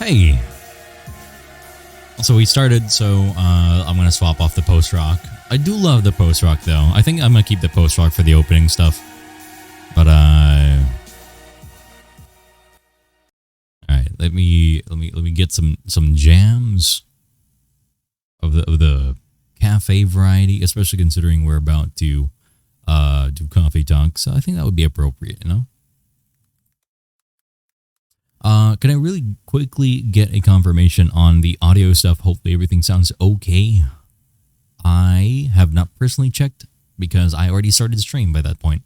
Hey. So we started, I'm gonna swap off the post-rock. I do love the post-rock though. I think I'm gonna keep the post-rock for the opening stuff. But alright, let me get some jams of the cafe variety, especially considering we're about to do coffee talk. So I think that would be appropriate, you know? Can I really quickly get a confirmation on the audio stuff? Hopefully everything sounds okay. I have not personally checked because I already started the stream by that point.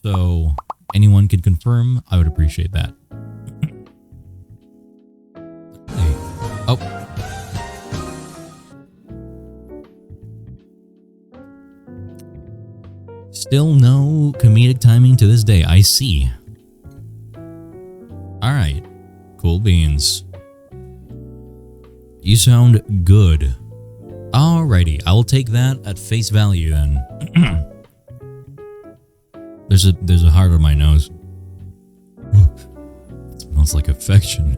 So anyone can confirm, I would appreciate that. Hey. Oh. Still no comedic timing to this day, I see. Alright, cool beans. You sound good. Alrighty, I'll take that at face value then. There's a heart on my nose. It smells like affection.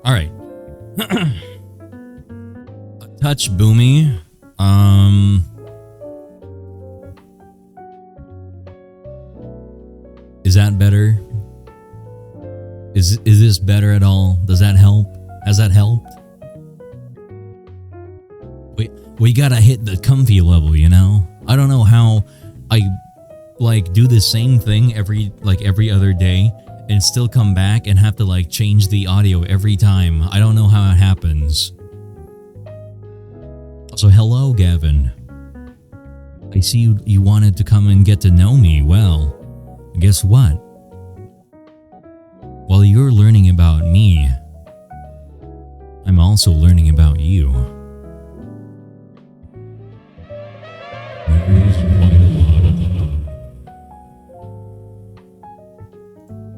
Alright. A touch boomy. Is that better? Is this better at all? Does that help? Has that helped? We gotta hit the comfy level, you know? I don't know how I like do the same thing every other day and still come back and have to like change the audio every time. I don't know how it happens. So hello, Gavin. I see you wanted to come and get to know me. Well, guess what? While you're learning about me, I'm also learning about you.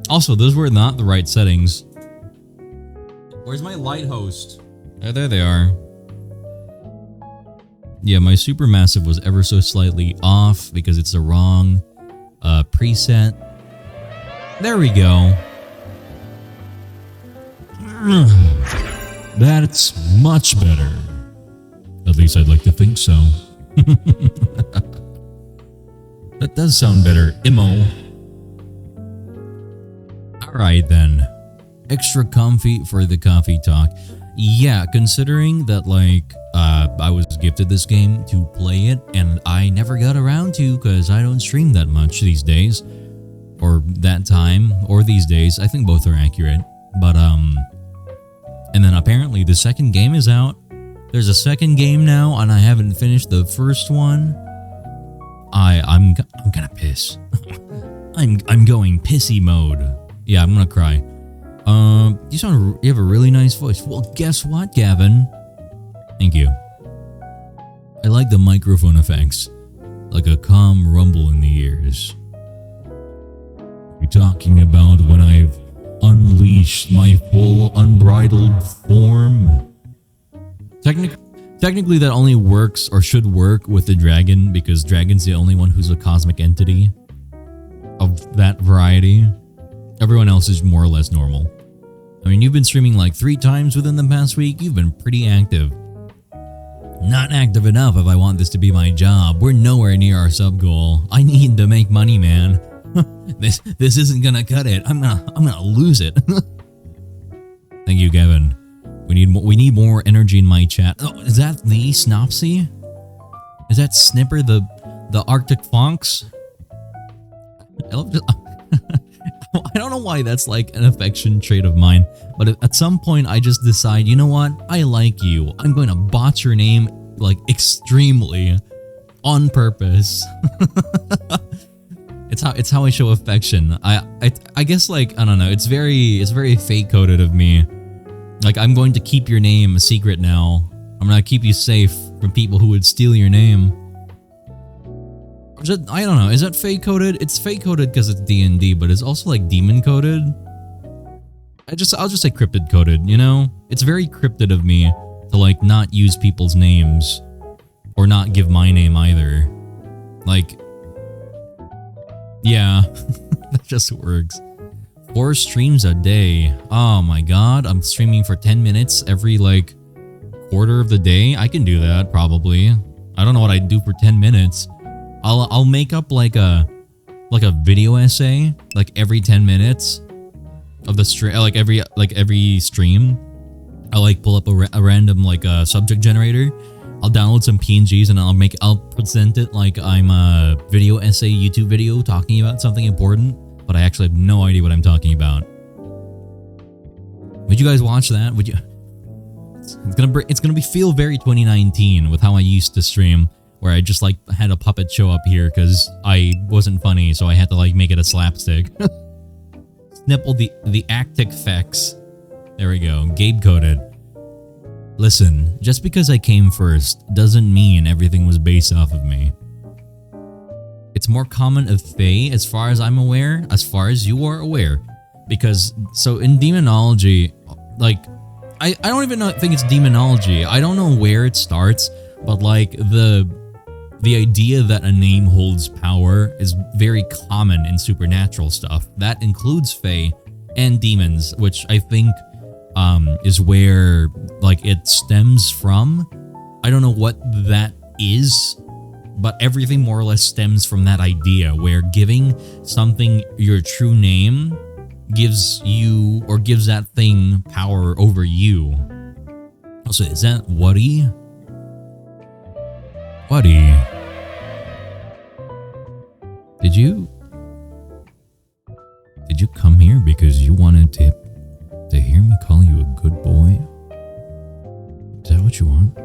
Also, those were not the right settings. Where's my light host? Oh, there they are. Yeah, my supermassive was ever so slightly off because it's the wrong preset. There we go. That's much better. At least I'd like to think so. That does sound better, Immo. Alright then. Extra comfy for the coffee talk. Yeah, considering that like I was gifted this game to play it and I never got around to because I don't stream that much these days. Or that time, or these days. I think both are accurate. But and then apparently the second game is out. There's a second game now, and I haven't finished the first one. I'm gonna piss. I'm going pissy mode. Yeah, I'm gonna cry. You have a really nice voice. Well, guess what, Gavin? Thank you. I like the microphone effects, like a calm rumble in the ears. You're talking about when I've unleashed my full unbridled form. Technically that only works or should work with the dragon because dragon's the only one who's a cosmic entity of that variety. Everyone else is more or less normal. I mean, you've been streaming like 3 times within the past week. You've been pretty active. Not active enough if I want this to be my job. We're nowhere near our sub goal. I need to make money, man. This isn't gonna cut it. I'm gonna lose it. Thank you, Gavin. We need more energy in my chat. Oh, is that the Snopsy? Is that Snipper the Arctic Fox? I love just, I don't know why that's like an affection trait of mine, but at some point I just decide, you know what? I like you. I'm going to botch your name like extremely on purpose. It's how I show affection. I guess like I don't know. It's very fake coded of me. Like I'm going to keep your name a secret now. I'm gonna keep you safe from people who would steal your name. I don't know. Is that fake coded? It's fake coded because it's D&D, but it's also like demon coded. I'll just say cryptid coded. You know, it's very cryptid of me to like not use people's names or not give my name either. Like. Yeah, that just works. 4 streams a day. Oh my god, I'm streaming for 10 minutes every like quarter of the day. I can do that probably. I don't know what I'd do for 10 minutes. I'll make up like a video essay like every 10 minutes of the stream, like every stream. I'll like pull up a random like subject generator. I'll download some PNGs and I'll present it like I'm a video essay YouTube video talking about something important, but I actually have no idea what I'm talking about. Would you guys watch that? Would you? It's gonna feel very 2019 with how I used to stream, where I just like had a puppet show up here because I wasn't funny, so I had to like make it a slapstick. Snipple the actic effects. There we go. Gabe coded. Listen, just because I came first doesn't mean everything was based off of me. It's more common of Fae as far as I'm aware, as far as you are aware. Because, so in demonology, like, I don't even think it's demonology. I don't know where it starts, but like the idea that a name holds power is very common in supernatural stuff. That includes Fae and demons, which I think is where like it stems from. I don't know what that is, but everything more or less stems from that idea where giving something your true name gives you or gives that thing power over you. Also, is that Waddy? Waddy? Did you come here because you wanted to hear me call you a good boy? Is that what you want?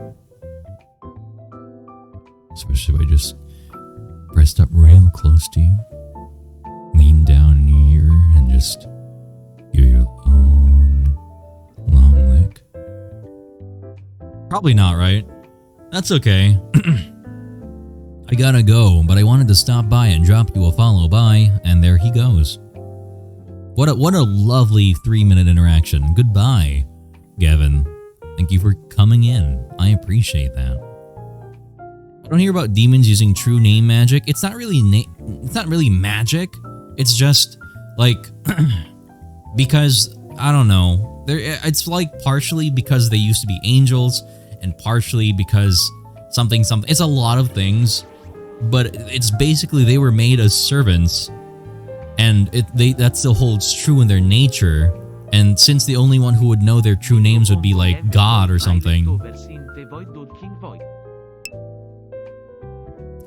Especially if I just pressed up real close to you, lean down in your ear, and just give you a long lick. Probably not, right? That's okay. I gotta go, but I wanted to stop by and drop you a follow by, and there he goes. What a lovely 3-minute interaction. Goodbye, Gavin. Thank you for coming in. I appreciate that. I don't hear about demons using true name magic. It's not really magic. It's just like because I don't know. It's like partially because they used to be angels, and partially because something. It's a lot of things, but it's basically they were made as servants. And that still holds true in their nature. And since the only one who would know their true names would be like God or something.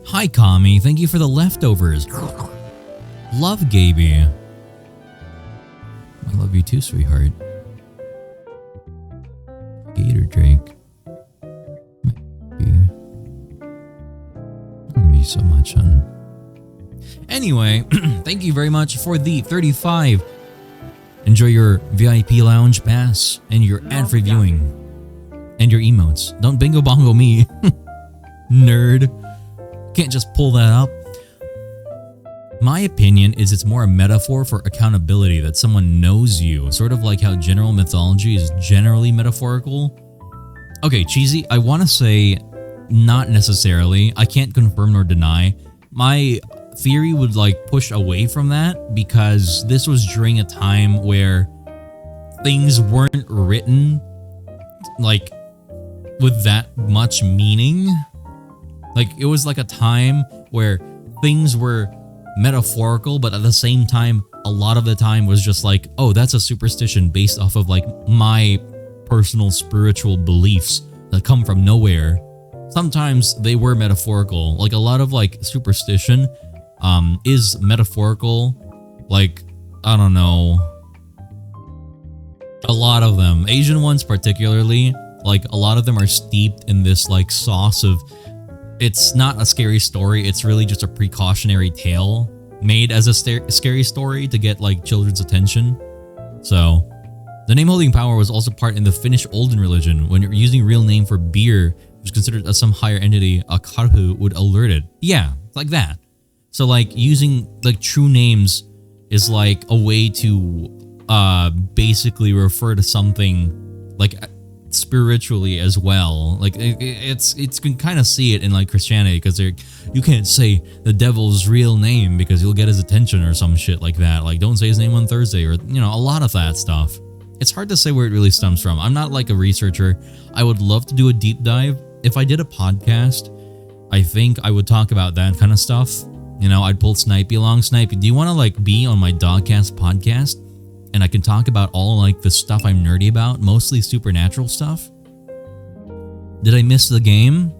Hi, Kami. Thank you for the leftovers. Love, Gaby. I love you too, sweetheart. Gator Drake. Love you so much, hon. Anyway, thank you very much for the 35. Enjoy your VIP lounge pass and your ad-free viewing and your emotes. Don't bingo bongo me. Nerd. Can't just pull that up. My opinion is it's more a metaphor for accountability, that someone knows you, sort of like how general mythology is generally metaphorical. Okay, cheesy, I want to say not necessarily. I can't confirm nor deny. My theory would like push away from that because this was during a time where things weren't written like with that much meaning. Like it was like a time where things were metaphorical, but at the same time, a lot of the time was just like, oh, that's a superstition based off of like my personal spiritual beliefs that come from nowhere. Sometimes they were metaphorical. Like a lot of like superstition is metaphorical. Like, I don't know. A lot of them, Asian ones particularly, like a lot of them are steeped in this like sauce of, it's not a scary story, it's really just a precautionary tale made as a scary story to get like children's attention. So, the name holding power was also part in the Finnish Olden religion. When you're using real name for beer, which is considered as some higher entity, a karhu would alert it. Yeah, like that. So like using like true names is like a way to basically refer to something like spiritually as well. Like it's you can kind of see it in like Christianity, because you can't say the devil's real name because you'll get his attention or some shit like that. Like, don't say his name on Thursday, or a lot of that stuff. It's hard to say where it really stems from. I'm not like a researcher. I would love to do a deep dive. If I did a podcast, I think I would talk about that kind of stuff. I'd pull Snipey along. Snipey, do you want to like be on my Dogcast podcast? And I can talk about all like the stuff I'm nerdy about, mostly supernatural stuff. Did I miss the game?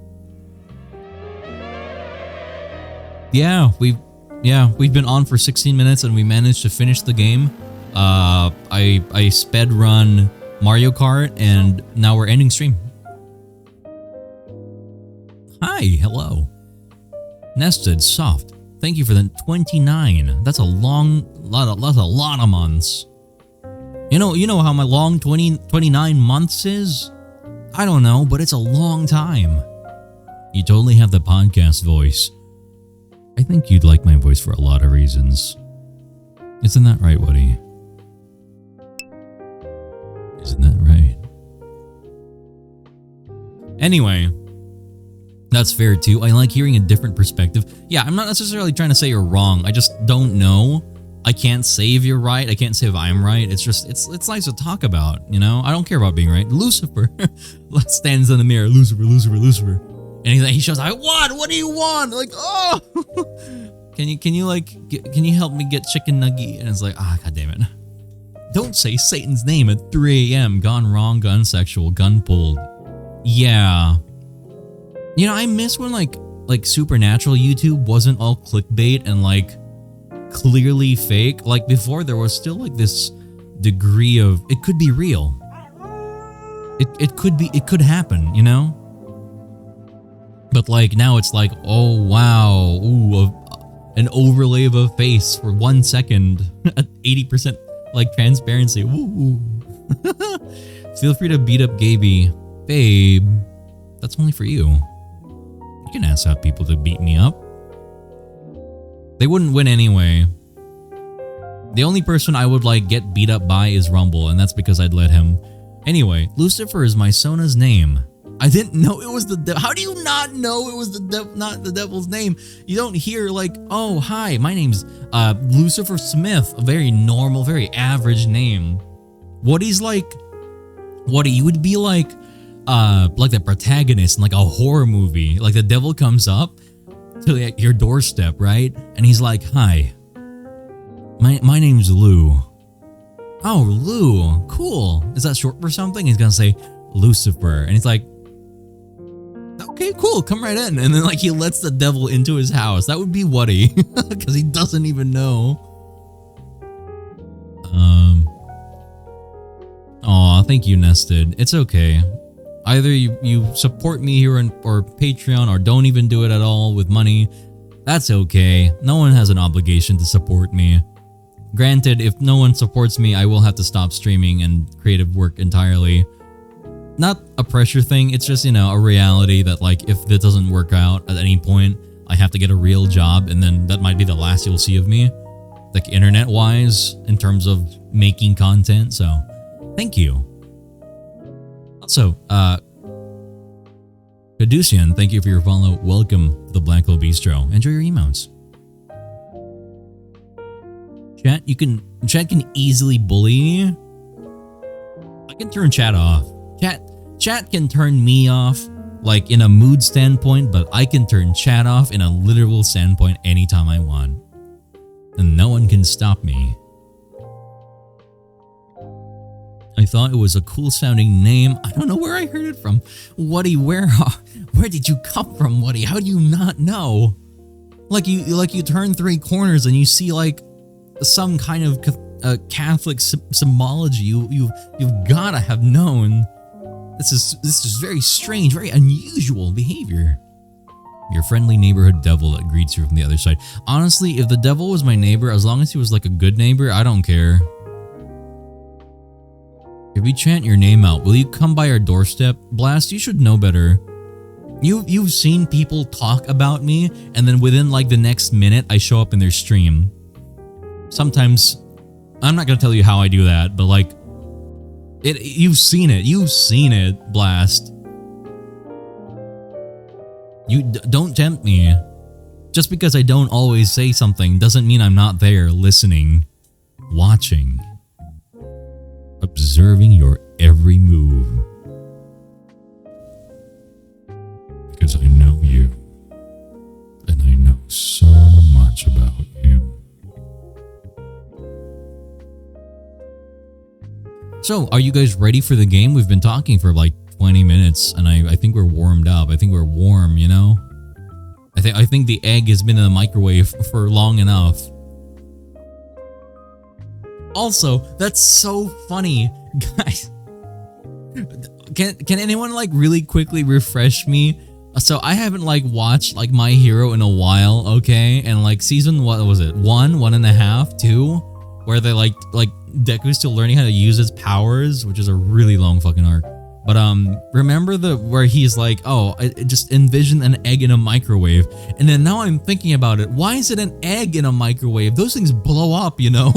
Yeah, we've been on for 16 minutes and we managed to finish the game. I sped run Mario Kart and now we're ending stream. Hi, hello. Nested Soft, thank you for the 29. That's a lot of months. You know how my long 29 months is? I don't know, but it's a long time. You totally have the podcast voice. I think you'd like my voice for a lot of reasons. Isn't that right, Woody? Isn't that right? Anyway, that's fair too. I like hearing a different perspective. Yeah, I'm not necessarily trying to say you're wrong. I just don't know. I can't say if you're right. I can't say if I'm right. It's just, it's nice to talk about, I don't care about being right. Lucifer stands in the mirror. Lucifer, Lucifer, Lucifer. And he shows, I won. What do you want? Like, oh, can you help me get chicken nugget? And it's like, god damn it. Don't say Satan's name at 3 a.m. Gone wrong, gun sexual, gun pulled. Yeah. I miss when like supernatural YouTube wasn't all clickbait and like clearly fake. Like before, there was still like this degree of it could be real. It could happen, But like now it's like, oh wow, an overlay of a face for 1 second at 80% like transparency. Woo. Feel free to beat up Gaby, babe. That's only for you. You can ask out people to beat me up. They wouldn't win anyway. The only person I would like get beat up by is Rumble, and that's because I'd let him. Anyway, Lucifer is my Sona's name. I didn't know it was the devil. How do you not know it was not the devil's name? You don't hear like, oh, hi, my name's Lucifer Smith. A very normal, very average name. Woody's like, Woody, you would be like the protagonist in like a horror movie. Like the devil comes up to like, your doorstep, right? And he's like, hi, my name's Lou. Oh, Lou, cool. Is that short for something? He's gonna say Lucifer. And he's like, okay, cool, come right in. And then like he lets the devil into his house. That would be Woody, because he doesn't even know. Aw, thank you, Nested. It's okay. Either you support me here or Patreon, or don't even do it at all with money. That's okay. No one has an obligation to support me. Granted, if no one supports me, I will have to stop streaming and creative work entirely. Not a pressure thing, it's just, a reality that like if it doesn't work out at any point, I have to get a real job, and then that might be the last you'll see of me. Like internet-wise, in terms of making content, so thank you. Also, Caducean, thank you for your follow. Welcome to the Black Hole Bistro. Enjoy your emotes. Chat can easily bully me. I can turn chat off. Chat can turn me off, like in a mood standpoint, but I can turn chat off in a literal standpoint anytime I want. And no one can stop me. I thought it was a cool sounding name. I don't know where I heard it from. Woody, where did you come from, Woody? How do you not know? Like you turn three corners and you see like some kind of Catholic symbology. You've gotta have known. This is very strange, very unusual behavior. Your friendly neighborhood devil that greets you from the other side. Honestly, if the devil was my neighbor, as long as he was like a good neighbor, I don't care. If we chant your name out, will you come by our doorstep? Blast, you should know better. You've seen people talk about me, and then within like the next minute, I show up in their stream. Sometimes, I'm not gonna tell you how I do that, but like, You've seen it. You've seen it, Blast. Don't tempt me. Just because I don't always say something doesn't mean I'm not there listening, watching, observing your every move. Because I know you, and I know so much about you. So, are you guys ready for the game? We've been talking for like 20 minutes, and I think we're warmed up. I think we're warm, you know? I think the egg has been in the microwave for long enough. Also, that's so funny, guys. Can anyone like really quickly refresh me? So I haven't like watched like My Hero in a while, okay? And like season, what was it? 1.5, 2, where they like Deku's still learning how to use his powers, which is a really long fucking arc. But remember where he's like, oh, I just envision an egg in a microwave, and then now I'm thinking about it. Why is it an egg in a microwave? Those things blow up, you know.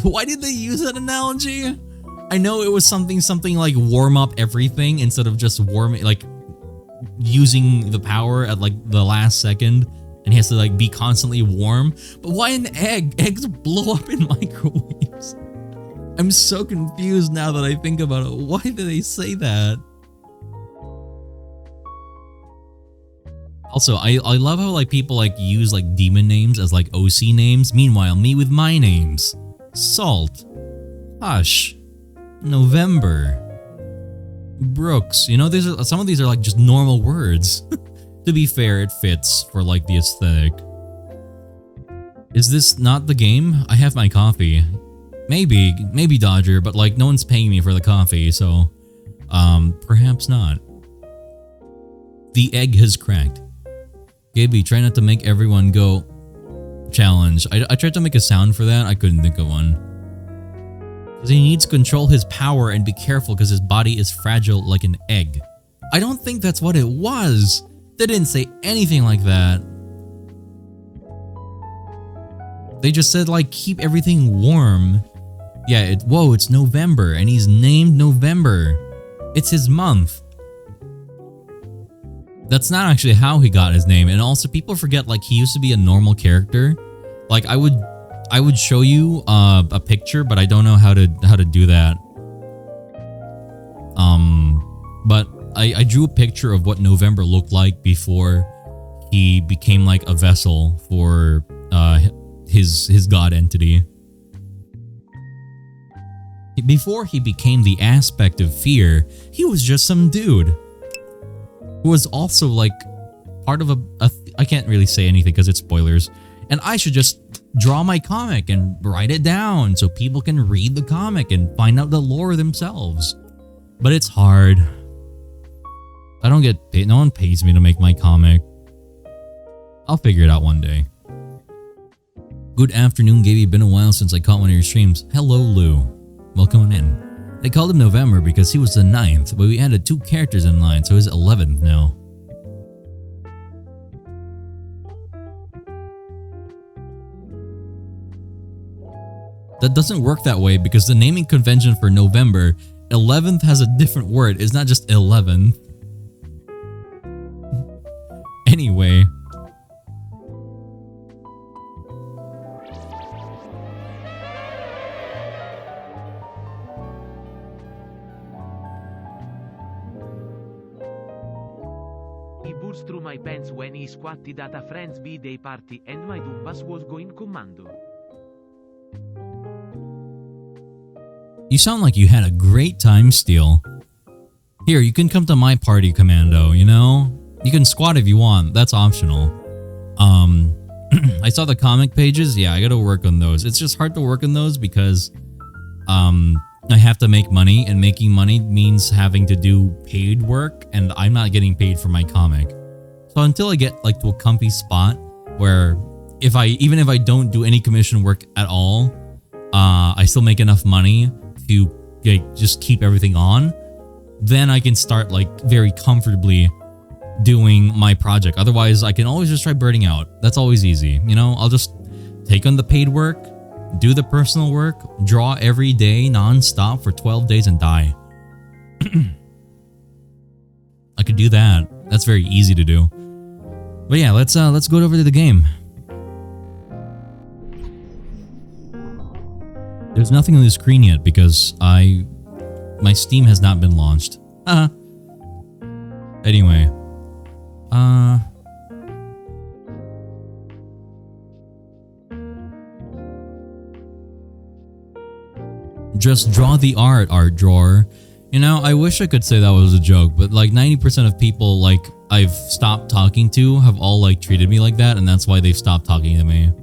Why did they use that analogy? I know it was something like warm up everything instead of just warming, like using the power at like the last second, and he has to like be constantly warm. But why an egg? Eggs blow up in microwaves. I'm so confused now that I think about it. Why do they say that? Also, I love how like people like use like demon names as like OC names. Meanwhile, me with my names: Salt, Hush, November, Brooks. You know, some of these are like just normal words. To be fair, it fits for like the aesthetic. Is this not the game? I have my coffee. Maybe Dodger, but like no one's paying me for the coffee, so perhaps not. The egg has cracked. Gaby, try not to make everyone go challenge. I tried to make a sound for that, I couldn't think of one. Because he needs to control his power and be careful because his body is fragile like an egg. I don't think that's what it was. They didn't say anything like that. They just said like keep everything warm. Yeah, whoa, it's November and he's named November. It's his month. That's not actually how he got his name. And also people forget like he used to be a normal character. Like I would show you a picture, but I don't know how to do that. But I drew a picture of what November looked like before he became like a vessel for his god entity. Before he became the aspect of fear, he was just some dude who was also like part of I can't really say anything because it's spoilers, and I should just draw my comic and write it down so people can read the comic and find out the lore themselves. But it's hard. I don't get paid. No one pays me to make my comic. I'll figure it out one day. Good afternoon, Gaby. Been a while since I caught one of your streams. Hello, Lou. Welcome in. They called him November because he was the 9th, but we added 2 characters in line, so he's 11th now. That doesn't work that way because the naming convention for November, 11th has a different word. It's not just 11th. Anyway. He burst through my pants when he squatted at a friend's birthday party and my Dumbas was going commando. You sound like you had a great time, Steel. Here, you can come to my party, Commando, you know? You can squat if you want, that's optional. I saw the comic pages, yeah, I gotta work on those. It's just hard to work on those because I have to make money, and making money means having to do paid work, and I'm not getting paid for my comic. So until I get like to a comfy spot where even if I don't do any commission work at all, I still make enough money to like, just keep everything on, then I can start like very comfortably doing my project. Otherwise, I can always just try burning out. That's always easy. You know, I'll just take on the paid work, Do the personal work, draw every day non-stop for 12 days and die. I could do that. That's very easy to do. But yeah, let's go over to the game. There's nothing on the screen yet because my Steam has not been launched. Anyway. Just draw the art drawer. You know, I wish I could say that was a joke, but like 90% of people like I've stopped talking to have all like treated me like that, and that's why they've stopped talking to me.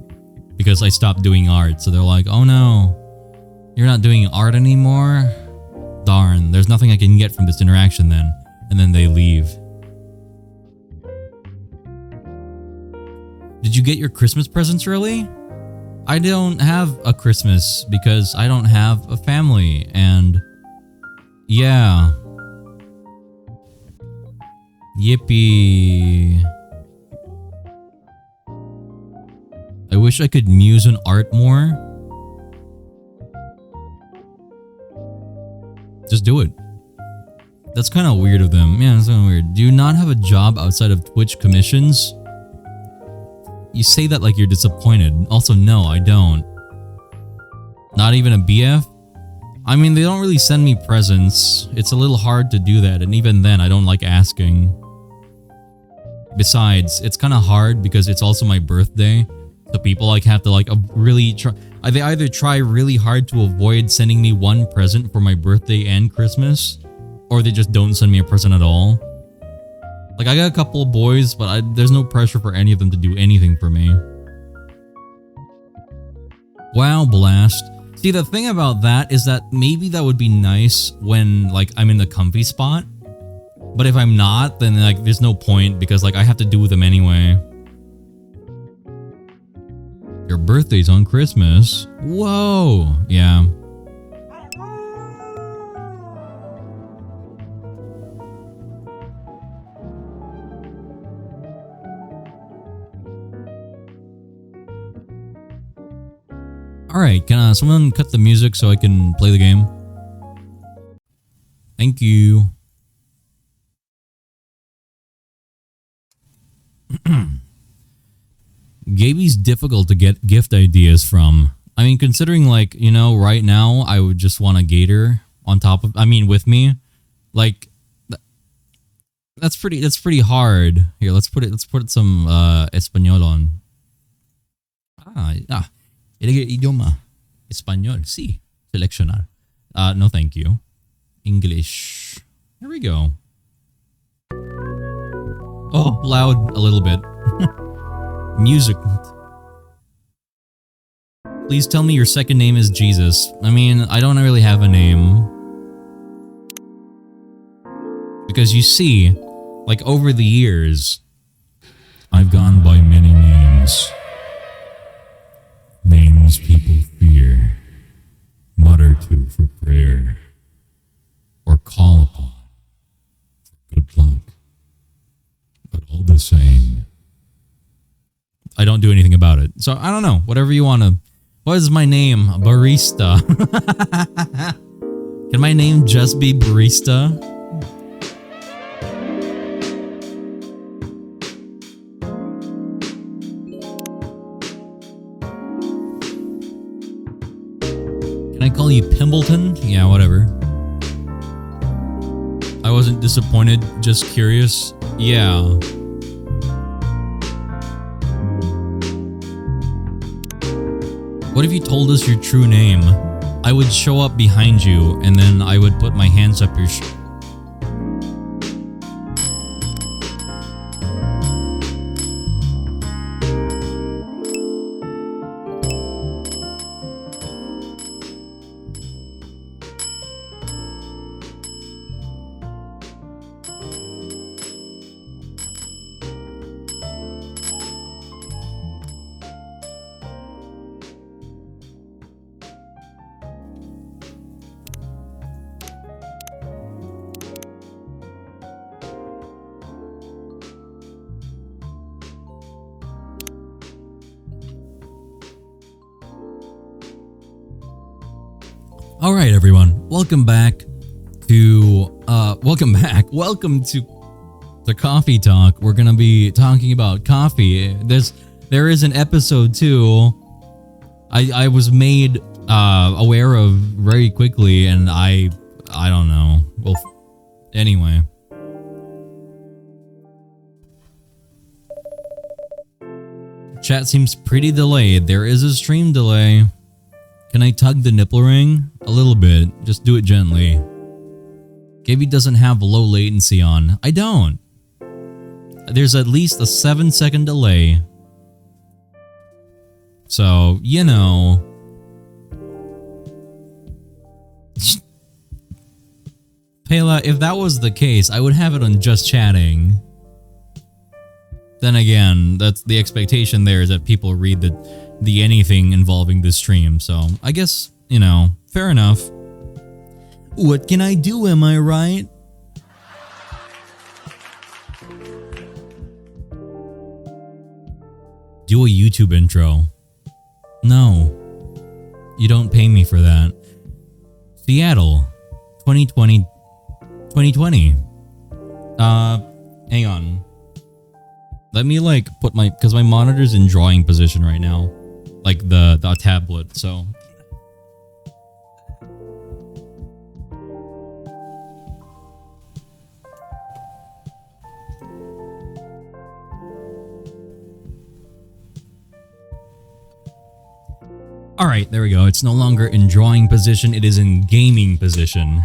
Because I stopped doing art, so they're like, oh no, you're not doing art anymore? Darn, there's nothing I can get from this interaction then. And then they leave. Did you get your Christmas presents early? I don't have a Christmas because I don't have a family, and yeah. Yippee. I wish I could muse on art more. Just do it. That's kind of weird of them. Yeah, that's kind of weird. Do you not have a job outside of Twitch commissions? You say that like you're disappointed. Also, no, I don't. Not even a BF? I mean, they don't really send me presents. It's a little hard to do that, and even then, I don't like asking. Besides, it's kind of hard because it's also my birthday, so people like have to like really try. They either try really hard to avoid sending me one present for my birthday and Christmas, or they just don't send me a present at all. Like, I got a couple of boys, but there's no pressure for any of them to do anything for me. Wow, Blast. See, the thing about that is that maybe that would be nice when, like, I'm in the comfy spot. But if I'm not, then, like, there's no point because, like, I have to do them anyway. Your birthday's on Christmas. Whoa. Yeah. Alright, can someone cut the music so I can play the game? Thank you. Gaby's difficult to get gift ideas from. I mean, considering like, you know, right now I would just want a gator on top of, I mean, with me. Like, that's pretty hard. Here, let's put some Espanol on. Idioma. Español. Sí. Seleccionar. No thank you. English. Here we go. Oh, loud a little bit. Music. Please tell me your second name is Jesus. I mean, I don't really have a name. Because you see, like over the years, I've gone by many names. Names people fear, mutter to for prayer, or call upon for good luck. But all the same, I don't do anything about it. So I don't know, whatever you want to. What is my name? Barista. Can my name just be Barista? Can I call you Pimbleton? Yeah, whatever. I wasn't disappointed, just curious. Yeah. What if you told us your true name? I would show up behind you and then I would put my hands up your All right, everyone. Welcome to the Coffee Talk. We're gonna be talking about coffee. There is an episode 2. I was made aware of very quickly, and I don't know. Well, anyway. Chat seems pretty delayed. There is a stream delay. Can I tug the nipple ring? A little bit. Just do it gently. Gabby doesn't have low latency on. I don't. There's at least a 7-second delay. So, you know. Pela, if that was the case, I would have it on just chatting. Then again, that's the expectation there is that people read the anything involving this stream. So, I guess, you know, fair enough. What can I do, am I right? Do a YouTube intro. No. You don't pay me for that. Seattle. 2020. Hang on. Let me like put because my monitor's in drawing position right now. Like the tablet, so. Alright, there we go. It's no longer in drawing position, it is in gaming position.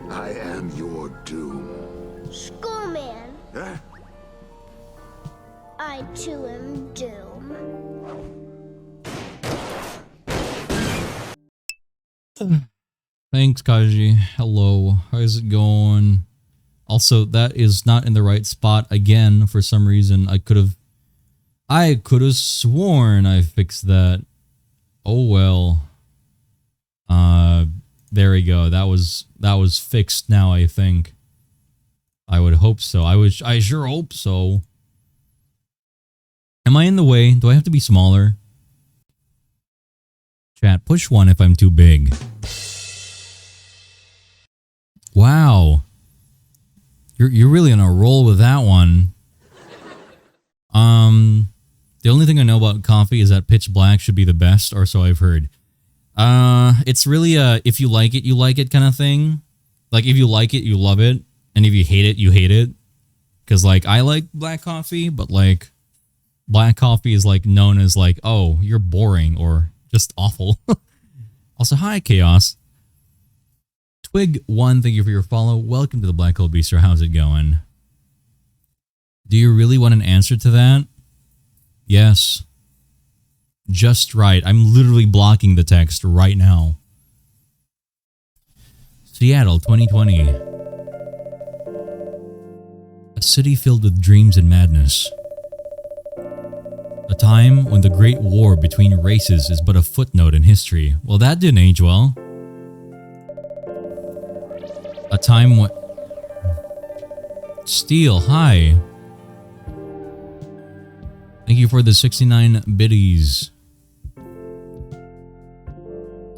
I am your doom. Skullman. Huh? I too am doom. Thanks, Kaji. Hello. How's it going? Also, that is not in the right spot again for some reason. I could have sworn I fixed that. Oh well. There we go. That was fixed now, I think. I would hope so. I sure hope so. Am I in the way? Do I have to be smaller? Chat, push 1 if I'm too big. Wow. You're really on a roll with that one. The only thing I know about coffee is that pitch black should be the best, or so I've heard. It's really a if you like it kind of thing. Like if you like it, you love it, and if you hate it, you hate it. Cause like I like black coffee, but like black coffee is like known as like, oh, you're boring or just awful. Also, hi Chaos. Twig1, thank you for your follow. Welcome to the Black Hole Bistro. How's it going? Do you really want an answer to that? Yes. Just right. I'm literally blocking the text right now. Seattle, 2020. A city filled with dreams and madness. A time when the Great War between races is but a footnote in history. Well, that didn't age well. A time when... Steel, hi. Thank you for the 69 biddies. A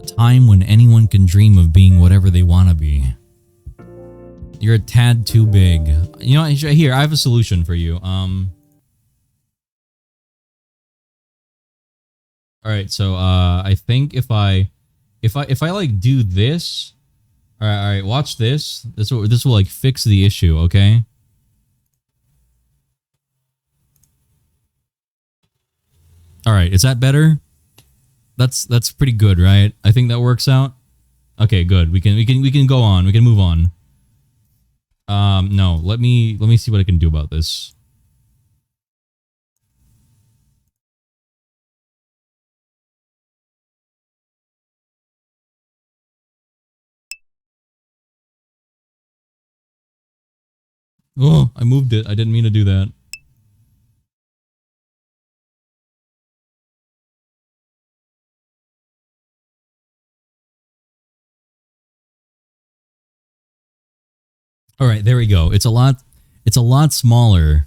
time when anyone can dream of being whatever they want to be. You're a tad too big. You know, here, I have a solution for you. Alright, so I think if I like do this. Alright, watch this. This will like fix the issue, okay? Alright, is that better? That's pretty good, right? I think that works out. Okay, good. We can go on. We can move on. No, let me see what I can do about this. Oh, I moved it. I didn't mean to do that. All right, there we go. It's a lot smaller,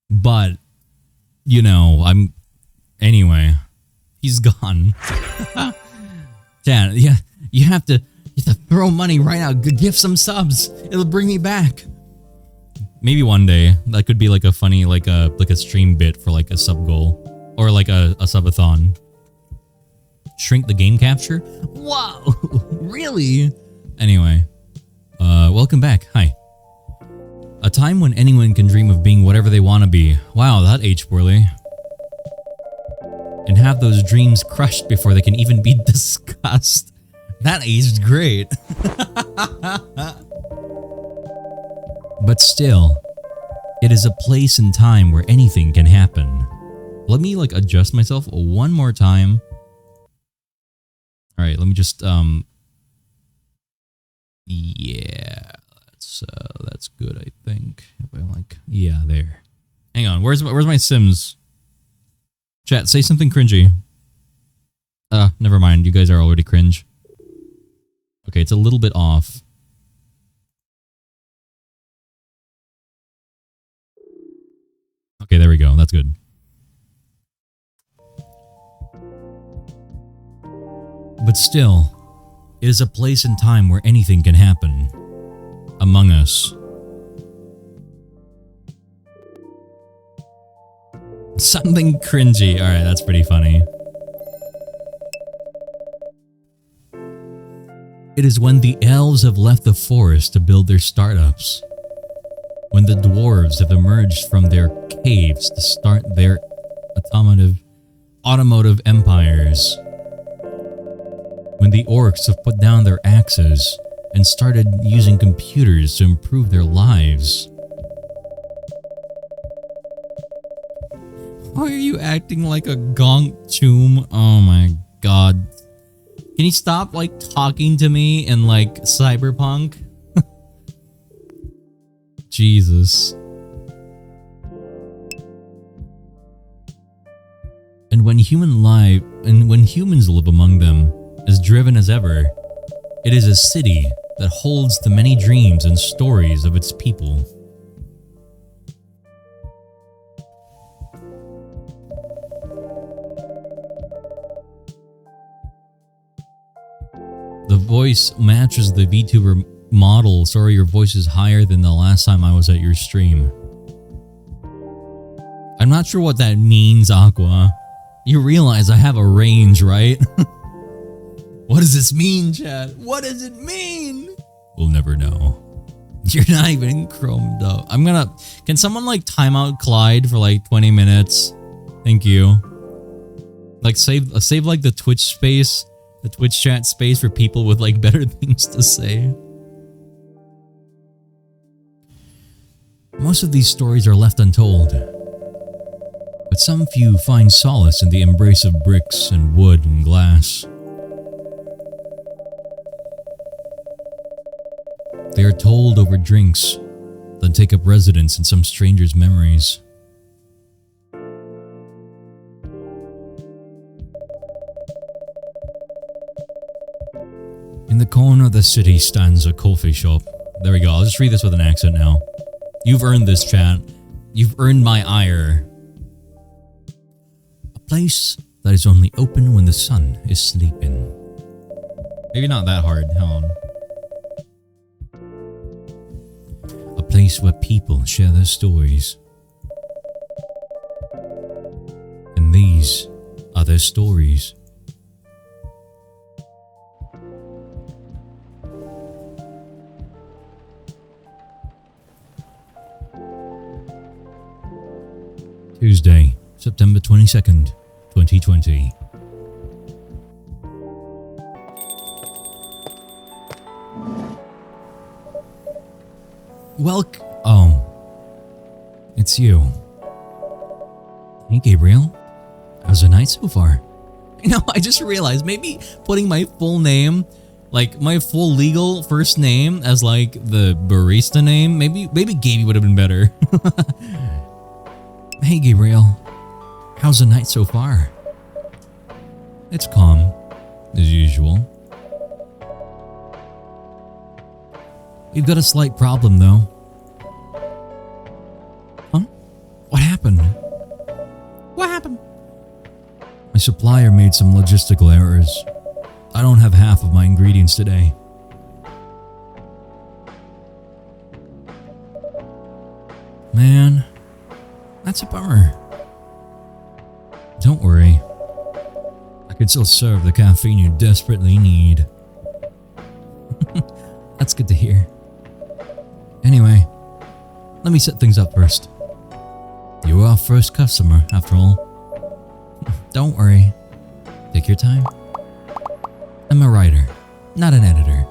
but you know, anyway, he's gone. Chat, yeah, you have to throw money right now. Give some subs. It'll bring me back. Maybe one day that could be like a funny, like a stream bit for like a sub goal or like a subathon. Shrink the game capture? Wow, really? Anyway, welcome back. Hi. A time when anyone can dream of being whatever they want to be. Wow, that aged poorly. And have those dreams crushed before they can even be discussed. That aged great. But still, it is a place and time where anything can happen. Let me like adjust myself one more time. All right, let me just yeah, that's good. I think if I like, yeah, there. Hang on, where's my Sims? Chat, say something cringy. Never mind. You guys are already cringe. Okay, it's a little bit off. Okay, there we go. That's good. But still, it is a place and time where anything can happen. Among Us. Something cringy. Alright, that's pretty funny. It is when the elves have left the forest to build their startups. When the dwarves have emerged from their caves to start their automotive empires. When the orcs have put down their axes and started using computers to improve their lives. Why are you acting like a gonk tomb? Oh my god. Can you stop like talking to me in like cyberpunk? Jesus. And when humans live among them, as driven as ever, it is a city that holds the many dreams and stories of its people. The voice matches the VTuber model. Sorry, your voice is higher than the last time I was at your stream. I'm not sure what that means, Aqua. You realize I have a range, right? What does this mean, chat? What does it mean? We'll never know. You're not even chromed up. Can someone like time out Clyde for like 20 minutes? Thank you. Like save like the Twitch space, the Twitch chat space for people with like better things to say. Most of these stories are left untold, but some few find solace in the embrace of bricks and wood and glass. They are told over drinks, then take up residence in some stranger's memories. In the corner of the city stands a coffee shop. There we go, I'll just read this with an accent now. You've earned this, chat. You've earned my ire. A place that is only open when the sun is sleeping. Maybe not that hard, hold on. A place where people share their stories. And these are their stories. Tuesday, September 22nd, 2020. Oh, it's you. Hey, Gabriel. How's the night so far? You know, I just realized maybe putting my full name, like my full legal first name as like the barista name, maybe Gaby would have been better. Hey, Gabriel. How's the night so far? It's calm, as usual. We've got a slight problem, though. Huh? What happened? What happened? My supplier made some logistical errors. I don't have half of my ingredients today. Man, that's a bummer. Don't worry. I could still serve the caffeine you desperately need. That's good to hear. Anyway, let me set things up first. You were our first customer, after all. Don't worry. Take your time. I'm a writer, not an editor.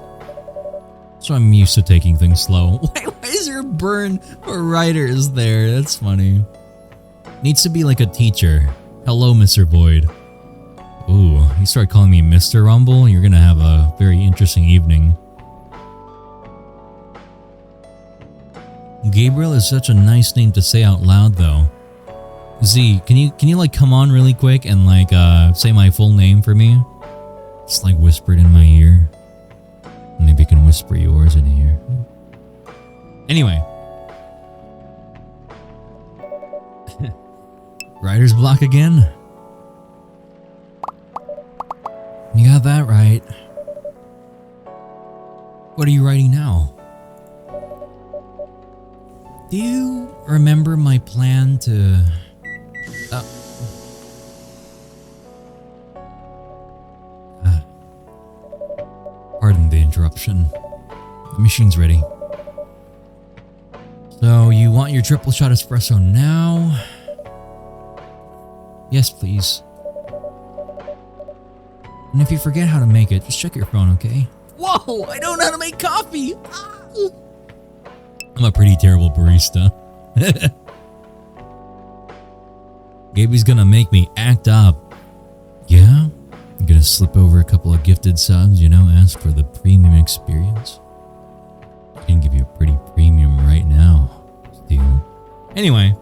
So I'm used to taking things slow. Why is there a burn for writers there? That's funny. Needs to be like a teacher. Hello, Mr. Void. Ooh, you start calling me Mr. Rumble, you're gonna have a very interesting evening. Gabriel is such a nice name to say out loud, though. Z, can you like come on really quick and like say my full name for me? It's like whispered in my ear. Maybe I can whisper yours in here. Anyway. Writer's block again? You got that right. What are you writing now? Do you remember my plan to... Pardon the interruption. The machine's ready. So, you want your triple shot espresso now? Yes, please. And if you forget how to make it, just check your phone, okay? Whoa! I don't know how to make coffee! I'm a pretty terrible barista. Gaby's gonna make me act up. Yeah? I'm gonna slip over a couple of gifted subs, you know, ask for the premium experience. I can give you a pretty premium right now, Steel. Anyway,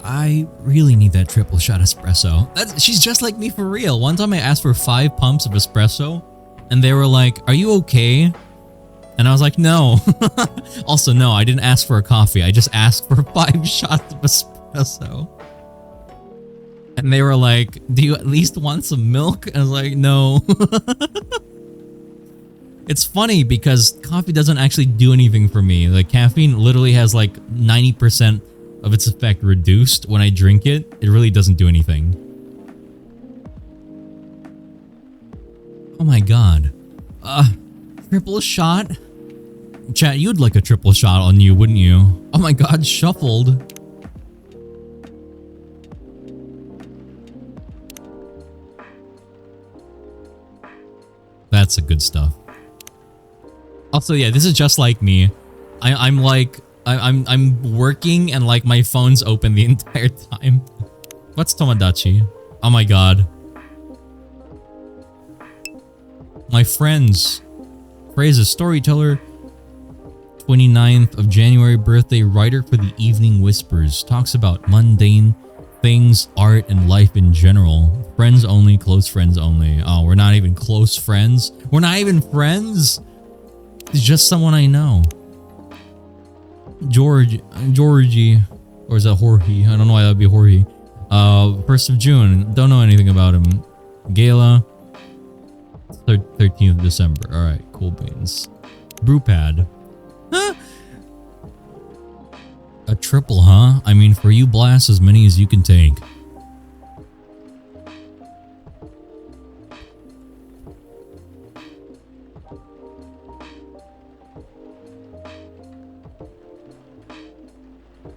I really need that triple shot espresso. She's just like me for real. One time I asked for 5 pumps of espresso, and they were like, "Are you okay?" And I was like, "No." Also, no, I didn't ask for a coffee. I just asked for 5 shots of espresso. And they were like, "Do you at least want some milk?" And I was like, "No." It's funny because coffee doesn't actually do anything for me. Like, caffeine literally has like 90% of its effect reduced when I drink it. It really doesn't do anything. Oh my god. Triple shot? Chat, you'd like a triple shot on you, wouldn't you? Oh my god, shuffled. That's the good stuff. Also, yeah, this is just like me. I'm working and like my phone's open the entire time. What's Tomodachi? Oh my god. My friends. Phrase storyteller. 29th of January birthday writer for the Evening Whispers. Talks about mundane things, art, and life in general. Friends only, close friends only. Oh, we're not even close friends? We're not even friends? It's just someone I know. Georgie, or is that Jorge? I don't know why that would be Jorge. 1st of June, don't know anything about him. Gala, 13th of December. Alright, cool beans. Brewpad. Huh? A triple, huh? I mean, for you, blast as many as you can take.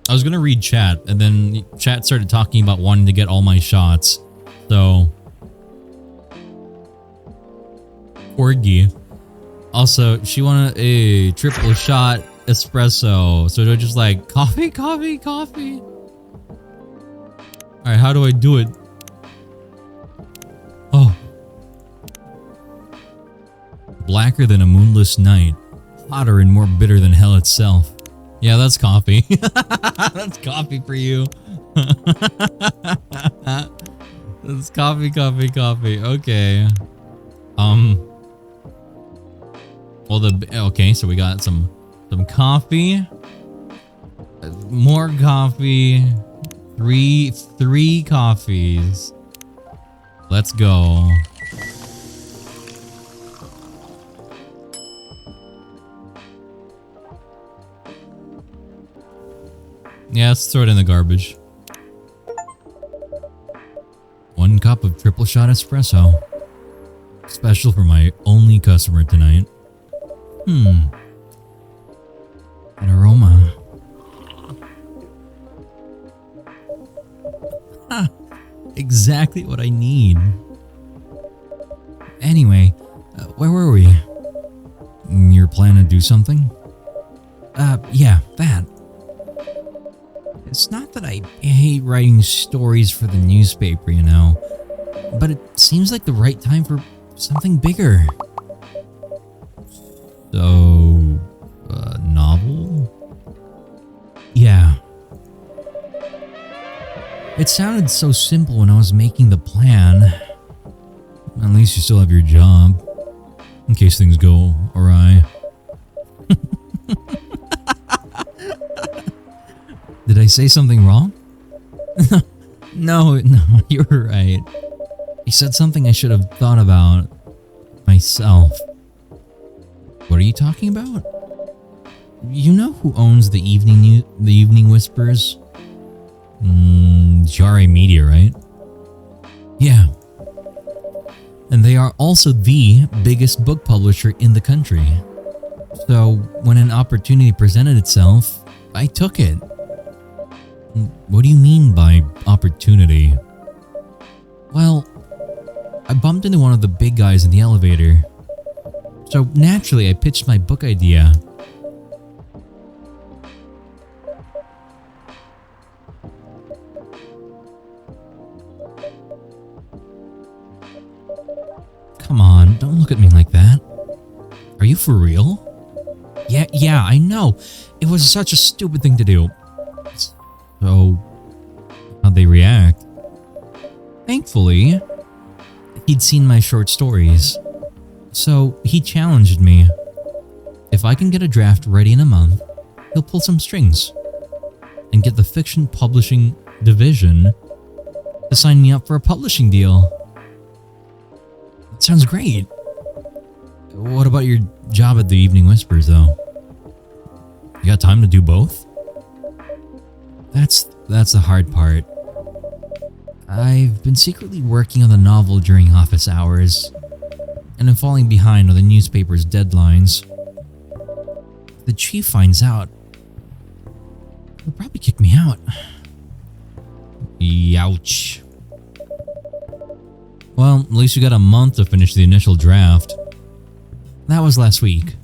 I was gonna read chat, and then chat started talking about wanting to get all my shots. So, Corgi. Also, she wanted a triple shot espresso. So they're just like, coffee, coffee, coffee. Alright, how do I do it? Oh. Blacker than a moonless night. Hotter and more bitter than hell itself. Yeah, that's coffee. That's coffee for you. That's coffee, coffee, coffee. Okay. Well, okay, so we got some coffee. More coffee. Three coffees. Let's go. Yeah, let's throw it in the garbage. 1 cup of triple shot espresso. Special for my only customer tonight. An aroma. Ha! Exactly what I need. Anyway, where were we? Your plan to do something? Yeah, that. It's not that I hate writing stories for the newspaper, you know, but it seems like the right time for something bigger. So, a novel? Yeah. It sounded so simple when I was making the plan. At least you still have your job, in case things go awry. Did I say something wrong? No, you're right. You said something I should have thought about myself. What are you talking about? You know who owns the Evening Whispers? JRA Media, right? Yeah. And they are also the biggest book publisher in the country. So when an opportunity presented itself, I took it. What do you mean by opportunity? Well, I bumped into one of the big guys in the elevator. So naturally, I pitched my book idea. Come on, don't look at me like that. Are you for real? Yeah, I know. It was such a stupid thing to do. So, how'd they react? Thankfully, he'd seen my short stories. So, he challenged me. If I can get a draft ready in a month, he'll pull some strings and get the fiction publishing division to sign me up for a publishing deal. It sounds great. What about your job at the Evening Whispers, though? You got time to do both? That's the hard part. I've been secretly working on the novel during office hours, and I'm falling behind on the newspaper's deadlines. If the chief finds out, he'll probably kick me out. Youch. Well, at least you got a month to finish the initial draft. That was last week.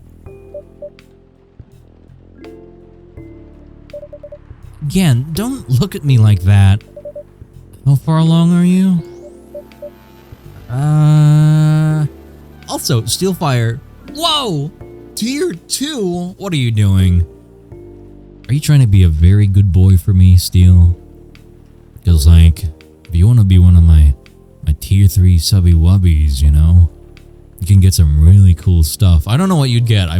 Again, don't look at me like that. How far along are you? Also, Steelfire. Whoa! Tier 2? What are you doing? Are you trying to be a very good boy for me, Steel? Because, like, if you want to be one of my tier 3 subby wubbies, you know, you can get some really cool stuff. I don't know what you'd get. I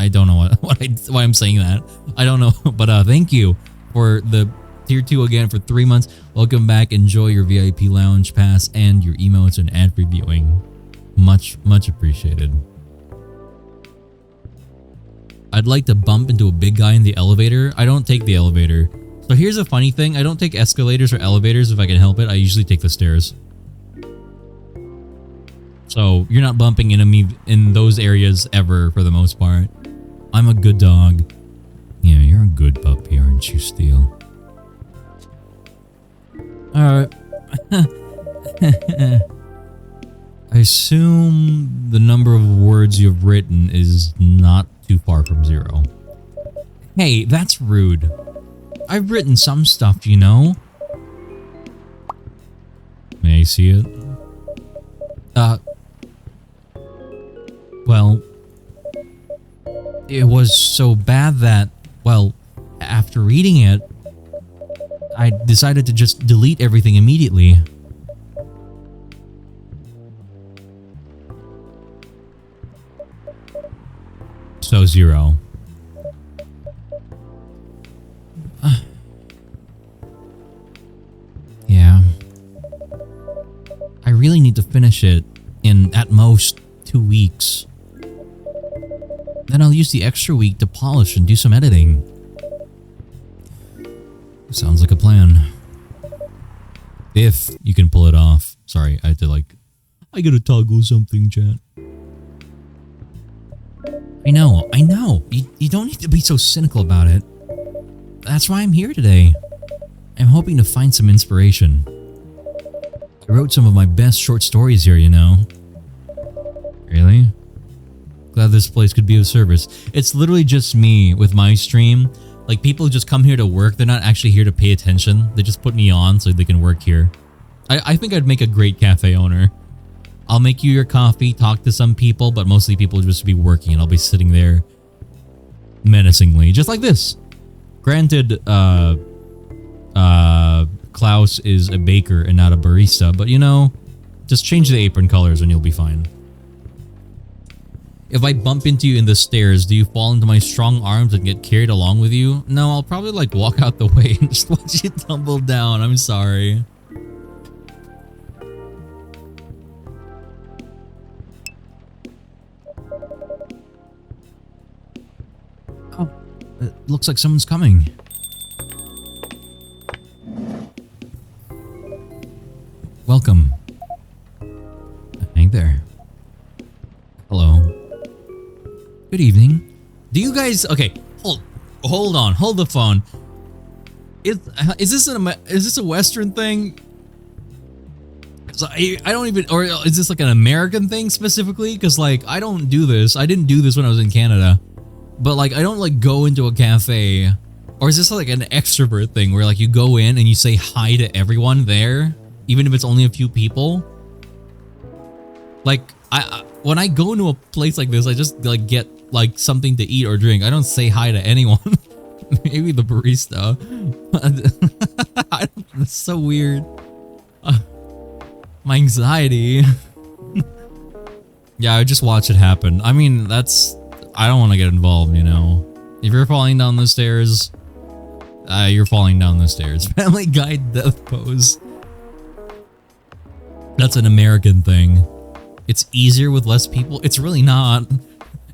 don't know why I'm saying that. I don't know, but thank you for the tier 2 again for 3 months. Welcome back. Enjoy your VIP lounge pass and your emotes and ad reviewing. Much appreciated. I'd like to bump into a big guy in the elevator. I don't take the elevator. So here's a funny thing. I don't take escalators or elevators if I can help it. I usually take the stairs. So you're not bumping into me in those areas ever for the most part. I'm a good dog. Yeah, you're a good puppy, aren't you, Steel? Alright. I assume the number of words you've written is not too far from 0. Hey, that's rude. I've written some stuff, you know. May I see it? Well, it was so bad that, well, after reading it, I decided to just delete everything immediately. So 0. Yeah. I really need need to finish it in at most 2 weeks. Then I'll use the extra week to polish and do some editing. Sounds like a plan. If you can pull it off. Sorry, I had to I gotta toggle something, chat. I know. You don't need to be so cynical about it. That's why I'm here today. I'm hoping to find some inspiration. I wrote some of my best short stories here, you know. Really? Glad this place could be of service. It's literally just me with my stream. Like, people just come here to work. They're not actually here to pay attention. They just put me on so they can work here. I think I'd make a great cafe owner. I'll make you your coffee, talk to some people, but mostly people will just be working and I'll be sitting there menacingly, just like this. Granted, Klaus is a baker and not a barista, but you know, just change the apron colors and you'll be fine. If I bump into you in the stairs, do you fall into my strong arms and get carried along with you? No, I'll probably walk out the way and just watch you tumble down. I'm sorry. Oh, it looks like someone's coming. Welcome. Hey there. Hello. Good evening. Do you guys... Okay, hold on. Hold the phone. Is this a Western thing? So I don't even... Or is this like an American thing specifically? Because I don't do this. I didn't do this when I was in Canada. But I don't go into a cafe. Or is this like an extrovert thing where you go in and you say hi to everyone there? Even if it's only a few people? When I go into a place like this, I just get something to eat or drink. I don't say hi to anyone. Maybe the barista. It's so weird. My anxiety. Yeah, I just watch it happen. I mean, I don't want to get involved, you know. If you're falling down the stairs, you're falling down the stairs. Family Guy death pose. That's an American thing. It's easier with less people. It's really not.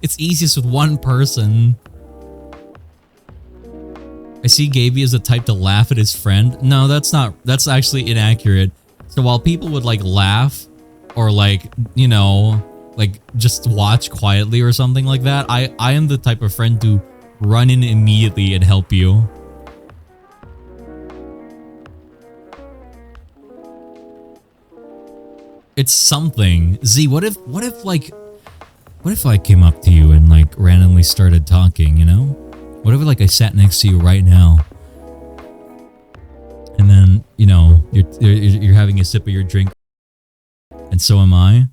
It's easiest with one person. I see Gaby as the type to laugh at his friend. No, that's not. That's actually inaccurate. So while people would laugh or you know, just watch quietly or something like that, I am the type of friend to run in immediately and help you. It's something. Z, what if I came up to you and randomly started talking, you know? What if I sat next to you right now? And then, you know, you're having a sip of your drink and so am I.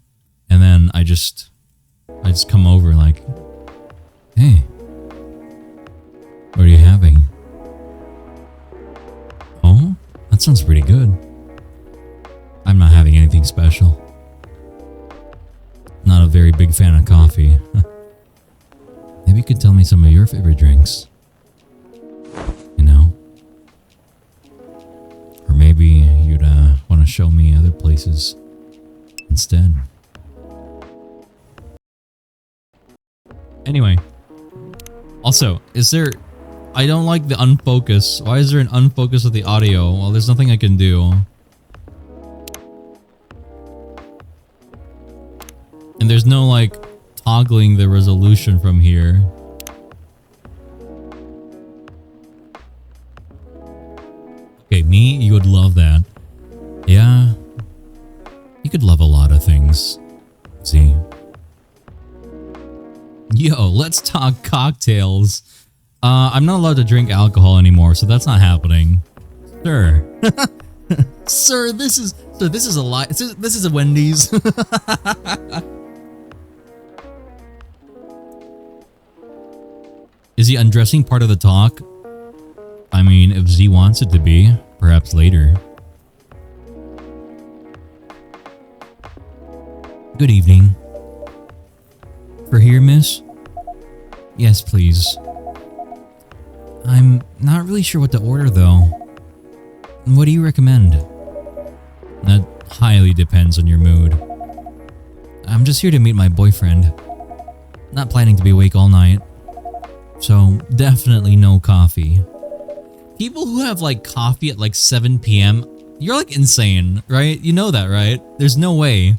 And then I just come over hey, what are you having? Oh, that sounds pretty good. I'm not having anything special. Not a very big fan of coffee. Maybe you could tell me some of your favorite drinks. You know? Or maybe you'd want to show me other places instead. Anyway. Also, I don't like the unfocus. Why is there an unfocus of the audio? Well, there's nothing I can do. And there's no toggling the resolution from here. Okay, me, you would love that. Yeah. You could love a lot of things. See? Yo, let's talk cocktails. I'm not allowed to drink alcohol anymore, so that's not happening. Sir. Sir, this is a lie. This is a Wendy's. Is the undressing part of the talk? I mean, if Z wants it to be, perhaps later. Good evening. For here, miss? Yes, please. I'm not really sure what to order, though. What do you recommend? highly depends on your mood. I'm just here to meet my boyfriend. Not planning to be awake all night. So definitely no coffee. People who have like coffee at like 7 p.m., you're like insane, right? You know that, right? There's no way.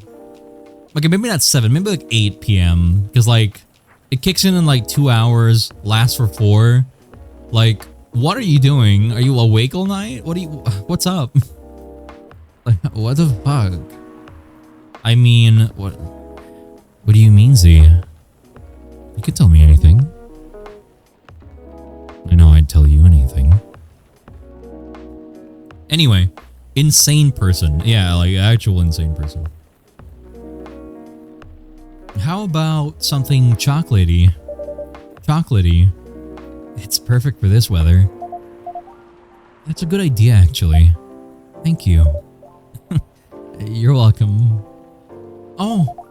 Okay, maybe not 7, maybe like 8 p.m. Because like it kicks in like 2 hours, lasts for 4. Like, what are you doing? Are you awake all night? What's up? Like, what the fuck? I mean, what do you mean, Z? You could tell me anything. I know I'd tell you anything. Anyway, insane person. Yeah, like actual insane person. How about something chocolatey? Chocolatey. It's perfect for this weather. That's a good idea, actually. Thank you. You're welcome. Oh,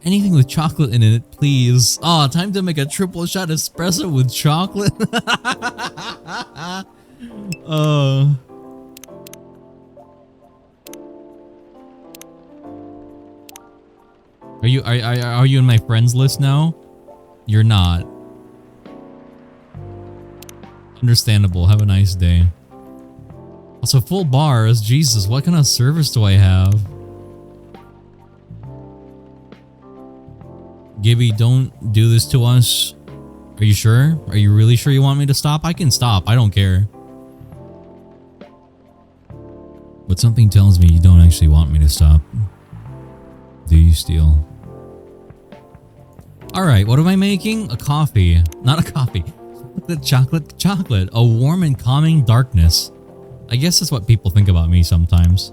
anything with chocolate in it, please. Oh, time to make a triple shot espresso with chocolate. Are you in my friends list now? You're not. Understandable. Have a nice day. Also, full bars. Jesus, what kind of service do I have? Gibby, don't do this to us. Are you sure? Are you really sure you want me to stop? I can stop. I don't care. But something tells me you don't actually want me to stop. Do you, Steel? Alright, what am I making? A coffee. Not a coffee. The chocolate. A warm and calming darkness. I guess that's what people think about me sometimes.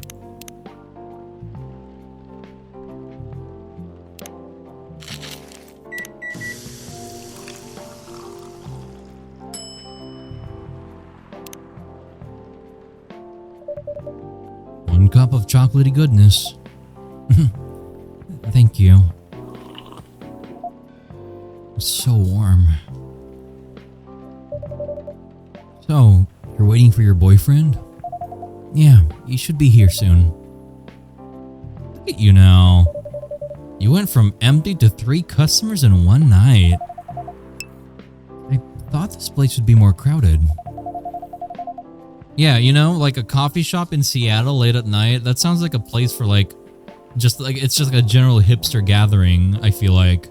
One cup of chocolatey goodness. Thank you. It's so warm. So, you're waiting for your boyfriend? Yeah, he should be here soon. Look at you now. You went from empty to 3 customers in one night. I thought this place would be more crowded. Yeah, you know, like a coffee shop in Seattle late at night. That sounds like a place for like, it's just like a general hipster gathering, I feel like.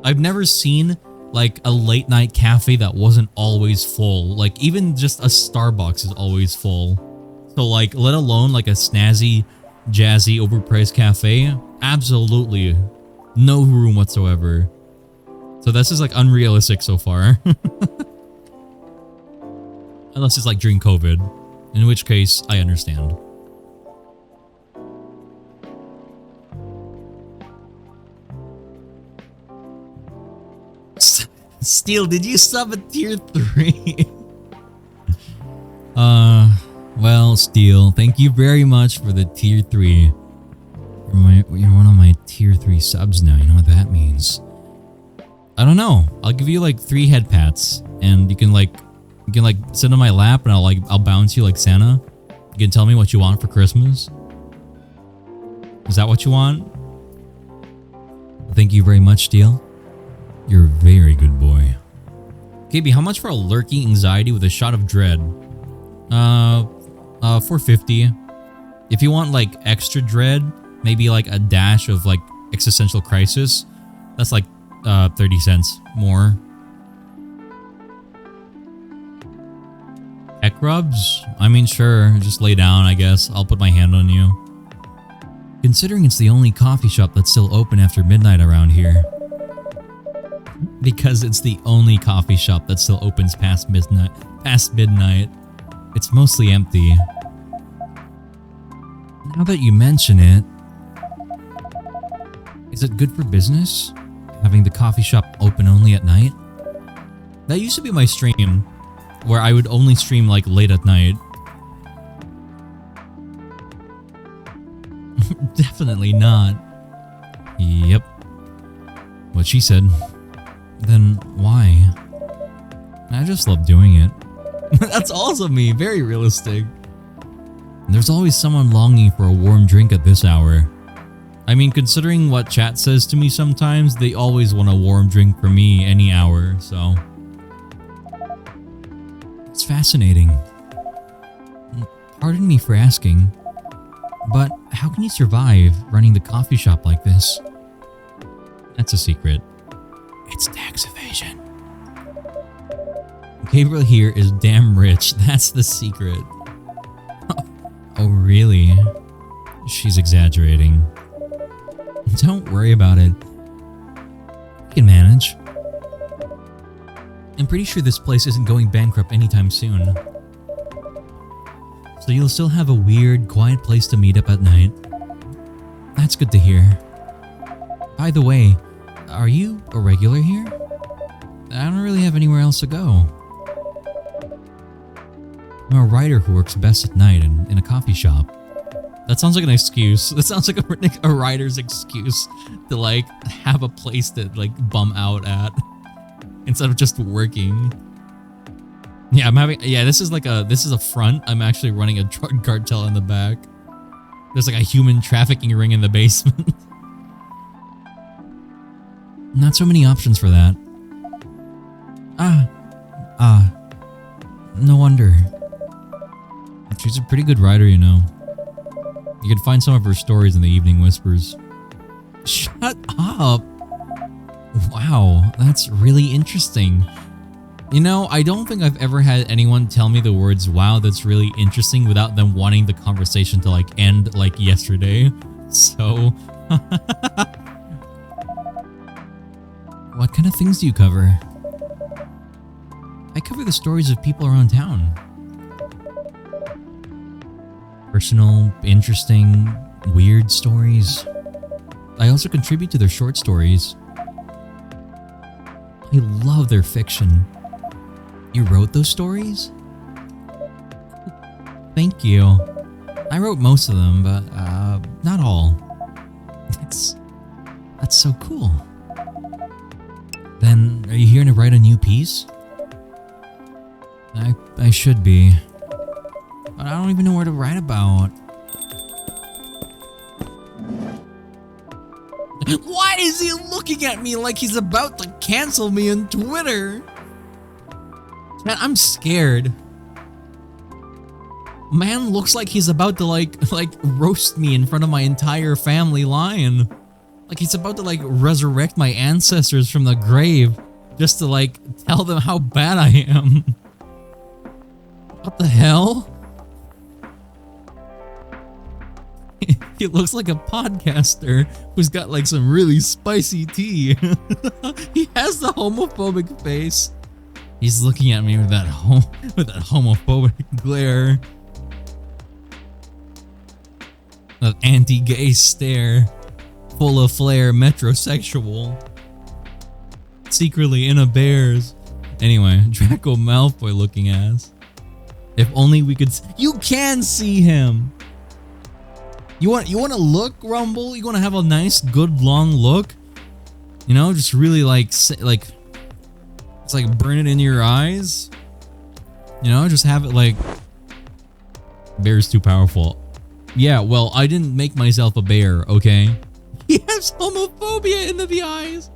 I've never seen like a late night cafe that wasn't always full. Like even just a Starbucks is always full. So like, let alone like a snazzy, jazzy, overpriced cafe. Absolutely no room whatsoever. So this is like unrealistic so far. Unless it's like during COVID, in which case I understand. Steel, did you sub at tier 3? Well, Steel, thank you very much for the tier 3. You're one of my tier 3 subs now, you know what that means. I don't know. I'll give you like 3 head pats, and you can sit on my lap and I'll bounce you like Santa. You can tell me what you want for Christmas. Is that what you want? Thank you very much, Steel. You're a very good boy. KB, how much for a lurking anxiety with a shot of dread? 450. If you want like extra dread, maybe like a dash of like existential crisis, that's like 30 cents more. Heck rubs? I mean, sure, just lay down, I guess. I'll put my hand on you. Considering it's the only coffee shop that's still open after midnight around here. Because it's the only coffee shop that still opens past midnight. It's mostly empty. Now that you mention it, is it good for business? Having the coffee shop open only at night? That used to be my stream, where I would only stream like late at night. Definitely not. Yep. What she said. Then why? I just love doing it. That's also me. Very realistic. There's always someone longing for a warm drink at this hour. I mean, considering what chat says to me sometimes, they always want a warm drink for me any hour, so... It's fascinating. Pardon me for asking, but how can you survive running the coffee shop like this? That's a secret. It's tax evasion. Gabriel here is damn rich. That's the secret. Oh, really? She's exaggerating. Don't worry about it. We can manage. I'm pretty sure this place isn't going bankrupt anytime soon. So you'll still have a weird, quiet place to meet up at night. That's good to hear. By the way, are you a regular here? I don't really have anywhere else to go. I'm a writer who works best at night in a coffee shop. That sounds like an excuse. That sounds like a writer's excuse to like have a place to like bum out at instead of just working. Yeah, this is a front. I'm actually running a drug cartel in the back. There's like a human trafficking ring in the basement. Not so many options for that. No wonder. She's a pretty good writer, you know. You can find some of her stories in the Evening Whispers. Shut up! Wow, that's really interesting. You know, I don't think I've ever had anyone tell me the words, wow, that's really interesting, without them wanting the conversation to like end like yesterday. So... What kind of things do you cover? I cover the stories of people around town. Personal, interesting, weird stories. I also contribute to their short stories. I love their fiction. You wrote those stories? Thank you. I wrote most of them, but not all. That's so cool. Then, are you here to write a new piece? I should be. But I don't even know where to write about. Why is he looking at me like he's about to cancel me on Twitter? Man, I'm scared. Man looks like he's about to like roast me in front of my entire family line. Like he's about to like resurrect my ancestors from the grave just to like tell them how bad I am. What the hell? He looks like a podcaster who's got like some really spicy tea. He has the homophobic face. He's looking at me with that homophobic glare. That anti-gay stare. Full of flair, metrosexual. Secretly in a bears. Anyway, Draco Malfoy looking ass. If only we could... You can see him! You want to look, Rumble? You want to have a nice, good, long look? You know, just really it's like burn it in your eyes. You know, just have it like... Bear's too powerful. Yeah, well, I didn't make myself a bear, okay? He has homophobia into the eyes.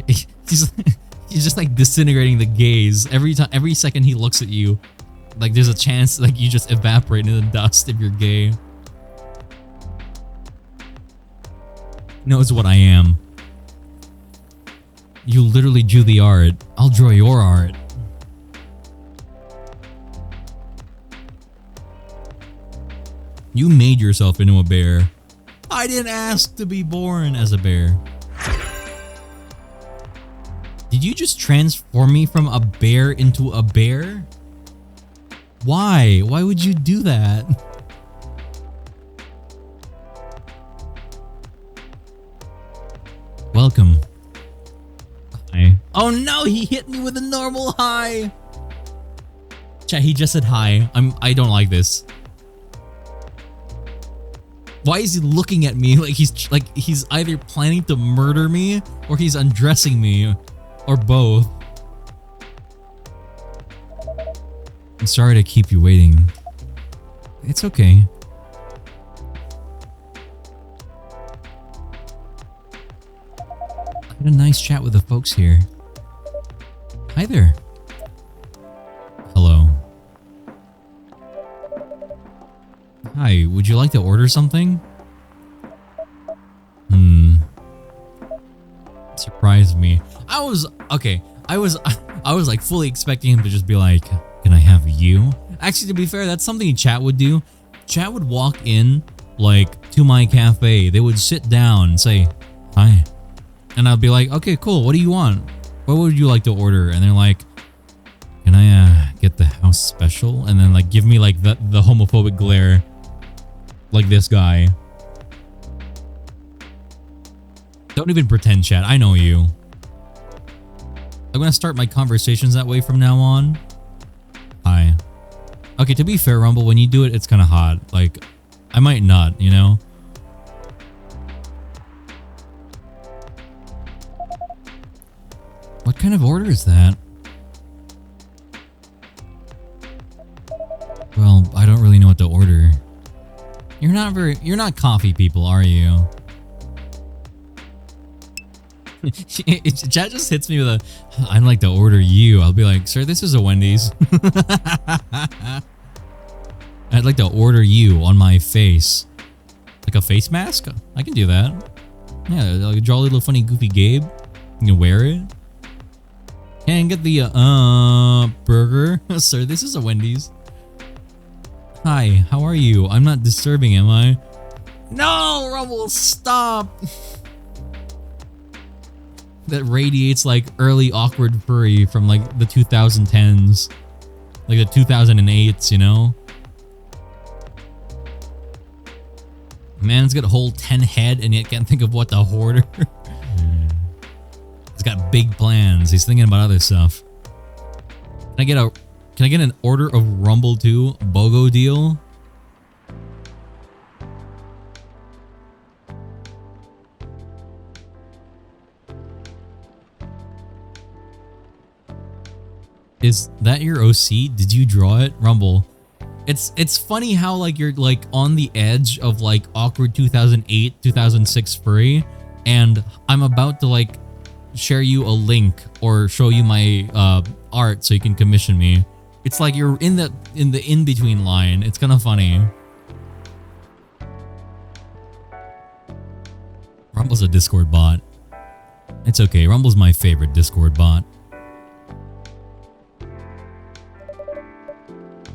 He's just like disintegrating the gaze. Every second he looks at you, like there's a chance like you just evaporate into the dust if you're gay. He knows what I am. You literally drew the art. I'll draw your art. You made yourself into a bear. I didn't ask to be born as a bear. Did you just transform me from a bear into a bear? Why? Why would you do that? Welcome. Hi. Oh no, he hit me with a normal hi. Chat, he just said hi. I don't like this. Why is he looking at me like he's either planning to murder me or he's undressing me or both? I'm sorry to keep you waiting. It's okay. I had a nice chat with the folks here. Hi there. Hello. Hi, would you like to order something? Surprised me. I was like fully expecting him to just be like, "Can I have you?" Actually, to be fair, that's something chat would do. Chat would walk in like to my cafe. They would sit down and say, "Hi." And I'd be like, "Okay, cool. What do you want? What would you like to order?" And they're like, "Can I get the house special?" And then like give me like the homophobic glare. Like this guy. Don't even pretend, chat. I know you. I'm gonna start my conversations that way from now on. Hi. Okay, to be fair, Rumble, when you do it, it's kind of hot. Like, I might not, you know? What kind of order is that? Well, I don't really know what to order. You're not coffee people, are you? Chat just hits me with a, "I'd like to order you." I'll be like, "Sir, this is a Wendy's." I'd like to order you on my face. Like a face mask? I can do that. Yeah, like a jolly little funny goofy Gabe. You can wear it. Can get the burger. Sir, this is a Wendy's. Hi, how are you? I'm not disturbing, am I? No, Rumble, stop! That radiates like early awkward furry from like the 2010s. Like the 2008s, you know? Man's got a whole 10 head and yet can't think of what to order. He's got big plans. He's thinking about other stuff. Can I get an order of Rumble 2 BOGO deal? Is that your OC? Did you draw it? Rumble. It's funny how like you're like on the edge of like awkward 2008, 2006 furry, and I'm about to like share you a link or show you my art so you can commission me. It's like you're in the in-between line. It's kind of funny. Rumble's a Discord bot. It's okay. Rumble's my favorite Discord bot.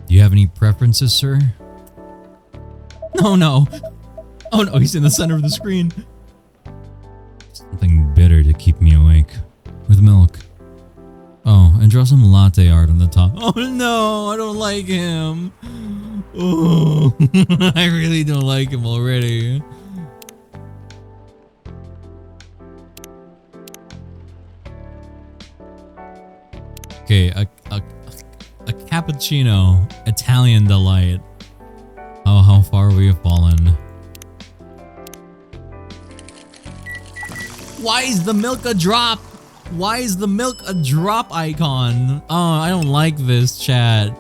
Do you have any preferences, sir? Oh no. Oh no, he's in the center of the screen. Something bitter to keep me awake. With milk. Oh, and draw some latte art on the top. Oh no, I don't like him. Oh, I really don't like him already. Okay, a cappuccino, Italian delight. Oh, how far we have fallen. Why is the milk a drop? Why is the milk a drop icon? Oh, I don't like this, chat.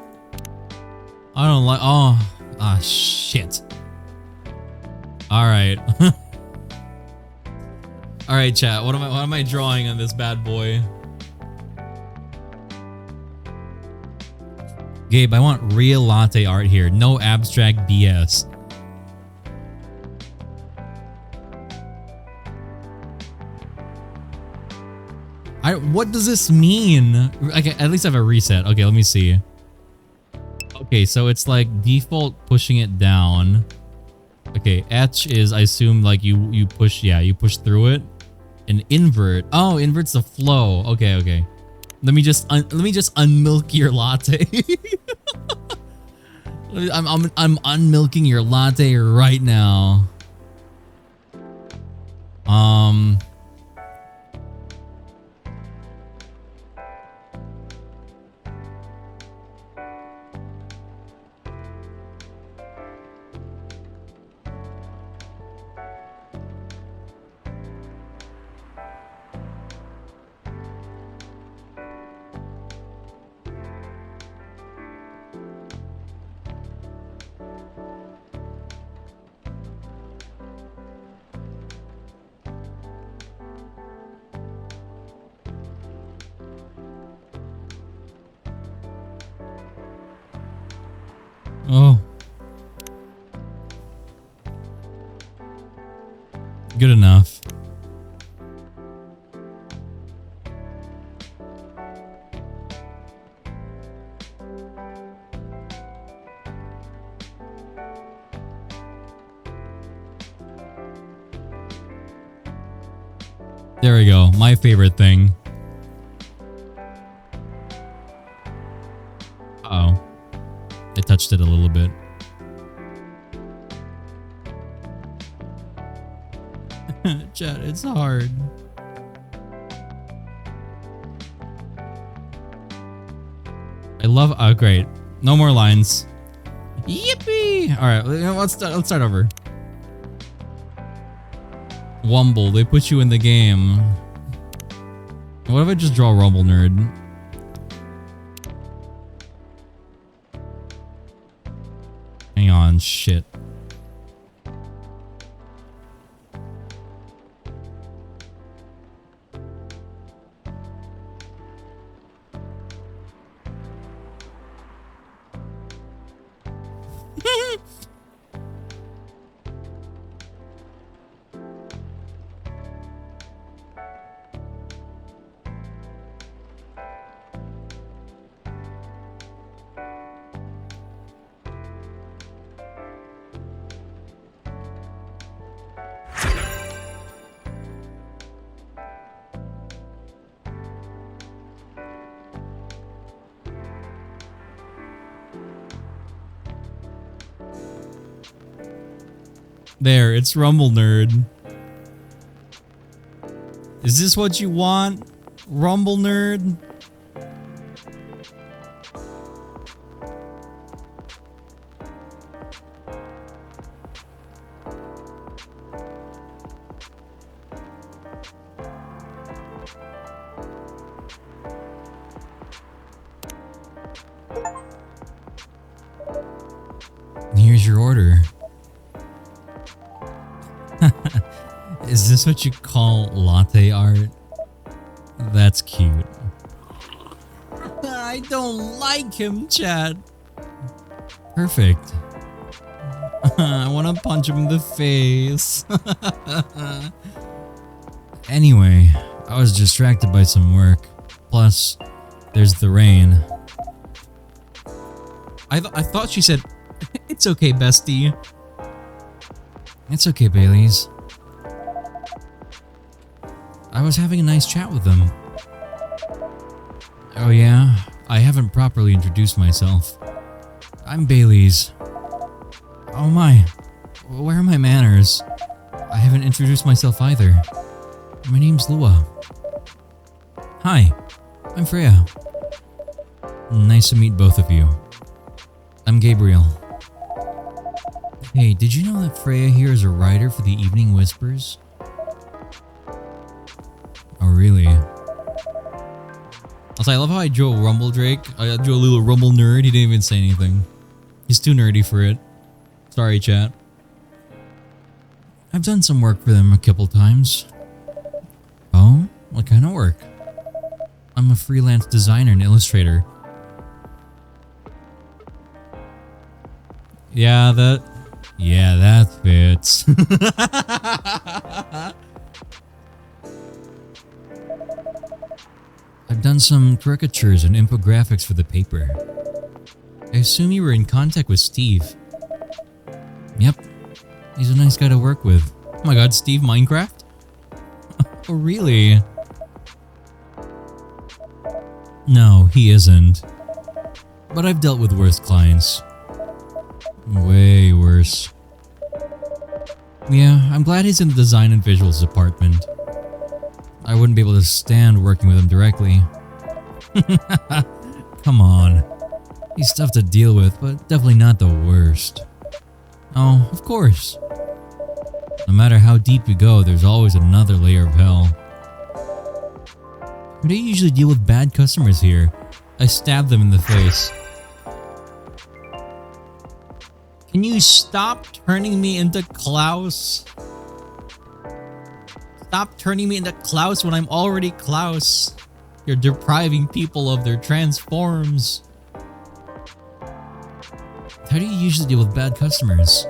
I don't like. Oh, ah, shit. All right. All right, chat. What am I drawing on this bad boy? Gabe, I want real latte art here. No abstract BS. What does this mean? Okay, at least I have a reset. Okay, let me see. Okay, so it's like default pushing it down. Okay, etch is, I assume, like you push, yeah, you push through it. And invert. Oh, invert's the flow. Okay, okay. Let me just unmilk your latte. I'm unmilking your latte right now. Oh. Good enough. There we go. My favorite thing. Uh-oh. I touched it a little bit. Chat, it's hard. I love. Oh, great. No more lines. Yippee! All right, let's start over. Wumble, they put you in the game. What if I just draw Rumble Nerd? Hang on, shit. There, it's Rumble Nerd. Is this what you want? Rumble Nerd? Here's your order. Is this what you call latte art? That's cute. I don't like him, chat. Perfect. I want to punch him in the face. Anyway, I was distracted by some work. Plus, there's the rain. I thought she said, "It's okay, bestie." It's okay, Baileys. I was having a nice chat with them. Oh yeah? I haven't properly introduced myself. I'm Baileys. Oh my. Where are my manners? I haven't introduced myself either. My name's Lua. Hi. I'm Freya. Nice to meet both of you. I'm Gabriel. Hey, did you know that Freya here is a writer for the Evening Whispers? Oh, really? Also, I love how I drew a Rumble Drake. I drew a little Rumble Nerd. He didn't even say anything. He's too nerdy for it. Sorry, chat. I've done some work for them a couple times. Oh? What kind of work? I'm a freelance designer and illustrator. Yeah, that fits. I've done some caricatures and infographics for the paper. I assume you were in contact with Steve. Yep. He's a nice guy to work with. Oh my god, Steve Minecraft? Oh, really? No, he isn't. But I've dealt with worse clients. Way worse. Yeah, I'm glad he's in the design and visuals department. I wouldn't be able to stand working with him directly. Come on. He's tough to deal with, but definitely not the worst. Oh, of course. No matter how deep you go, there's always another layer of hell. How do you usually deal with bad customers here? I stabbed them in the face. Can you stop turning me into Klaus? Stop turning me into Klaus when I'm already Klaus. You're depriving people of their transforms. How do you usually deal with bad customers?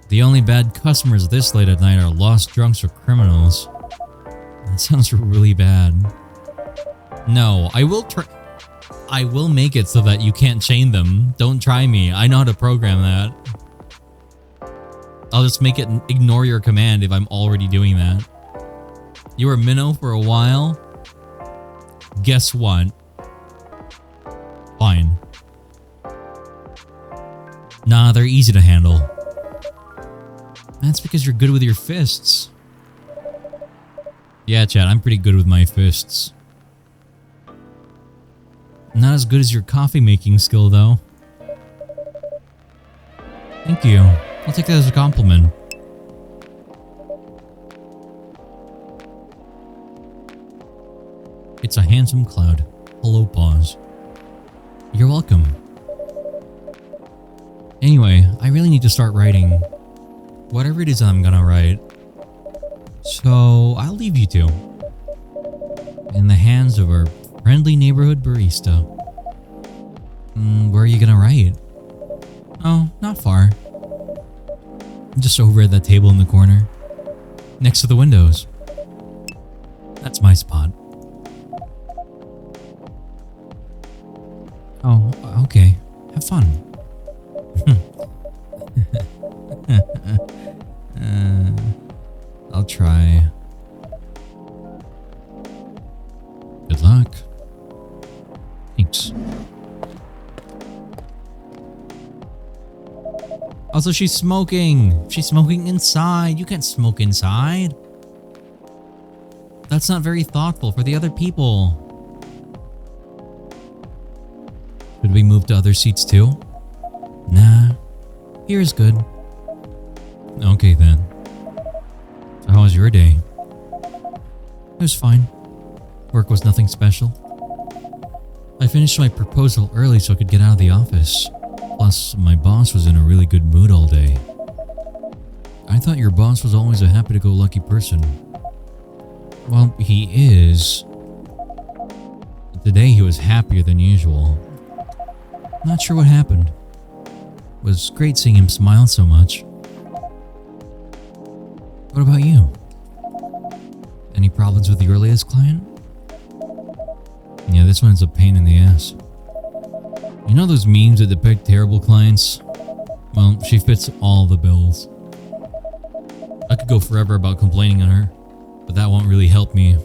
The only bad customers this late at night are lost drunks or criminals. That sounds really bad. No, I will make it so that you can't chain them. Don't try me. I know how to program that. I'll just make it ignore your command if I'm already doing that. You were minnow for a while? Guess what? Fine. Nah, they're easy to handle. That's because you're good with your fists. Yeah, Chad, I'm pretty good with my fists. Not as good as your coffee making skill, though. Thank you. I'll take that as a compliment. It's a handsome cloud. Hello, pause. You're welcome. Anyway, I really need to start writing. Whatever it is I'm gonna write. So, I'll leave you two. In the hands of our friendly neighborhood barista. Where are you gonna write? Oh, not far. Just over at that table in the corner. Next to the windows. That's my spot. Oh, okay. Have fun. I'll try. Good luck. Thanks. Also, she's smoking. She's smoking inside. You can't smoke inside. That's not very thoughtful for the other people. Should we move to other seats too? Nah. Here is good. Okay then. So how was your day? It was fine. Work was nothing special. I finished my proposal early so I could get out of the office. Plus, my boss was in a really good mood all day. I thought your boss was always a happy-go-lucky person. Well, he is. Today he was happier than usual. Not sure what happened. It was great seeing him smile so much. What about you? Any problems with your latest client? Yeah, this one's a pain in the ass. You know those memes that depict terrible clients? Well, she fits all the bills. I could go forever about complaining on her, but that won't really help me.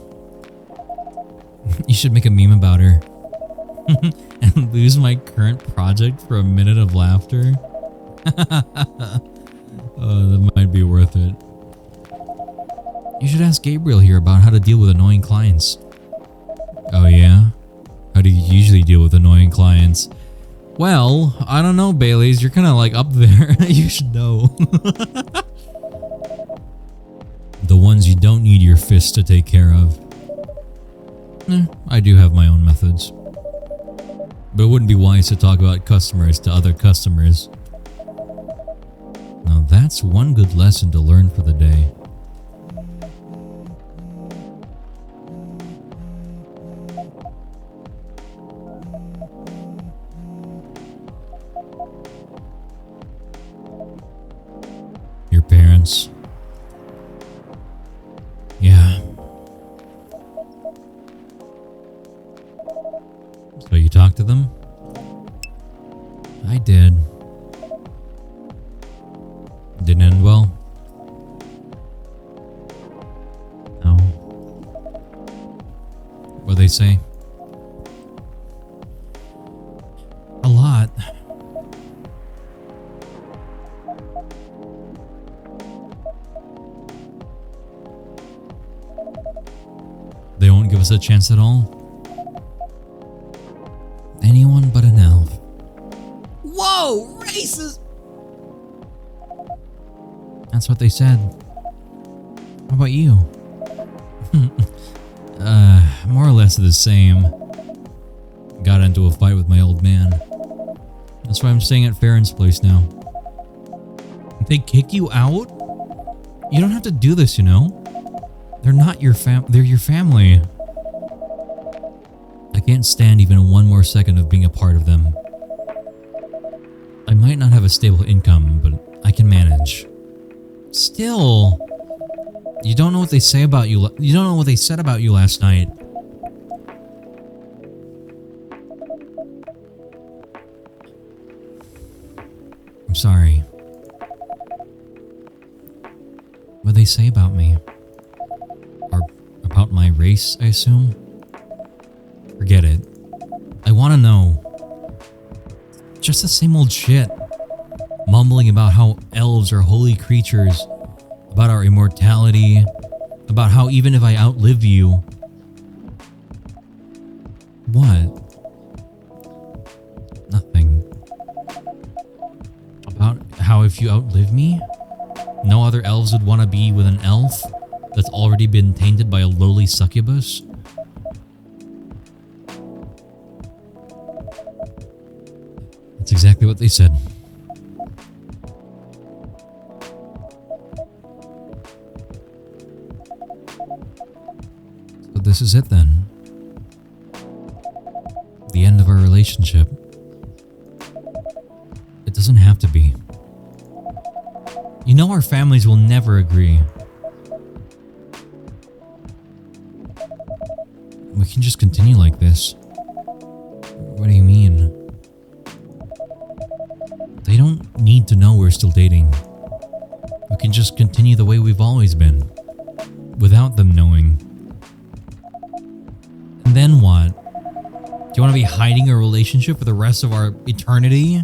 You should make a meme about her. And lose my current project for a minute of laughter. That might be worth it. You should ask Gabriel here about how to deal with annoying clients. Oh yeah? How do you usually deal with annoying clients? Well, I don't know, Baileys. You're kind of like up there. You should know. The ones you don't need your fists to take care of. I do have my own methods. But it wouldn't be wise to talk about customers to other customers. Now that's one good lesson to learn for the day. Your parents. Yeah. So you talked to them? I did. Didn't end well? No. What'd they say? A lot. They won't give us a chance at all? Anyone but an elf. Whoa! Racist! That's what they said. How about you? More or less the same. Got into a fight with my old man. That's why I'm staying at Farron's place now. They kick you out? You don't have to do this, you know? They're not your they're your family. I can't stand even one more second of being a part of them. I might not have a stable income, but I can manage. Still, you don't know what they say about you. You don't know what they said about you last night. I'm sorry. What they say about me? Or about my race, I assume? Forget it. I want to know. Just the same old shit. Mumbling about how elves are holy creatures, about our immortality, about how even if I outlive you... What? Nothing. About how if you outlive me, no other elves would want to be with an elf that's already been tainted by a lowly succubus? That's exactly what they said. So this is it then. The end of our relationship. It doesn't have to be. You know our families will never agree. We can just continue like this. What do you mean? They don't need to know we're still dating. We can just continue the way we've always been, without them knowing. And then what? Do you want to be hiding a relationship for the rest of our eternity?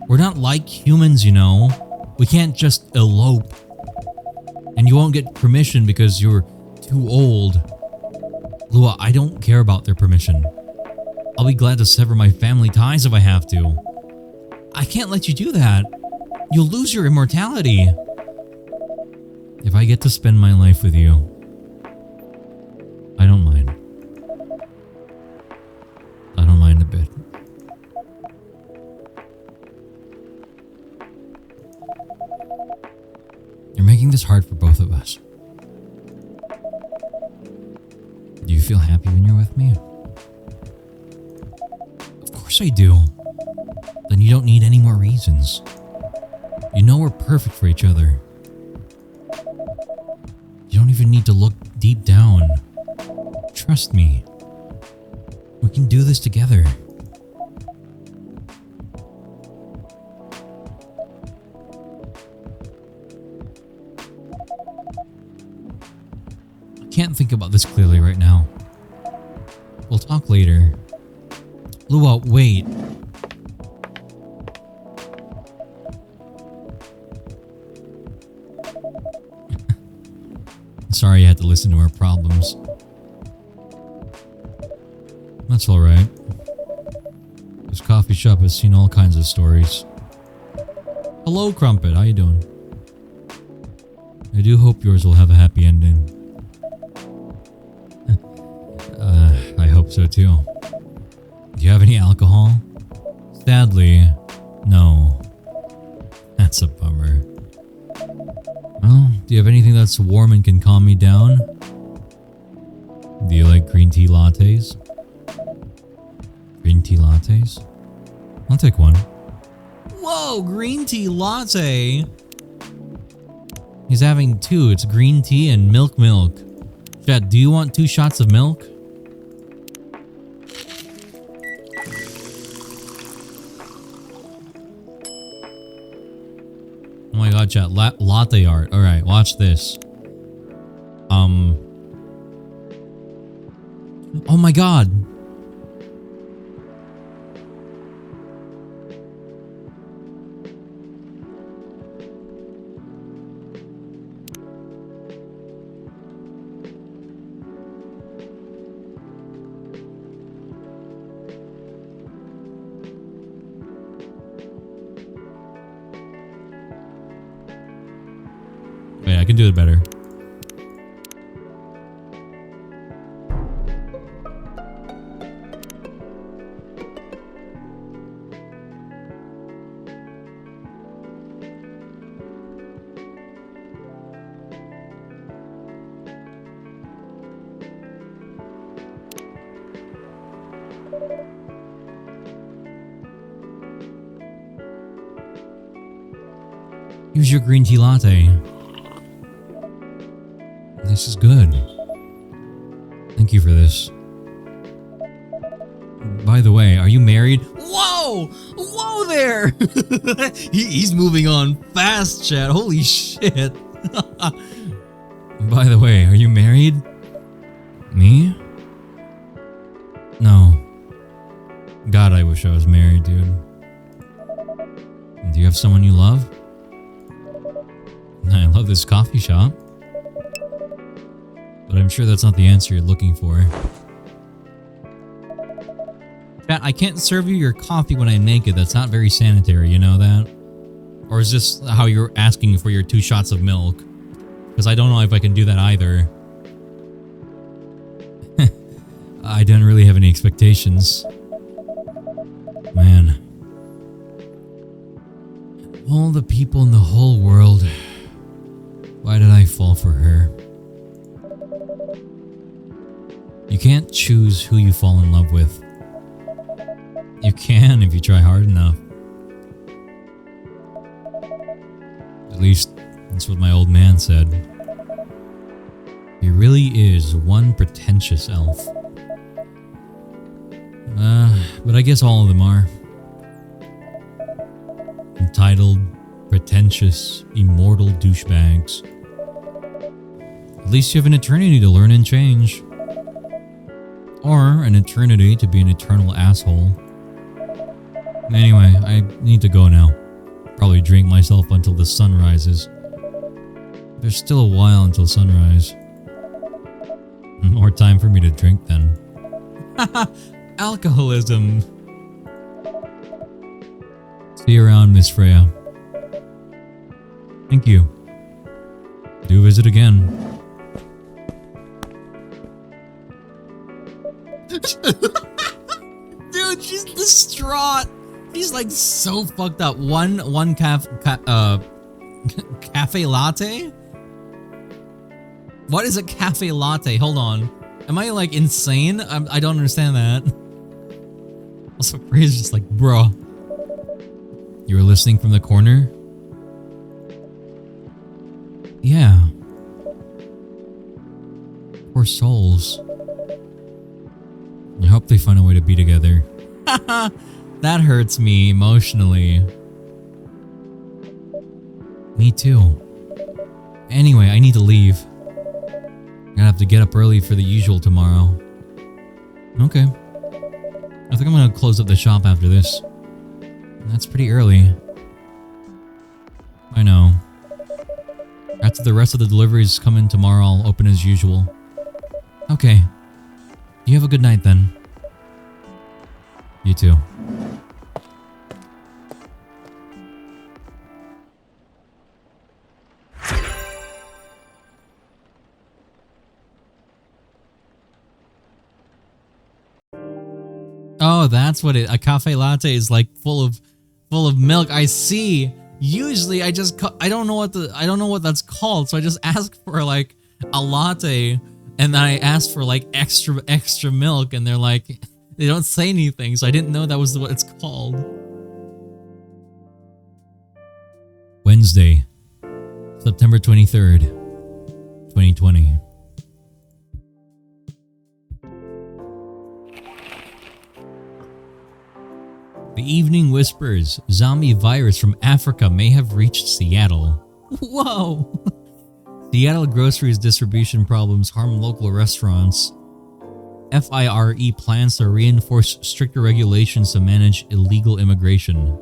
We're not like humans, you know. We can't just elope. And you won't get permission because you're too old. Lua, I don't care about their permission. I'll be glad to sever my family ties if I have to. I can't let you do that. You'll lose your immortality. If I get to spend my life with you, I don't mind. I don't mind a bit. You're making this hard for both of us. Do you feel happy when you're with me? Of course I do. Then you don't need any more reasons. You know we're perfect for each other. You don't even need to look deep down. Trust me. We can do this together. I can't think about this clearly right now. We'll talk later. Lua, wait. Sorry I had to listen to our problems. That's alright. This coffee shop has seen all kinds of stories. Hello, Crumpet. How you doing? I do hope yours will have a happy ending. I hope so too. Do you have any alcohol? Sadly, no. That's a bummer. Well, do you have anything that's warm and can calm me down? Do you like green tea lattes? Green tea lattes? I'll take one. Whoa, green tea latte! He's having two. It's green tea and milk. Chat, do you want 2 shots of milk? Oh my god, chat. Latte art. Alright, watch this. Oh my god. Wait, I can do it better. Here's your green tea latte. This is good. Thank you for this. By the way, are you married? Whoa! Whoa there! He's moving on fast, chat. Holy shit. By the way, are you married? Me? No. God, I wish I was married, dude. Do you have someone you love? I love this coffee shop. But I'm sure that's not the answer you're looking for. Chat, I can't serve you your coffee when I'm naked. That's not very sanitary, you know that? Or is this how you're asking for your 2 shots of milk? Because I don't know if I can do that either. I don't really have any expectations. Man. All the people in the whole world. Why did I fall for her? You can't choose who you fall in love with. You can if you try hard enough. At least, that's what my old man said. He really is one pretentious elf. But I guess all of them are. Entitled, pretentious, immortal douchebags. At least you have an eternity to learn and change. Or an eternity to be an eternal asshole. Anyway, I need to go now. Probably drink myself until the sun rises. There's still a while until sunrise. More time for me to drink then. Haha, alcoholism. See you around, Miss Freya. Thank you. Do visit again. Dude, she's distraught. She's like so fucked up. One cafe latte? What is a cafe latte? Hold on. Am I like insane? I don't understand that. Also, Freya's just like, bro. You were listening from the corner? Yeah. Poor souls. I hope they find a way to be together. That hurts me emotionally. Me too. Anyway, I need to leave. I'm gonna have to get up early for the usual tomorrow. Okay. I think I'm gonna close up the shop after this. That's pretty early. I know. After the rest of the deliveries come in tomorrow, I'll open as usual. Okay. You have a good night then. You too. Oh, that's what a cafe latte is like, full of milk. I see. Usually I don't know what that's called, so I just ask for like a latte, and then I ask for like extra milk, and they're like, they don't say anything, so I didn't know that was what it's called. Wednesday, September 23rd, 2020. The evening whispers, zombie virus from Africa may have reached Seattle. Whoa! Seattle groceries distribution problems harm local restaurants. FIRE plans to reinforce stricter regulations to manage illegal immigration.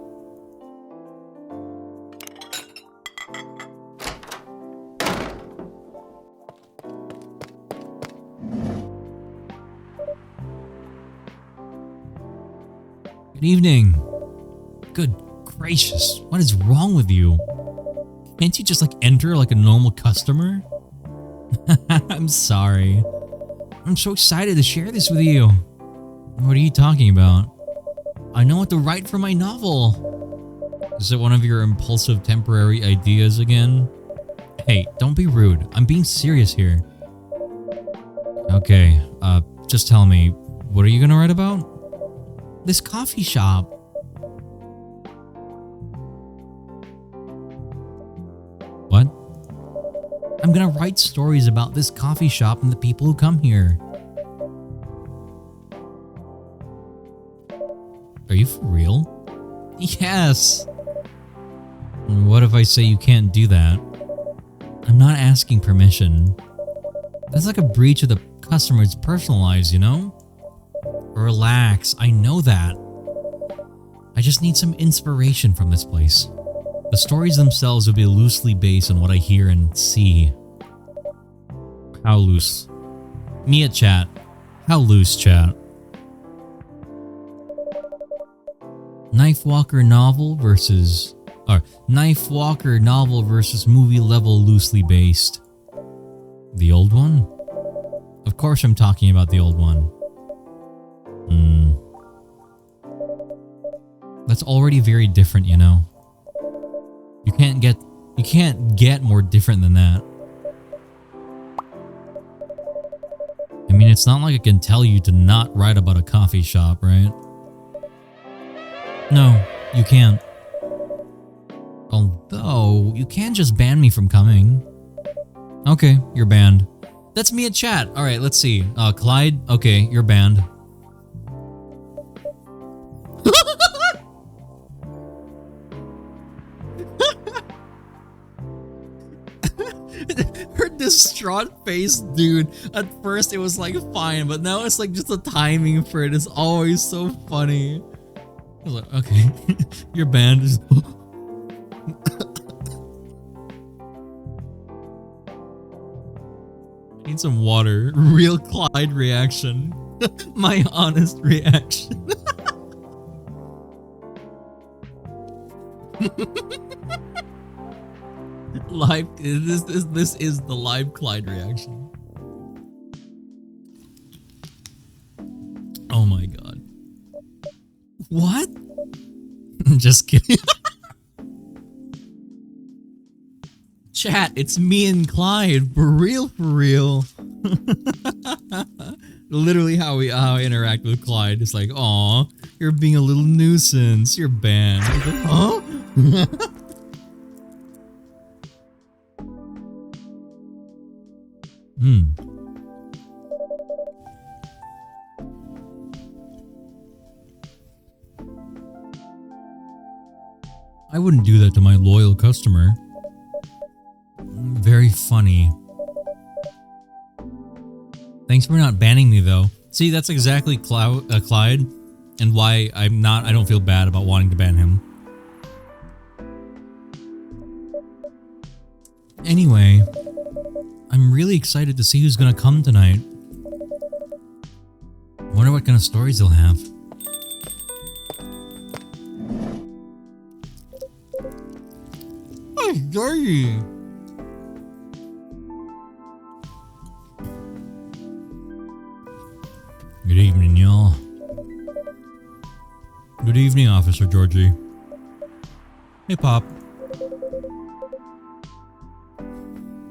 Good evening. Good gracious, what is wrong with you? Can't you just like enter like a normal customer? I'm sorry. I'm so excited to share this with you. What are you talking about? I know what to write for my novel. Is it one of your impulsive temporary ideas again? Hey, don't be rude. I'm being serious here. Okay, just tell me, what are you gonna write about? This coffee shop. I'm gonna write stories about this coffee shop and the people who come here. Are you for real? Yes! What if I say you can't do that? I'm not asking permission. That's like a breach of the customer's personal lives, you know? Relax, I know that. I just need some inspiration from this place. The stories themselves will be loosely based on what I hear and see. How loose? Me at chat. How loose, chat? Knife Walker novel versus movie level loosely based. The old one? Of course I'm talking about the old one. That's already very different, you know. You can't get more different than that. I mean, it's not like I can tell you to not write about a coffee shop, right? No, you can't. Although, you can just ban me from coming. Okay, you're banned. That's me at chat. Alright, let's see. Clyde, okay, you're banned. Her distraught face, dude. At first it was like fine, but now it's like just the timing for it is always so funny. I was like, okay, you're banned. Need some water. Real Clyde reaction. My honest reaction. Live. This is the live Clyde reaction. Oh my god. What? Just kidding. Chat, it's me and Clyde. For real, for real. Literally how I interact with Clyde. It's like, aw, you're being a little nuisance. You're banned. Like, huh? I wouldn't do that to my loyal customer. Very funny. Thanks for not banning me though. See, that's exactly Clyde and why I don't feel bad about wanting to ban him. Anyway, I'm really excited to see who's gonna come tonight. Wonder what kind of stories they'll have. Hey, Georgie! Good evening, y'all. Good evening, Officer Georgie. Hey, Pop.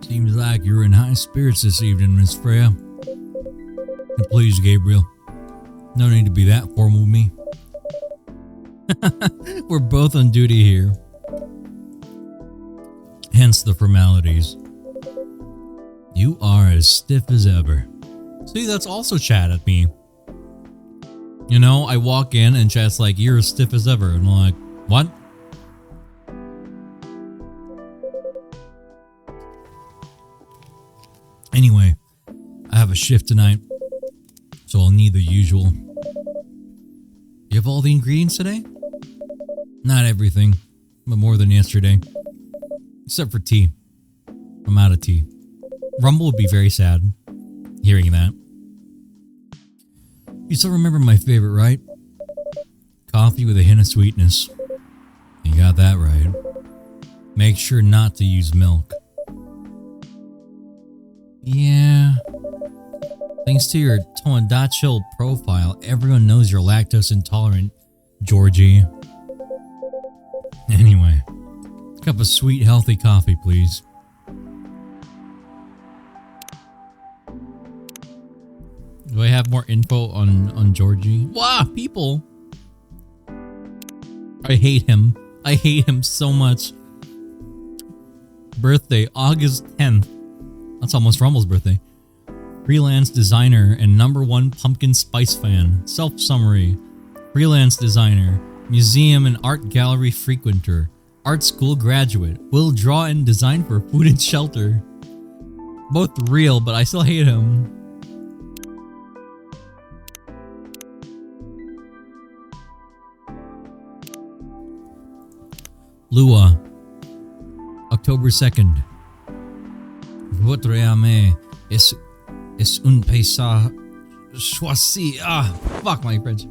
Seems like you're in high spirits this evening, Miss Freya. And please, Gabriel, no need to be that formal with me. We're both on duty here. Hence the formalities. You are as stiff as ever. See, that's also chat at me. You know, I walk in and chat's like, you're as stiff as ever. And I'm like, what? Anyway, I have a shift tonight, so I'll need the usual. You have all the ingredients today? Not everything, but more than yesterday. Except for tea. I'm out of tea. Rumble would be very sad hearing that. You still remember my favorite, right? Coffee with a hint of sweetness. You got that right. Make sure not to use milk. Yeah. Thanks to your Tomodachi profile, everyone knows you're lactose intolerant, Georgie. Anyway, cup of sweet, healthy coffee, please. Do I have more info on Georgie? Wow, people! I hate him. I hate him so much. Birthday, August 10th. That's almost Rumble's birthday. Freelance designer and #1 pumpkin spice fan. Self-summary. Freelance designer. Museum and art gallery frequenter. Art school graduate. Will draw and design for food and shelter. Both real, but I still hate him. Lua. October 2nd. Votre âme est un paysage choisi. Fuck my French.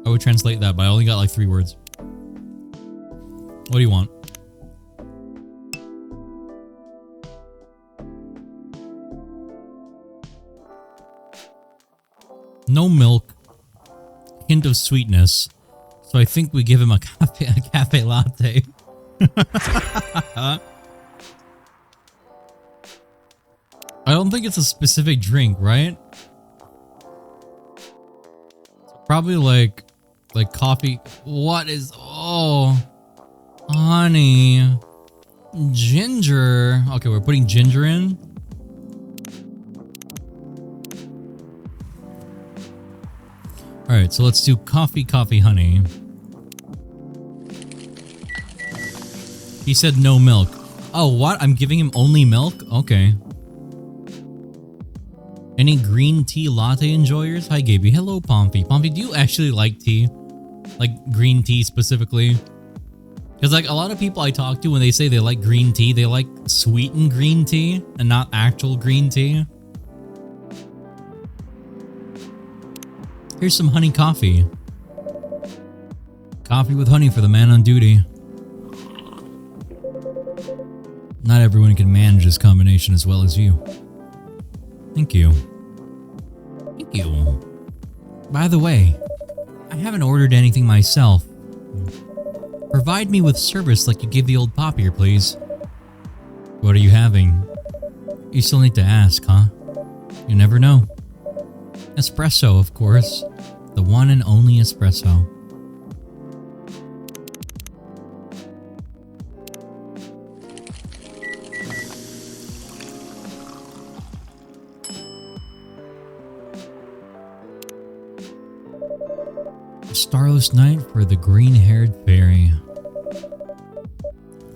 I would translate that, but I only got like 3 words. What do you want? No milk. Hint of sweetness. So I think we give him a cafe latte. I don't think it's a specific drink, right? Probably like coffee. What is... Oh, honey. Ginger. Okay, we're putting ginger in. Alright, so let's do coffee, honey. He said no milk. Oh, what? I'm giving him only milk? Okay. Any green tea latte enjoyers? Hi, Gaby. Hello, Pompey. Pompey, do you actually like tea? Like green tea specifically? Because like a lot of people I talk to when they say they like green tea, they like sweetened green tea and not actual green tea. Here's some honey coffee. Coffee with honey for the man on duty. Not everyone can manage this combination as well as you. Thank you. Thank you. By the way, I haven't ordered anything myself. Provide me with service like you gave the old pop here, please. What are you having? You still need to ask, huh? You never know. Espresso, of course. The one and only espresso. A starless night for the green-haired fairy.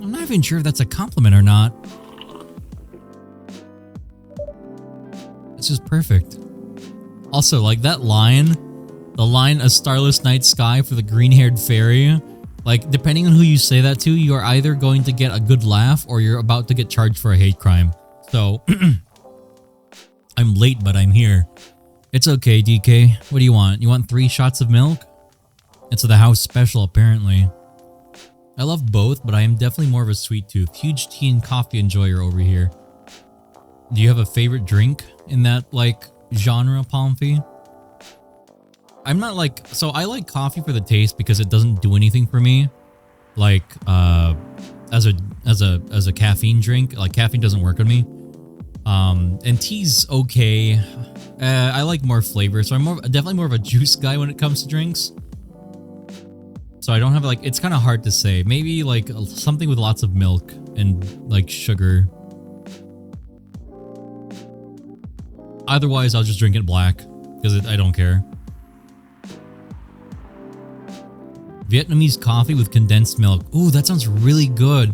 I'm not even sure if that's a compliment or not. This is perfect. Also, like that line, the line "a starless night sky for the green-haired fairy," like depending on who you say that to, you are either going to get a good laugh or you're about to get charged for a hate crime. So, I'm late, but I'm here. It's okay, DK. What do you want? You want 3 shots of milk? It's the house special, apparently. I love both, but I am definitely more of a sweet tooth. Huge tea and coffee enjoyer over here. Do you have a favorite drink in that, like, genre, Pomfy? I'm not like... So I like coffee for the taste because it doesn't do anything for me. Like, as a caffeine drink. Like, caffeine doesn't work on me. And tea's okay. I like more flavor, so I'm definitely more of a juice guy when it comes to drinks. So I don't have like... It's kind of hard to say. Maybe like something with lots of milk and like sugar. Otherwise, I'll just drink it black because I don't care. Vietnamese coffee with condensed milk. Ooh, that sounds really good.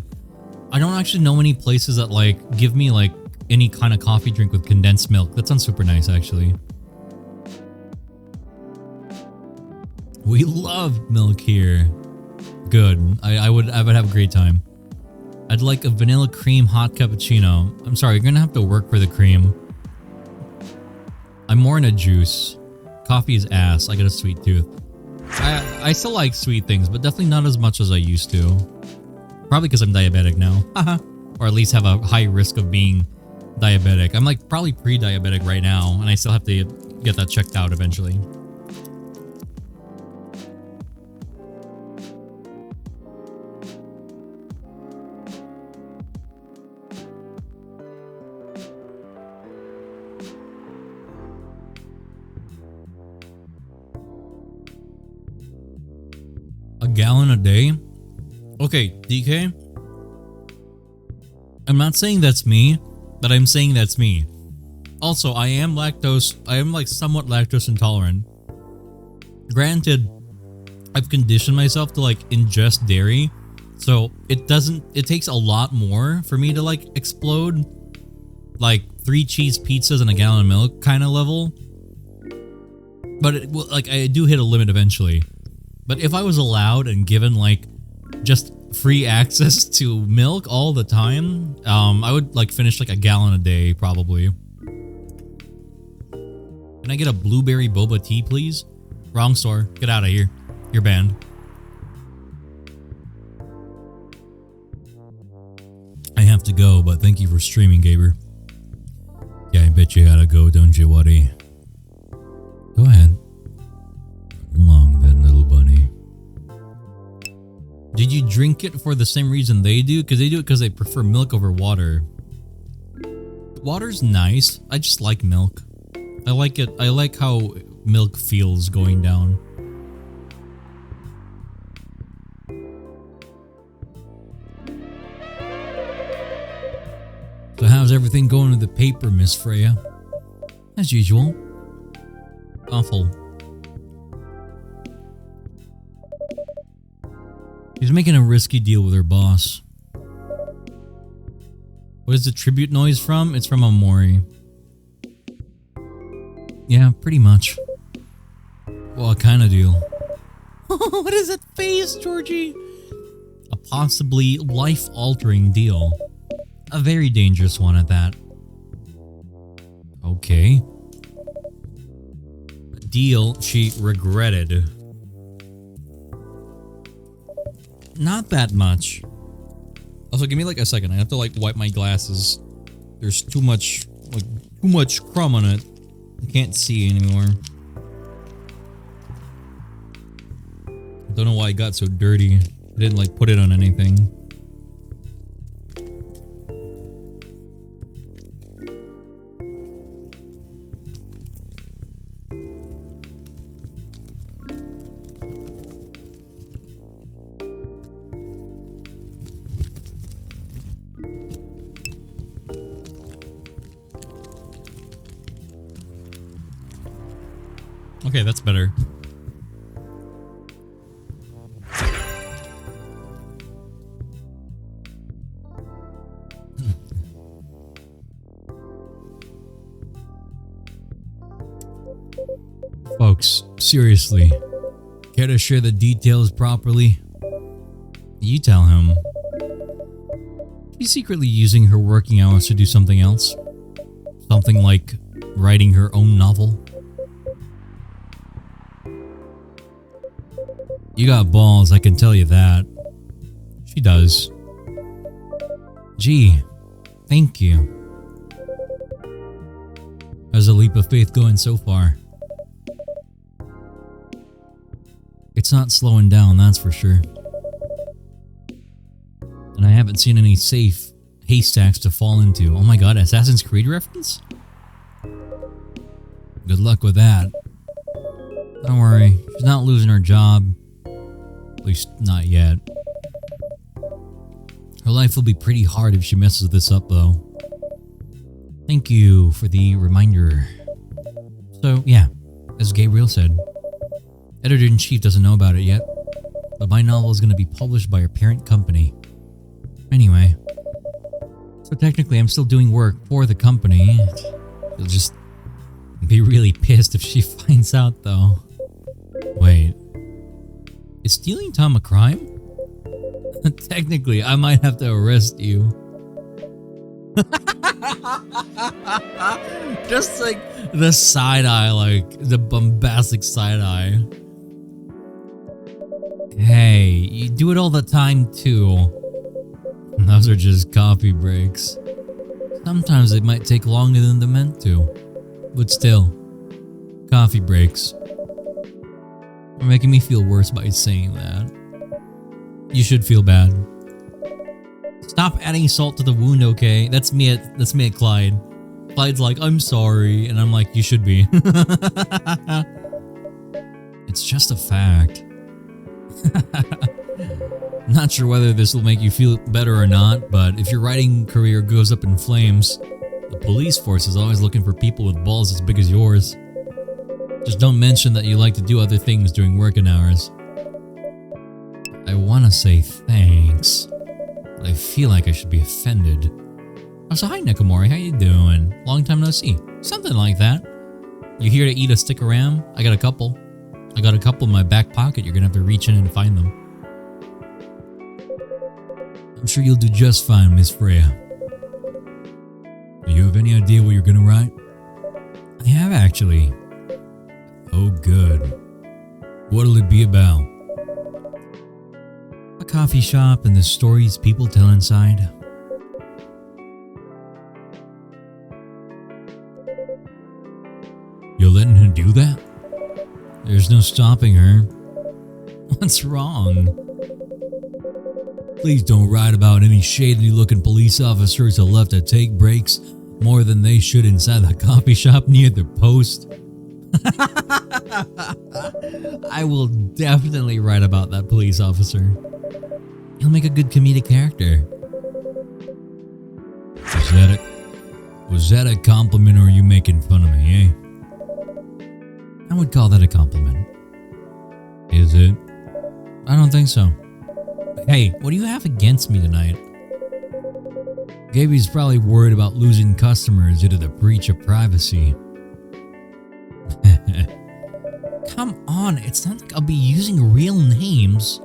I don't actually know many places that like give me like any kind of coffee drink with condensed milk. That sounds super nice, actually. We love milk here. Good. I would have a great time. I'd like a vanilla cream hot cappuccino. I'm sorry, you're gonna have to work for the cream. I'm more in a juice. Coffee is ass. I got a sweet tooth. I still like sweet things, but definitely not as much as I used to. Probably because I'm diabetic now. Or at least have a high risk of being diabetic. I'm like probably pre-diabetic right now, and I still have to get that checked out eventually. A gallon a day? Okay, DK. I'm not saying that's me, but I'm saying that's me. Also, I am like somewhat lactose intolerant. Granted, I've conditioned myself to like ingest dairy, so it takes a lot more for me to like explode, like 3 cheese pizzas and a gallon of milk kind of level. But I do hit a limit eventually. But if I was allowed and given like just free access to milk all the time, I would like finish like a gallon a day probably. Can I get a blueberry boba tea, please? Wrong store. Get out of here. You're banned. I have to go, but thank you for streaming, Gaber. Yeah, I bet you gotta go, don't you, Waddy? Go ahead. Long then, little bunny. Did you drink it for the same reason they do? Because they do it because they prefer milk over water. Water's nice. I just like milk. I like it. I like how milk feels going down. So how's everything going with the paper, Miss Freya? As usual. Awful. She's making a risky deal with her boss. What is the tribute noise from? It's from Omori. Yeah, pretty much. Well, a kind of deal. What is that face, Georgie? A possibly life-altering deal. A very dangerous one at that. Okay. A deal she regretted. Not that much. Also, give me like a second. I have to like wipe my glasses. There's too much crumb on it. I can't see anymore. I don't know why it got so dirty. I didn't like put it on anything. Okay, that's better. Folks, seriously, care to share the details properly? You tell him. She's secretly using her working hours to do something else. Something like writing her own novel. You got balls, I can tell you that. She does. Gee, thank you. How's the leap of faith going so far? It's not slowing down, that's for sure. And I haven't seen any safe haystacks to fall into. Oh my god, Assassin's Creed reference? Good luck with that. Don't worry, she's not losing her job. At least not yet. Her life will be pretty hard if she messes this up though. Thank you for the reminder. So yeah, as Gabriel said, Editor-in-Chief doesn't know about it yet, but my novel is going to be published by our parent company. Anyway, so technically I'm still doing work for the company. She'll just be really pissed if she finds out though. Wait. Is stealing Tom a crime? Technically, I might have to arrest you. Just like the side eye, like the bombastic side eye. Hey, you do it all the time too. Those are just coffee breaks. Sometimes it might take longer than they're meant to. But still, coffee breaks. You're making me feel worse by saying that. You should feel bad. Stop adding salt to the wound, okay? That's me at Clyde. Clyde's like, I'm sorry, and I'm like, you should be. It's just a fact. Not sure whether this will make you feel better or not, but if your writing career goes up in flames, the police force is always looking for people with balls as big as yours. Just don't mention that you like to do other things during working hours. I want to say thanks, but I feel like I should be offended. Oh, so hi Nakamori, how you doing? Long time no see. Something like that. You here to eat a stick of ram? I got a couple. I got a couple in my back pocket. You're gonna have to reach in and find them. I'm sure you'll do just fine, Miss Freya. Do you have any idea what you're gonna write? I have actually. Oh good. What'll it be about? A coffee shop and the stories people tell inside. You're letting her do that? There's no stopping her. What's wrong? Please don't write about any shady looking police officers who left to take breaks more than they should inside the coffee shop near their post. I will definitely write about that police officer. He'll make a good comedic character. Was that a compliment or are you making fun of me, eh? I would call that a compliment. Is it? I don't think so. Hey, what do you have against me tonight? Gaby's probably worried about losing customers due to the breach of privacy. Come on, it's not like I'll be using real names.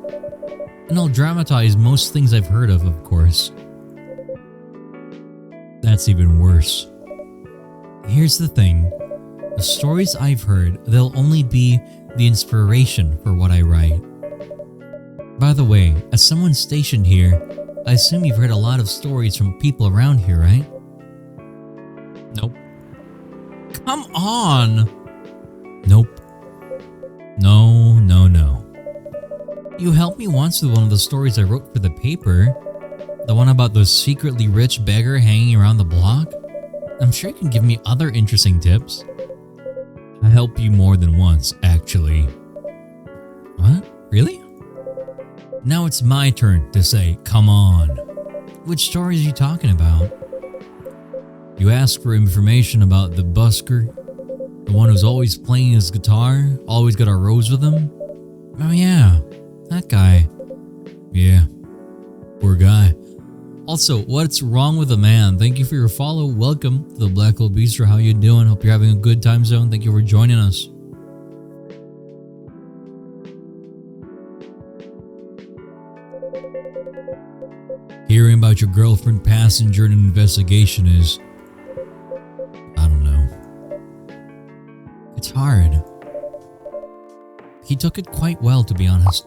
And I'll dramatize most things I've heard of course. That's even worse. Here's the thing. The stories I've heard, they'll only be the inspiration for what I write. By the way, as someone stationed here, I assume you've heard a lot of stories from people around here, right? Nope. Come on! Nope. No. You helped me once with one of the stories I wrote for the paper. The one about the secretly rich beggar hanging around the block. I'm sure you can give me other interesting tips. I helped you more than once, actually. What? Really? Now it's my turn to say, come on. Which stories are you talking about? You asked for information about the busker, the one who's always playing his guitar, always got a rose with him? Oh yeah, that guy. Yeah, poor guy. Also, what's wrong with a man? Thank you for your follow. Welcome to the Black Hole Bistro. How you doing? Hope you're having a good time zone. Thank you for joining us. Hearing about your girlfriend passenger in an investigation is... I don't know. It's hard. He took it quite well, to be honest.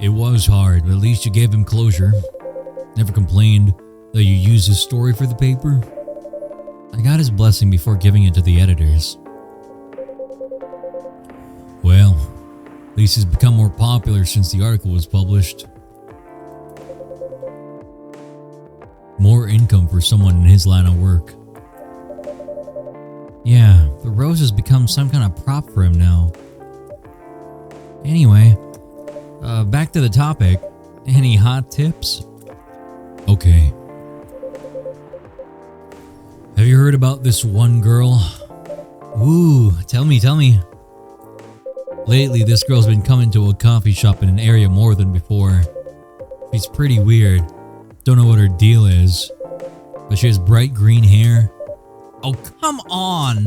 It was hard, but at least you gave him closure. Never complained that you used his story for the paper. I got his blessing before giving it to the editors. Well, at least he's become more popular since the article was published. More income for someone in his line of work. Yeah, the rose has become some kind of prop for him now. Anyway, back to the topic. Any hot tips? Okay. Have you heard about this one girl? Ooh, tell me. Lately, this girl's been coming to a coffee shop in an area more than before. She's pretty weird. Don't know what her deal is, but she has bright green hair. Oh, come on!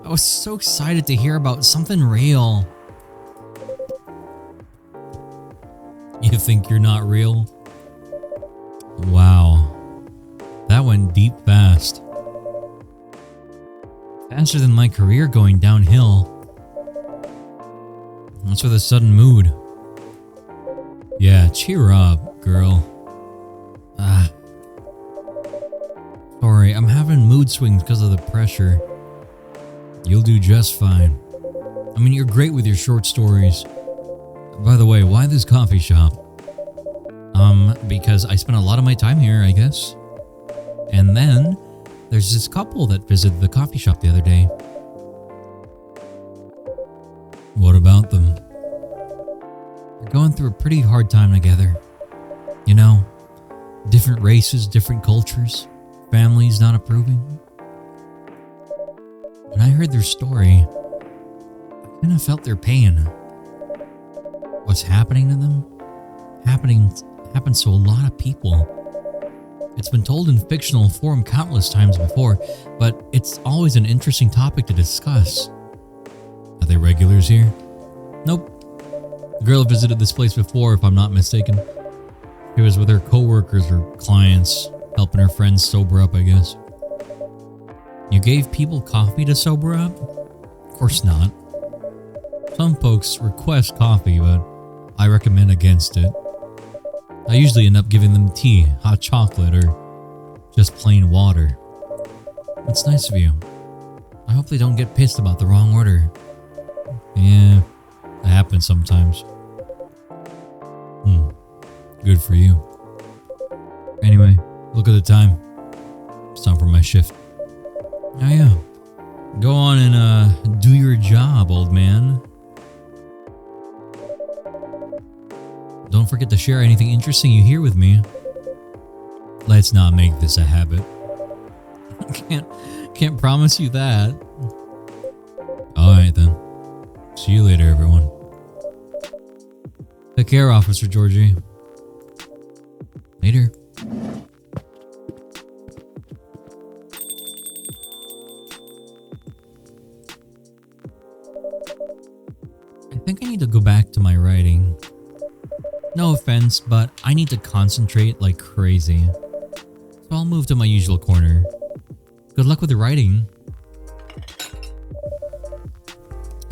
I was so excited to hear about something real. You think you're not real? Wow. That went deep fast. Faster than my career going downhill. What's with a sudden mood? Yeah, cheer up, girl. Sorry, I'm having mood swings because of the pressure. You'll do just fine. I mean, you're great with your short stories. By the way, why this coffee shop? Because I spent a lot of my time here, I guess. And then, there's this couple that visited the coffee shop the other day. What about them? We're going through a pretty hard time together. You know, different races, different cultures, families not approving. When I heard their story, I kind of felt their pain. What's happening to them? Happens to a lot of people. It's been told in fictional form countless times before, but it's always an interesting topic to discuss. Are they regulars here? Nope. The girl visited this place before, if I'm not mistaken. She was with her co-workers or clients, helping her friends sober up, I guess. You gave people coffee to sober up? Of course not. Some folks request coffee, but I recommend against it. I usually end up giving them tea, hot chocolate, or just plain water. That's nice of you. I hope they don't get pissed about the wrong order. Yeah, it happens sometimes. Good for you. Anyway, look at the time. It's time for my shift. Oh yeah. Go on and do your job, old man. Don't forget to share anything interesting you hear with me. Let's not make this a habit. Can't promise you that. Alright then. See you later, everyone. Take care, Officer Georgie. Later. I think I need to go back to my writing. No offense, but I need to concentrate like crazy. So I'll move to my usual corner. Good luck with the writing.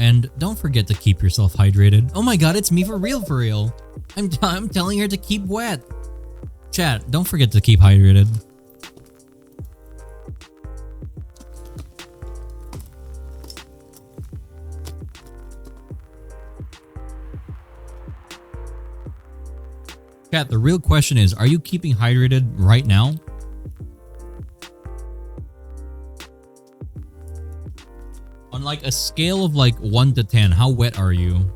And don't forget to keep yourself hydrated. Oh my god, it's me for real, for real. I'm telling her to keep wet. Chat, don't forget to keep hydrated. Chat, the real question is, are you keeping hydrated right now? On like a scale of like 1 to 10, how wet are you?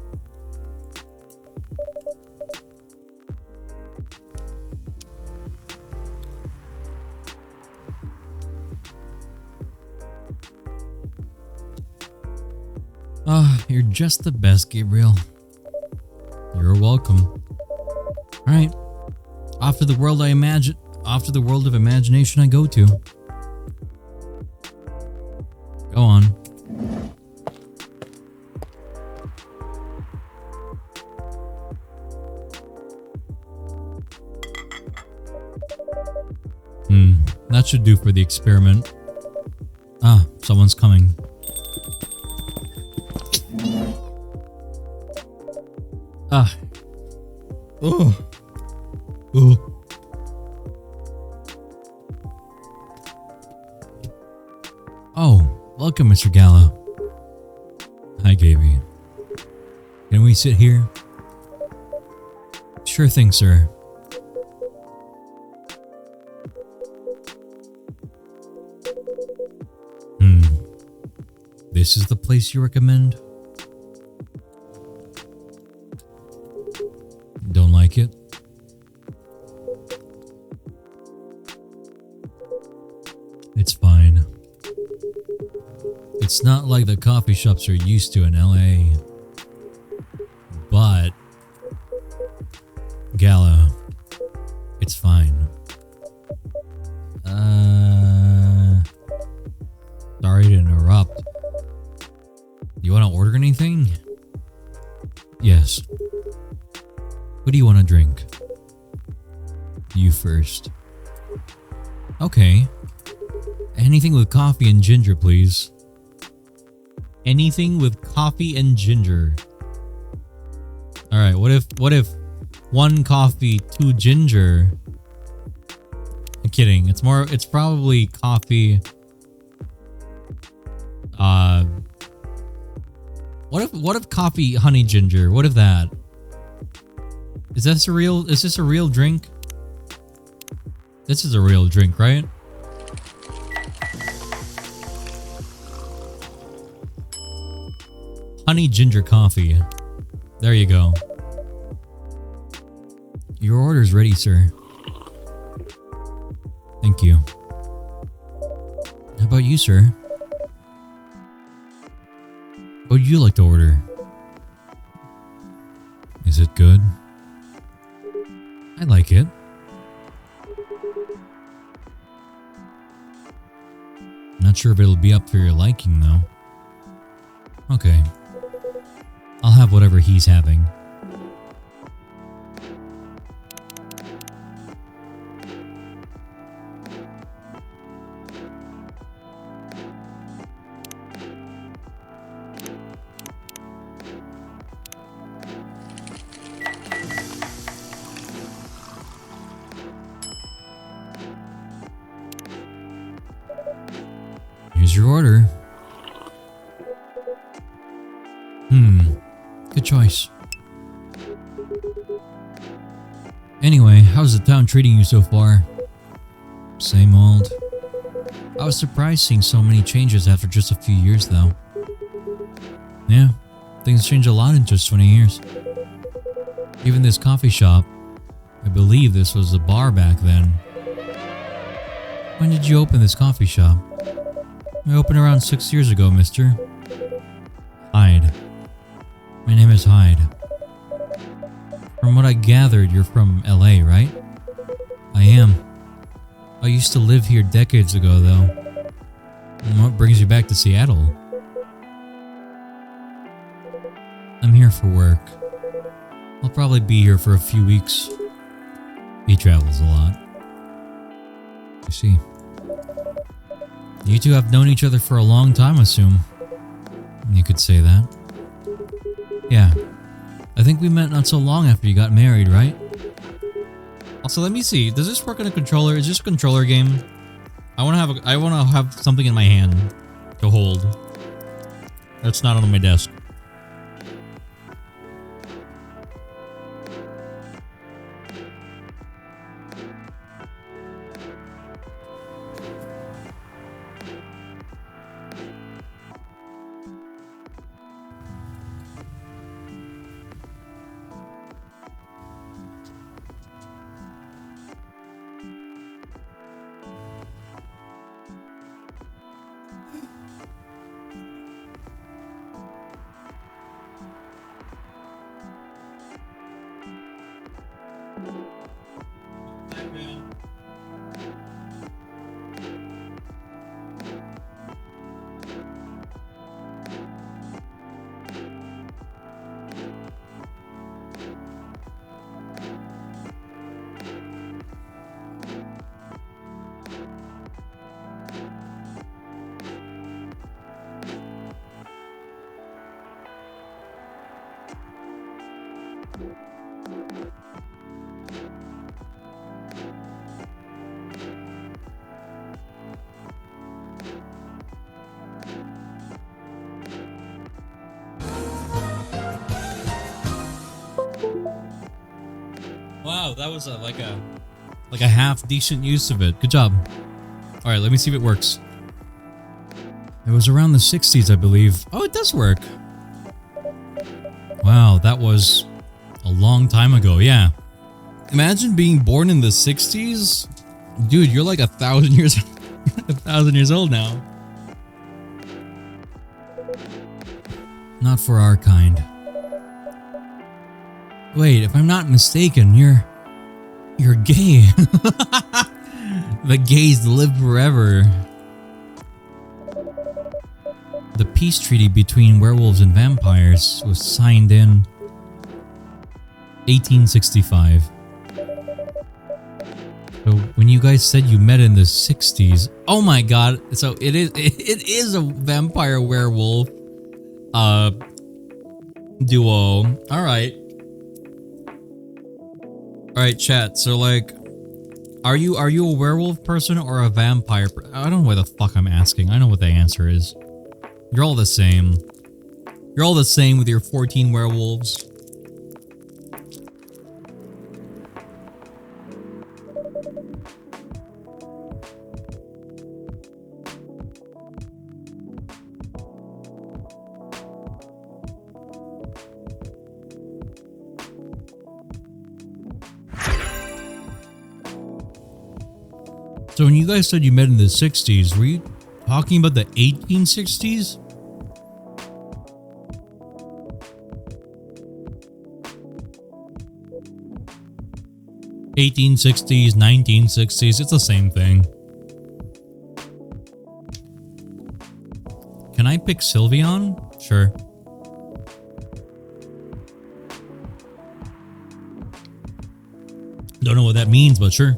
You're just the best, Gabriel. You're welcome. Alright. Off to the world of imagination I go to. Go on. That should do for the experiment. Ah, someone's coming. Ah. Oh. Oh. Oh, welcome, Mr. Gallo. Hi, Gaby. Can we sit here? Sure thing, sir. This is the place you recommend? Don't like it? It's fine. It's not like the coffee shops are used to in LA. But Gala, it's fine. Sorry to interrupt. You want to order anything? Yes. What do you want to drink? You first. Okay. Anything with coffee and ginger, please. Anything with coffee and ginger. Alright, what if 1 coffee, 2 ginger? I'm kidding. It's probably coffee. What if coffee, honey, ginger? What if that? Is this a real drink? This is a real drink, right? Honey ginger coffee. There you go. Your order's ready, sir. Thank you. How about you, sir? What would you like to order? Is it good? I like it. Not sure if it'll be up for your liking, though. Okay. I'll have whatever he's having. Here's your order. Good choice. Anyway, how's the town treating you so far? Same old. I was surprised seeing so many changes after just a few years, though. Yeah, things changed a lot in just 20 years. Even this coffee shop. I believe this was a bar back then. When did you open this coffee shop? I opened around 6 years ago, mister. Hyde. My name is Hyde. From what I gathered, you're from LA, right? I am. I used to live here decades ago, though. And what brings you back to Seattle? I'm here for work. I'll probably be here for a few weeks. He travels a lot. I see. You two have known each other for a long time, I assume. You could say that. Yeah. I think we met not so long after you got married, right? Also, let me see. Does this work on a controller? Is this a controller game? I want to have something in my hand to hold. That's not on my desk. Wow, that was like a half decent use of it. Good job. All right, let me see if it works. It was around the 60s, I believe. Oh, it does work. Wow, that was a long time ago. Yeah. Imagine being born in the 60s. Dude, you're like 1,000 years 1,000 years old now. Not for our kind. Wait, if I'm not mistaken, you're gay. The gays live forever. The peace treaty between werewolves and vampires was signed in 1865. So when you guys said you met in the 60s, oh my god, so it is a vampire werewolf duo. All right. Alright, chat, so like, are you a werewolf person or a vampire I don't know why the fuck I'm asking. I know what the answer is. You're all the same. You're all the same with your 14 werewolves. So when you guys said you met in the 60s, were you talking about the 1860s? '60s, 1960s, it's the same thing. Can I pick Sylveon? Sure. Don't know what that means, but sure.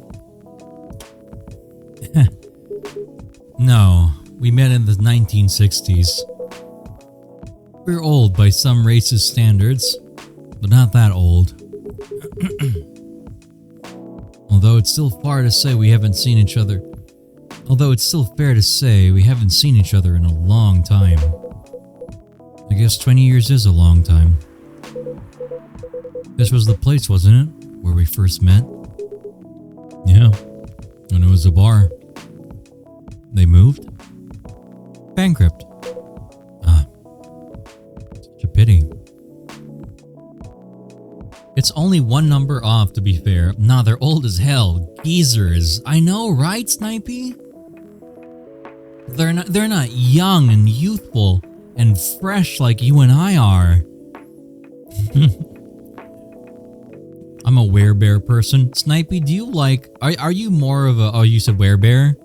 No, we met in the 1960s. We're old by some racist standards, but not that old. Although it's still fair to say we haven't seen each other. Although it's still fair to say we haven't seen each other in a long time. I guess 20 years is a long time. This was the place, wasn't it? Where we first met? Yeah. And it was a bar. They moved? Bankrupt. Ah. Such a pity. It's only one number off, to be fair. Nah, they're old as hell. Geezers. I know, right, Snipey? They're not young and youthful and fresh like you and I are. I'm a werebear person. Snipey, do you like... Are you more of a... Oh, you said werebear?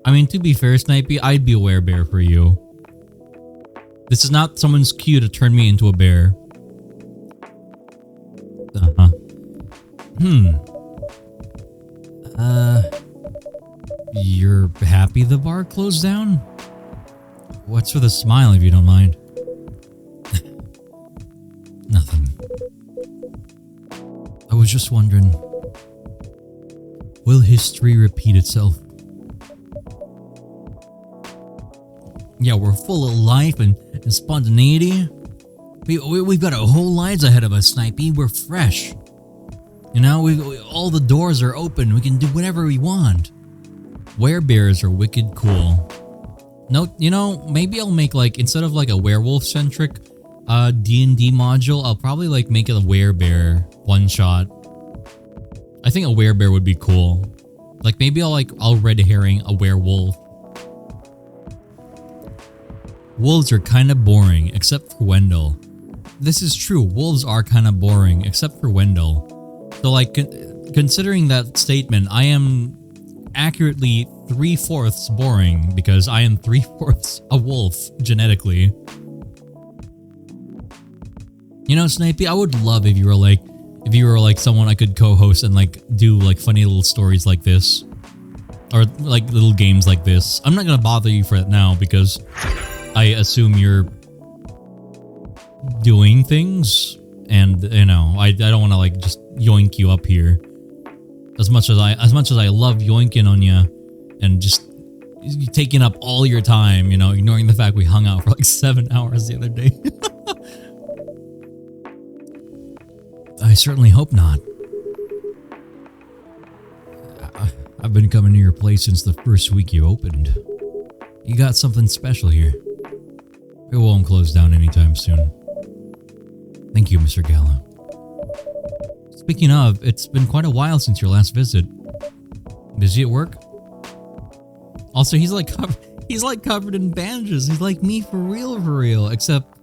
I mean, to be fair, Snipey, I'd be a werebear for you. This is not someone's cue to turn me into a bear. Uh-huh. You're happy the bar closed down? What's with a smile, if you don't mind? Nothing. I was just wondering, will history repeat itself? Yeah, we're full of life and spontaneity. We've got our whole lives ahead of us, Snipey. We're fresh. You know, all the doors are open. We can do whatever we want. Werebears are wicked cool. No, you know, maybe I'll make like, instead of like a werewolf-centric D&D module, I'll probably like make it a werebear one-shot. I think a werebear would be cool. Like maybe I'll red herring a werewolf. Wolves are kind of boring, except for Wendell. This is true, wolves are kind of boring, except for Wendell. So like, considering that statement, I am accurately 3/4 boring because I am 3/4 a wolf genetically. You know, Snipey, I would love if you were like someone I could co-host and like do like funny little stories like this. Or like little games like this. I'm not gonna bother you for it now because I assume you're doing things, and you know, I don't want to like just yoink you up here. As much as I love yoinking on you and just taking up all your time, you know, ignoring the fact we hung out for like 7 hours the other day. I certainly hope not. I've been coming to your place since the first week you opened. You got something special here. It won't close down anytime soon. Thank you, Mr. Gallo. Speaking of, it's been quite a while since your last visit. Busy at work? Also, he's like covered in bandages. He's like me for real. Except,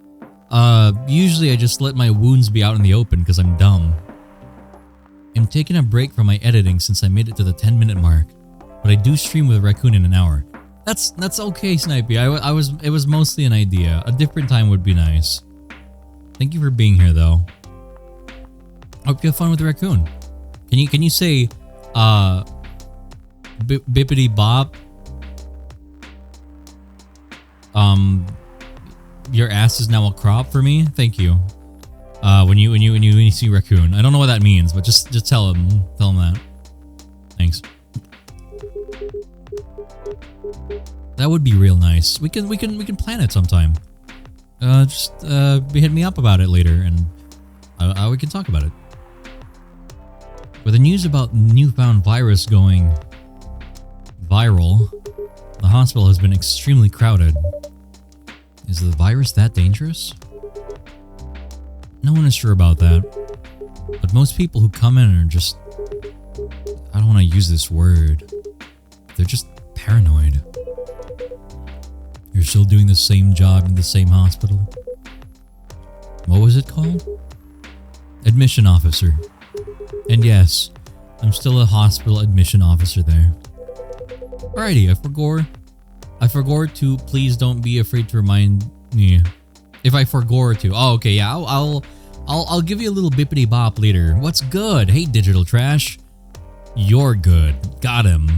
usually I just let my wounds be out in the open because I'm dumb. I'm taking a break from my editing since I made it to the 10-minute mark, but I do stream with Raccoon in an hour. That's okay, Snipey. It was mostly an idea. A different time would be nice. Thank you for being here, though. Hope you have fun with the Raccoon. Can you say, bippity bop? Your ass is now a crop for me. Thank you. When you see Raccoon, I don't know what that means, but just tell him that. Thanks. That would be real nice. We can plan it sometime. Just hit me up about it later, and we can talk about it. With the news about newfound virus going viral, the hospital has been extremely crowded. Is the virus that dangerous? No one is sure about that, but most people who come in are just, I don't want to use this word, They're just paranoid. You're still doing the same job in the same hospital. What was it called? Admission officer. And yes, I'm still a hospital admission officer there. Alrighty, I forgot to please don't be afraid to remind me if I forgot to. Oh, okay, yeah, I'll give you a little bippity bop later. What's good? Hey, digital trash. You're good. Got him.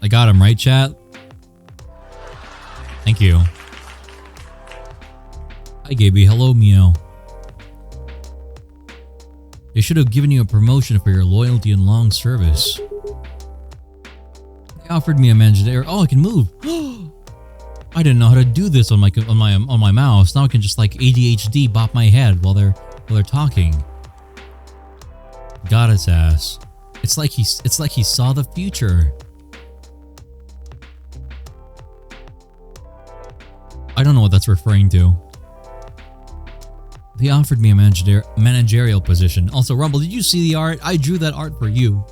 I got him, right, chat? Thank you. Hi, Gaby. Hello, Meow. They should have given you a promotion for your loyalty and long service. They offered me a managerial. Oh, I can move. I didn't know how to do this on my mouse. Now I can just like ADHD bop my head while they're talking. Got his ass. It's like he saw the future. I don't know what that's referring to. They offered me a managerial position. Also, Rumble, did you see the art? I drew that art for you.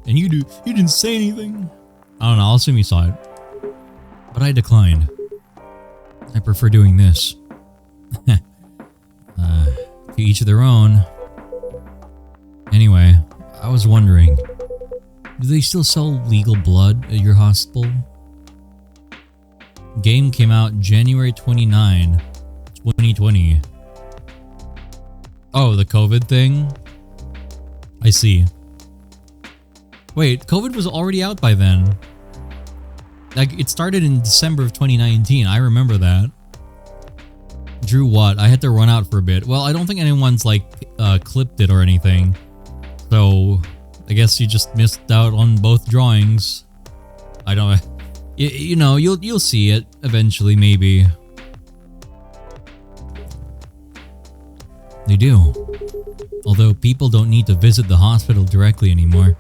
And you didn't say anything. I don't know, I'll assume you saw it. But I declined. I prefer doing this. To each their own. Anyway, I was wondering, do they still sell legal blood at your hospital? Game came out January 29, 2020. Oh, the COVID thing? I see. Wait, COVID was already out by then. Like, it started in December of 2019. I remember that. Drew what? I had to run out for a bit. Well, I don't think anyone's, like, clipped it or anything. So, I guess you just missed out on both drawings. I don't... You know, you'll see it eventually, maybe. They do. Although people don't need to visit the hospital directly anymore.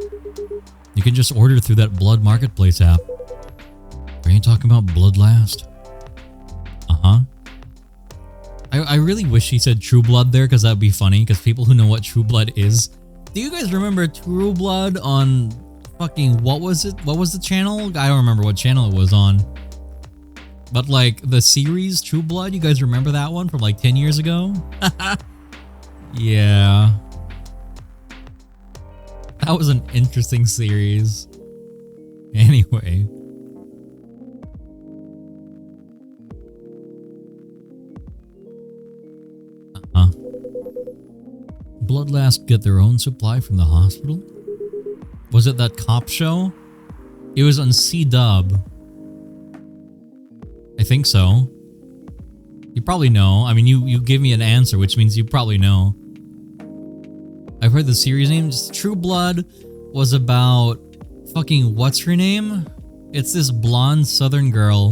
You can just order through that Blood Marketplace app. Are you talking about Bloodlast? Uh-huh. I really wish he said True Blood there, because that would be funny, because people who know what True Blood is. Do you guys remember True Blood on fucking, what was it? What was the channel? I don't remember what channel it was on. But like the series True Blood, you guys remember that one from like 10 years ago? Yeah. That was an interesting series. Anyway. Bloodlast get their own supply from the hospital? Was it that cop show? It was on C-Dub. I think so. You probably know. I mean, you give me an answer, which means you probably know. I've heard the series name. True Blood was about fucking what's her name? It's this blonde southern girl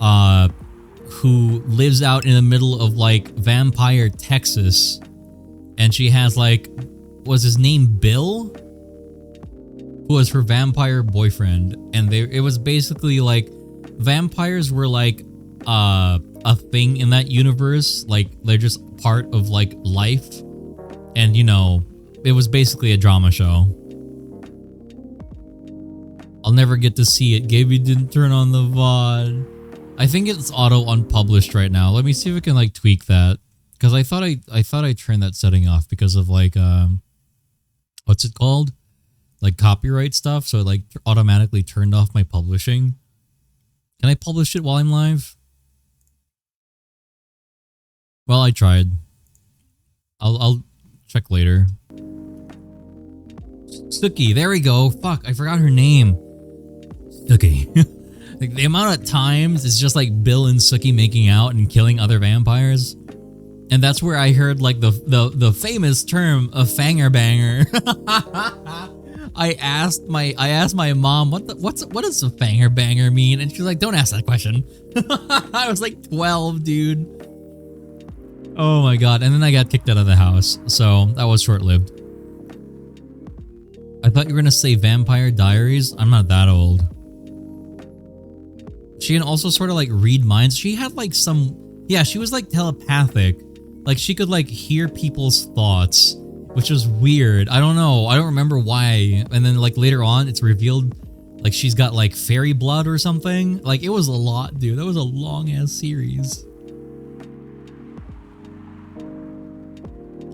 who lives out in the middle of like vampire Texas. And she has like, was his name Bill? Who was her vampire boyfriend. And it was basically like vampires were like a thing in that universe. Like they're just part of like life. And you know, it was basically a drama show. I'll never get to see it. Gaby didn't turn on the VOD. I think it's auto unpublished right now. Let me see if I can like tweak that. Because I thought I turned that setting off because of like what's it called? Like copyright stuff. So it like automatically turned off my publishing. Can I publish it while I'm live? Well, I tried. I'll check later. Suki, there we go. Fuck, I forgot her name. Suki. Like the amount of times it's just like Bill and Suki making out and killing other vampires. And that's where I heard like the famous term a fanger banger. I asked my mom what does a fanger banger mean, and she's like, don't ask that question. I was like 12, dude. Oh my god, and then I got kicked out of the house, so that was short-lived. I thought you were gonna say Vampire Diaries. I'm not that old. She can also sort of like read minds. She had like some, yeah, she was like telepathic. Like she could like hear people's thoughts, which was weird. I don't know. I don't remember why. And then like later on, it's revealed Like she's got like fairy blood or something. Like it was a lot, dude. That was a long ass series.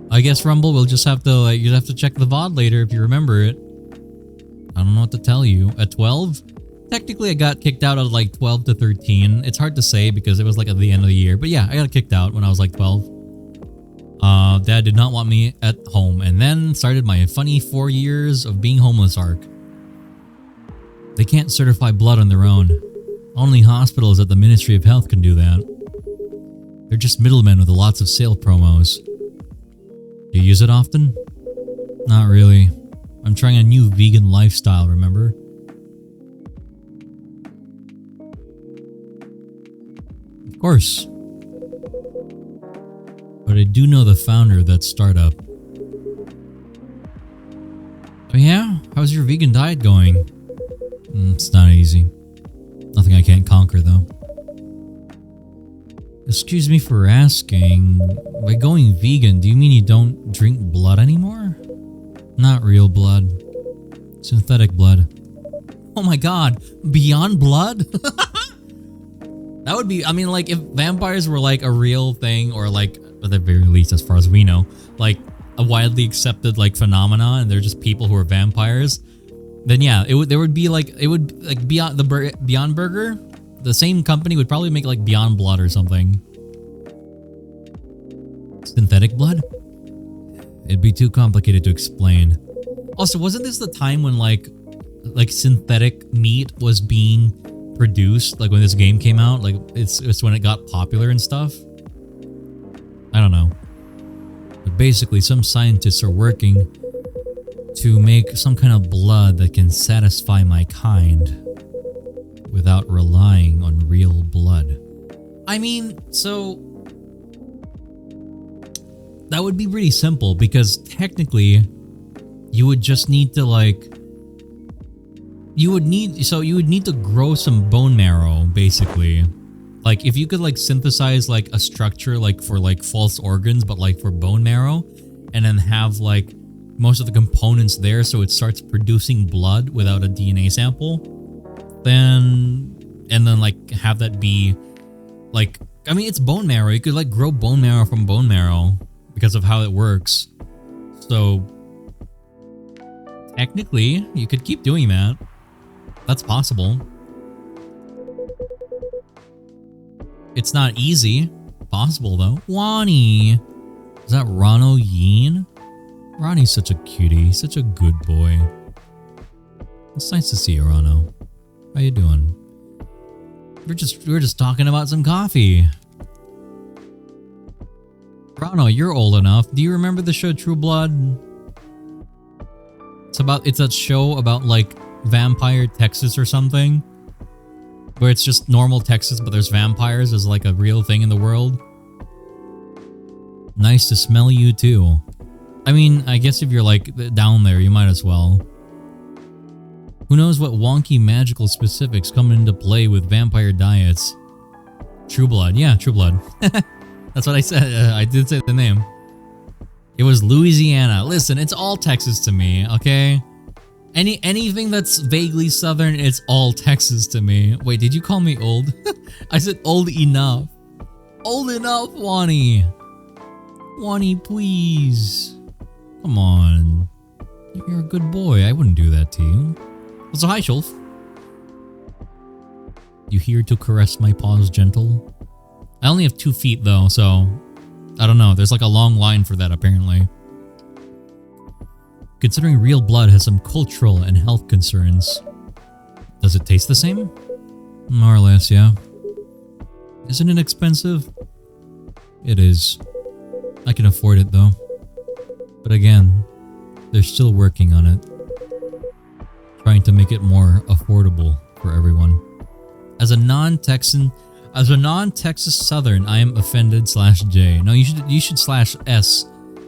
I guess Rumble, we'll just have to like, you'll have to check the VOD later if you remember it. I don't know what to tell you. At 12? Technically I got kicked out at like 12 to 13. It's hard to say because it was like at the end of the year. But yeah, I got kicked out when I was like 12. Dad did not want me at home, and then started my funny 4 years of being homeless arc. They can't certify blood on their own. Only hospitals at the Ministry of Health can do that. They're just middlemen with lots of sale promos. You use it often? Not really. I'm trying a new vegan lifestyle, remember? Of course. But I do know the founder of that startup. Oh yeah? How's your vegan diet going? It's not easy. Nothing I can't conquer though. Excuse me for asking, by going vegan, do you mean you don't drink blood anymore? Not real blood. Synthetic blood. Oh my god, beyond blood? That would be, I mean, like, if vampires were like a real thing, or like, at the very least, as far as we know, like a widely accepted like phenomena, and they're just people who are vampires, then yeah, there would be like, it would like Beyond the Beyond Burger, the same company would probably make like Beyond Blood or something. Synthetic blood? It'd be too complicated to explain. Also, wasn't this the time when like synthetic meat was being produced, like when this game came out? Like it's when it got popular and stuff? I don't know. But basically, some scientists are working to make some kind of blood that can satisfy my kind without relying on real blood. I mean, so that would be pretty simple, because technically you would just need to like, you would need to grow some bone marrow, basically. Like if you could like synthesize like a structure like for like false organs, but like for bone marrow, and then have like most of the components there so it starts producing blood without a DNA sample, then like have that be like, I mean, it's bone marrow. You could like grow bone marrow from bone marrow because of how it works. So technically you could keep doing that. That's possible. It's not easy. Possible though. Wani! Is that Rano Yeen? Ronnie's such a cutie. Such a good boy. It's nice to see you, Rano. How you doing? We're just talking about some coffee. Rano, you're old enough. Do you remember the show True Blood? It's a show about like vampire Texas or something, where it's just normal Texas, but there's vampires as like a real thing in the world. Nice to smell you too. I mean, I guess if you're like down there, you might as well. Who knows what wonky magical specifics come into play with vampire diets? True Blood. Yeah, True Blood. That's what I said. I did say the name. It was Louisiana. Listen, it's all Texas to me, okay? Anything that's vaguely southern, it's all Texas to me. Wait, did you call me old? I said old enough. Old enough, Wani. Wani, please. Come on. You're a good boy. I wouldn't do that to you. So hi, Shulf. You here to caress my paws gentle? I only have 2 feet though, so I don't know. There's like a long line for that apparently. Considering real blood has some cultural and health concerns. Does it taste the same? More or less, yeah. Isn't it expensive? It is. I can afford it though. But again, they're still working on it. Trying to make it more affordable for everyone. As a non-Texas Southern, I am offended /J. No, you should /S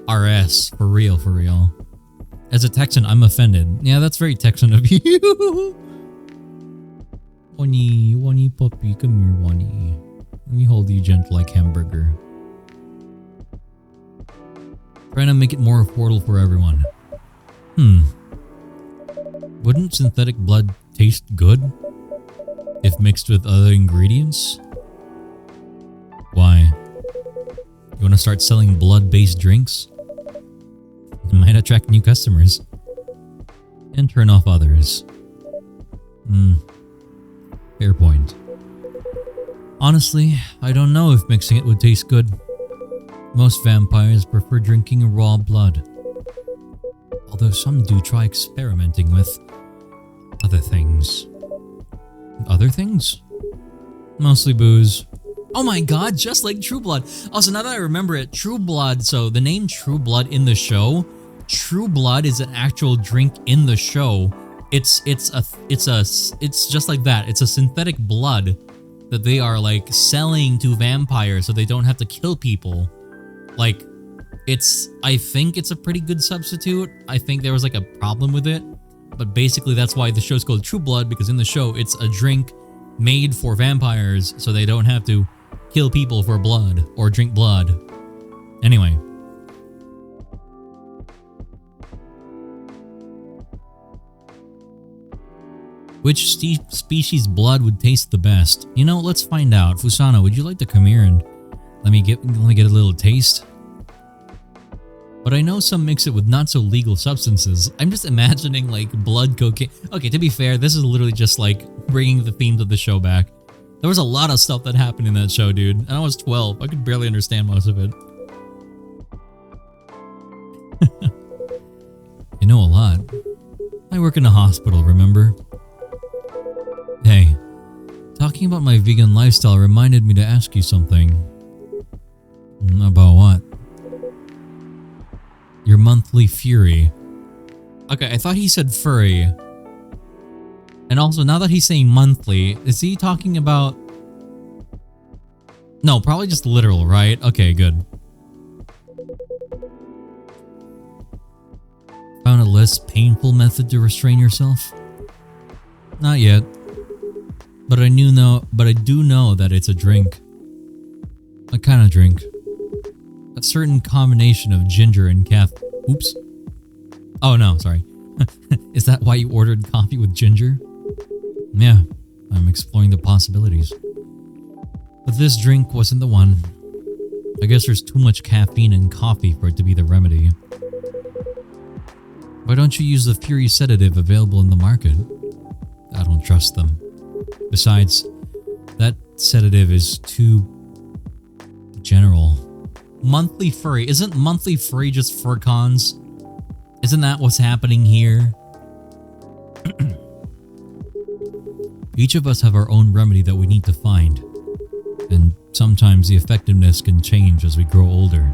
RS for real. As a Texan, I'm offended. Yeah, that's very Texan of you. Wani puppy, come here, Wani. Let me hold you gentle like hamburger. Trying to make it more affordable for everyone. Wouldn't synthetic blood taste good if mixed with other ingredients? Why? You want to start selling blood-based drinks? It might attract new customers and turn off others. Fair point. Honestly, I don't know if mixing it would taste good. Most vampires prefer drinking raw blood, although some do try experimenting with other things. Other things? Mostly booze. Oh my god, just like True Blood. Also, now that I remember it, True Blood, so the name True Blood in the show, True Blood is an actual drink in the show. It's just like that. It's a synthetic blood that they are like selling to vampires so they don't have to kill people. Like, I think it's a pretty good substitute. I think there was like a problem with it, but basically that's why the show's called True Blood, because in the show it's a drink made for vampires so they don't have to kill people for blood or drink blood. Anyway. Which species blood would taste the best? You know, let's find out. Fusano, would you like to come here and let me get a little taste? But I know some mix it with not so legal substances. I'm just imagining like blood cocaine. Okay, to be fair, this is literally just like bringing the themes of the show back. There was a lot of stuff that happened in that show, dude. And I was 12. I could barely understand most of it. You know a lot. I work in a hospital, remember? Hey, talking about my vegan lifestyle reminded me to ask you something. About what? Your monthly fury. Okay, I thought he said furry. And also, now that he's saying monthly, is he talking about... No, probably just literal, right? Okay, good. Found a less painful method to restrain yourself? Not yet. But I do know that it's a drink. A kind of drink. A certain combination of ginger and Oops. Oh no, sorry. Is that why you ordered coffee with ginger? Yeah, I'm exploring the possibilities. But this drink wasn't the one. I guess there's too much caffeine in coffee for it to be the remedy. Why don't you use the Fury sedative available in the market? I don't trust them. Besides, that sedative is too general. Monthly furry. Isn't monthly furry just fur cons? Isn't that what's happening here? Each of us have our own remedy that we need to find. And sometimes the effectiveness can change as we grow older.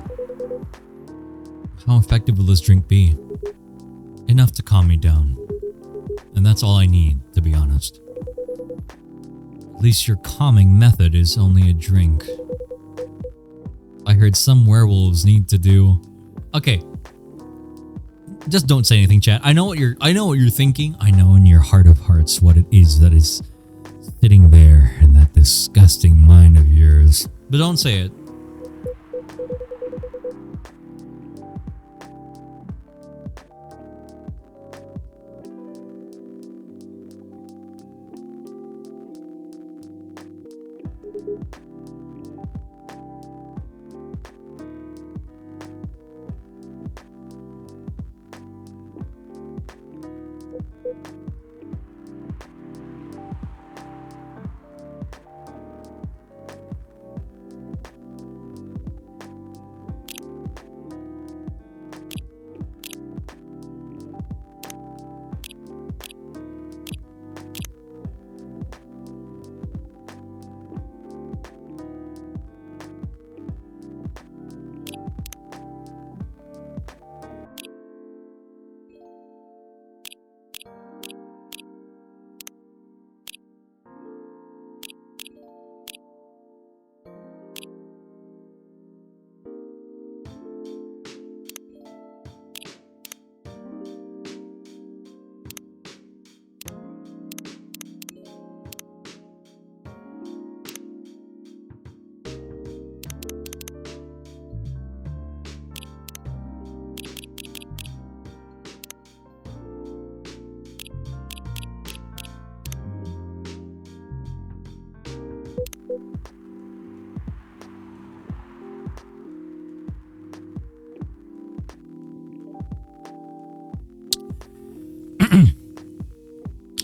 How effective will this drink be? Enough to calm me down. And that's all I need, to be honest. At least your calming method is only a drink. I heard some werewolves need to do... Okay. Just don't say anything, chat. I know what you're thinking. I know in your heart of hearts what it is that is sitting there in that disgusting mind of yours. But don't say it.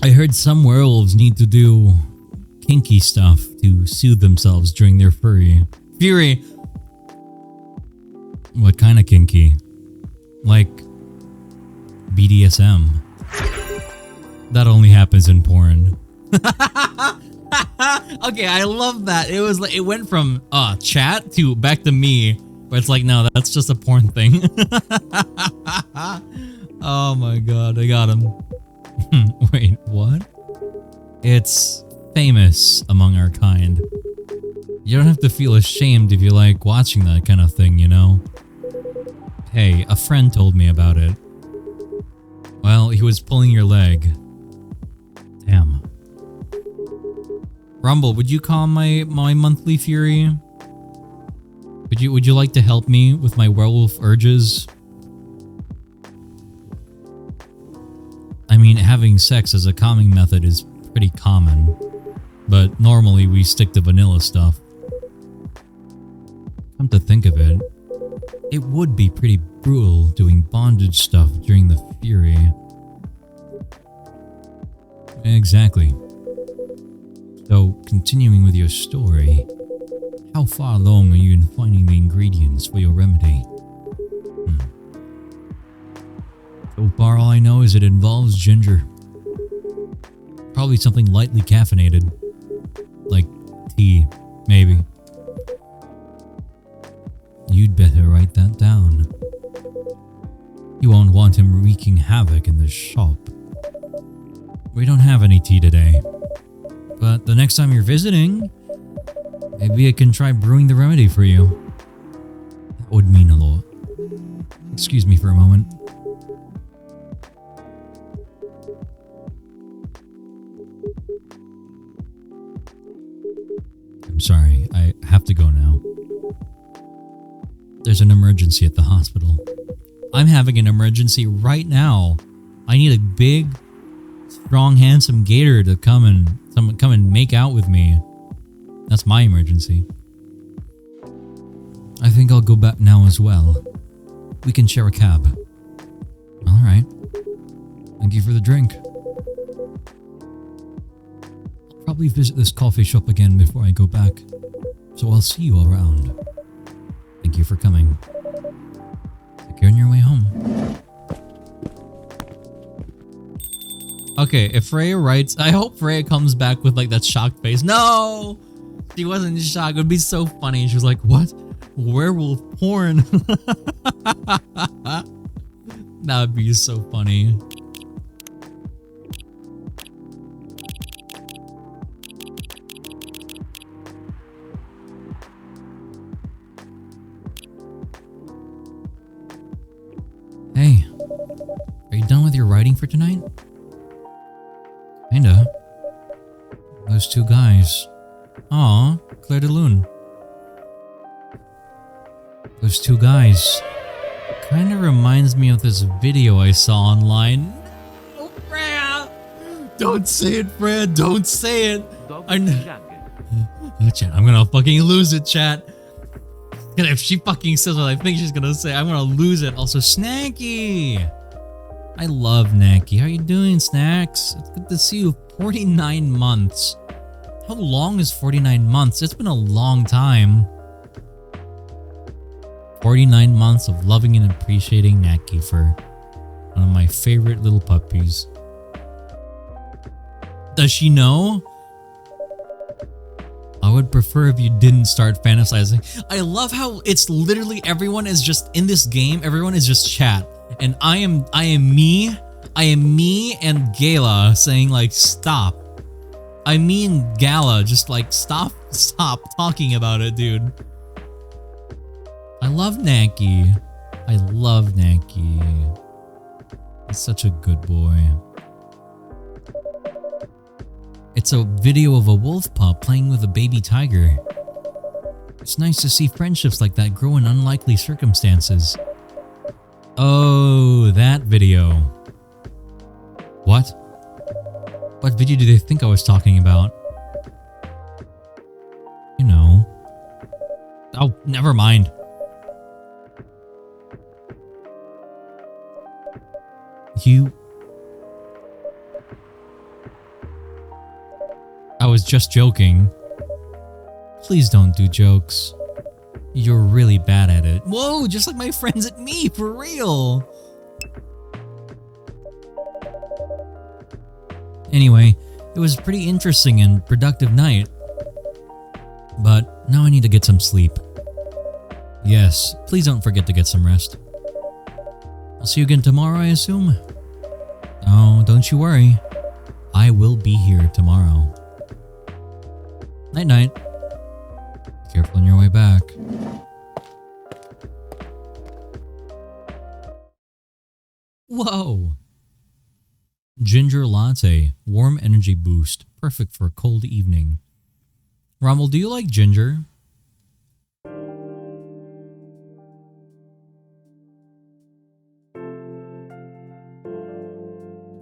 I heard some werewolves need to do kinky stuff to soothe themselves during their fury. What kind of kinky? Like BDSM. That only happens in porn. Okay, I love that. It was like it went from chat to back to me, where it's like, no, that's just a porn thing. Oh my god, I got him. Wait, what? It's famous among our kind. You don't have to feel ashamed if you like watching that kind of thing, you know? Hey, a friend told me about it. Well, he was pulling your leg. Damn. Rumble, would you calm my monthly fury? Would you like to help me with my werewolf urges? I mean, having sex as a calming method is pretty common, but normally we stick to vanilla stuff. Come to think of it, it would be pretty brutal doing bondage stuff during the fury. Exactly. So, continuing with your story, how far along are you in finding the ingredients for your remedy? So far, all I know is it involves ginger. Probably something lightly caffeinated. Like tea, maybe. You'd better write that down. You won't want him wreaking havoc in the shop. We don't have any tea today. But the next time you're visiting, maybe I can try brewing the remedy for you. That would mean a lot. Excuse me for a moment. I'm sorry, I have to go now. There's an emergency at the hospital. I'm having an emergency right now. I need a big, strong, handsome gator to come and make out with me. That's my emergency. I think I'll go back now as well. We can share a cab. Alright. Thank you for the drink. I'll probably visit this coffee shop again before I go back, so I'll see you around. Thank you for coming. Take care on your way home. Okay, if Freya writes, I hope Freya comes back with like that shocked face. No! She wasn't shocked. It would be so funny. She was like, what? Werewolf porn? That would be so funny. Hey, are you done with your writing for tonight? Kinda. Those two guys. Aw, Claire de Lune. Those two guys. Kinda reminds me of this video I saw online. Oh, Freya! Don't say it, Freya, don't say it! Chat, I'm gonna fucking lose it, chat. If she fucking says what I think she's gonna say, I'm gonna lose it. Also, Snacky! I love Nacky. How you doing, Snacks? It's good to see you. 49 months. How long is 49 months? It's been a long time. 49 months of loving and appreciating Nacky for one of my favorite little puppies. Does she know? I would prefer if you didn't start fantasizing. I love how it's literally everyone is just in this game. Everyone is just chat. And I am me and Gala saying like, stop. I mean Gala, just like, stop talking about it, dude. I love Nacky. I love Nacky. He's such a good boy. It's a video of a wolf pup playing with a baby tiger. It's nice to see friendships like that grow in unlikely circumstances. Oh, that video. What? What video do they think I was talking about? You know. Oh, never mind. just joking. Please don't do jokes. You're really bad at it. Whoa, just like my friends at me, for real. Anyway, it was a pretty interesting and productive night. But now I need to get some sleep. Yes, please don't forget to get some rest. I'll see you again tomorrow, I assume? Oh, don't you worry. I will be here tomorrow. Night-night. Be careful on your way back. Whoa! Ginger latte, warm energy boost, perfect for a cold evening. Rommel, do you like ginger?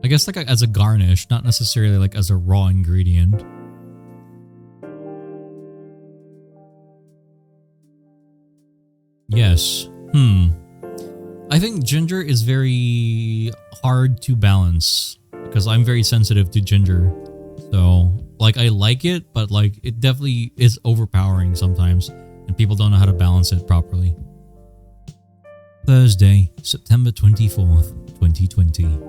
I guess like as a garnish, not necessarily like as a raw ingredient. Yes. I think ginger is very hard to balance because I'm very sensitive to ginger. So, like, I like it, but like it definitely is overpowering sometimes and people don't know how to balance it properly. Thursday, September 24th, 2020.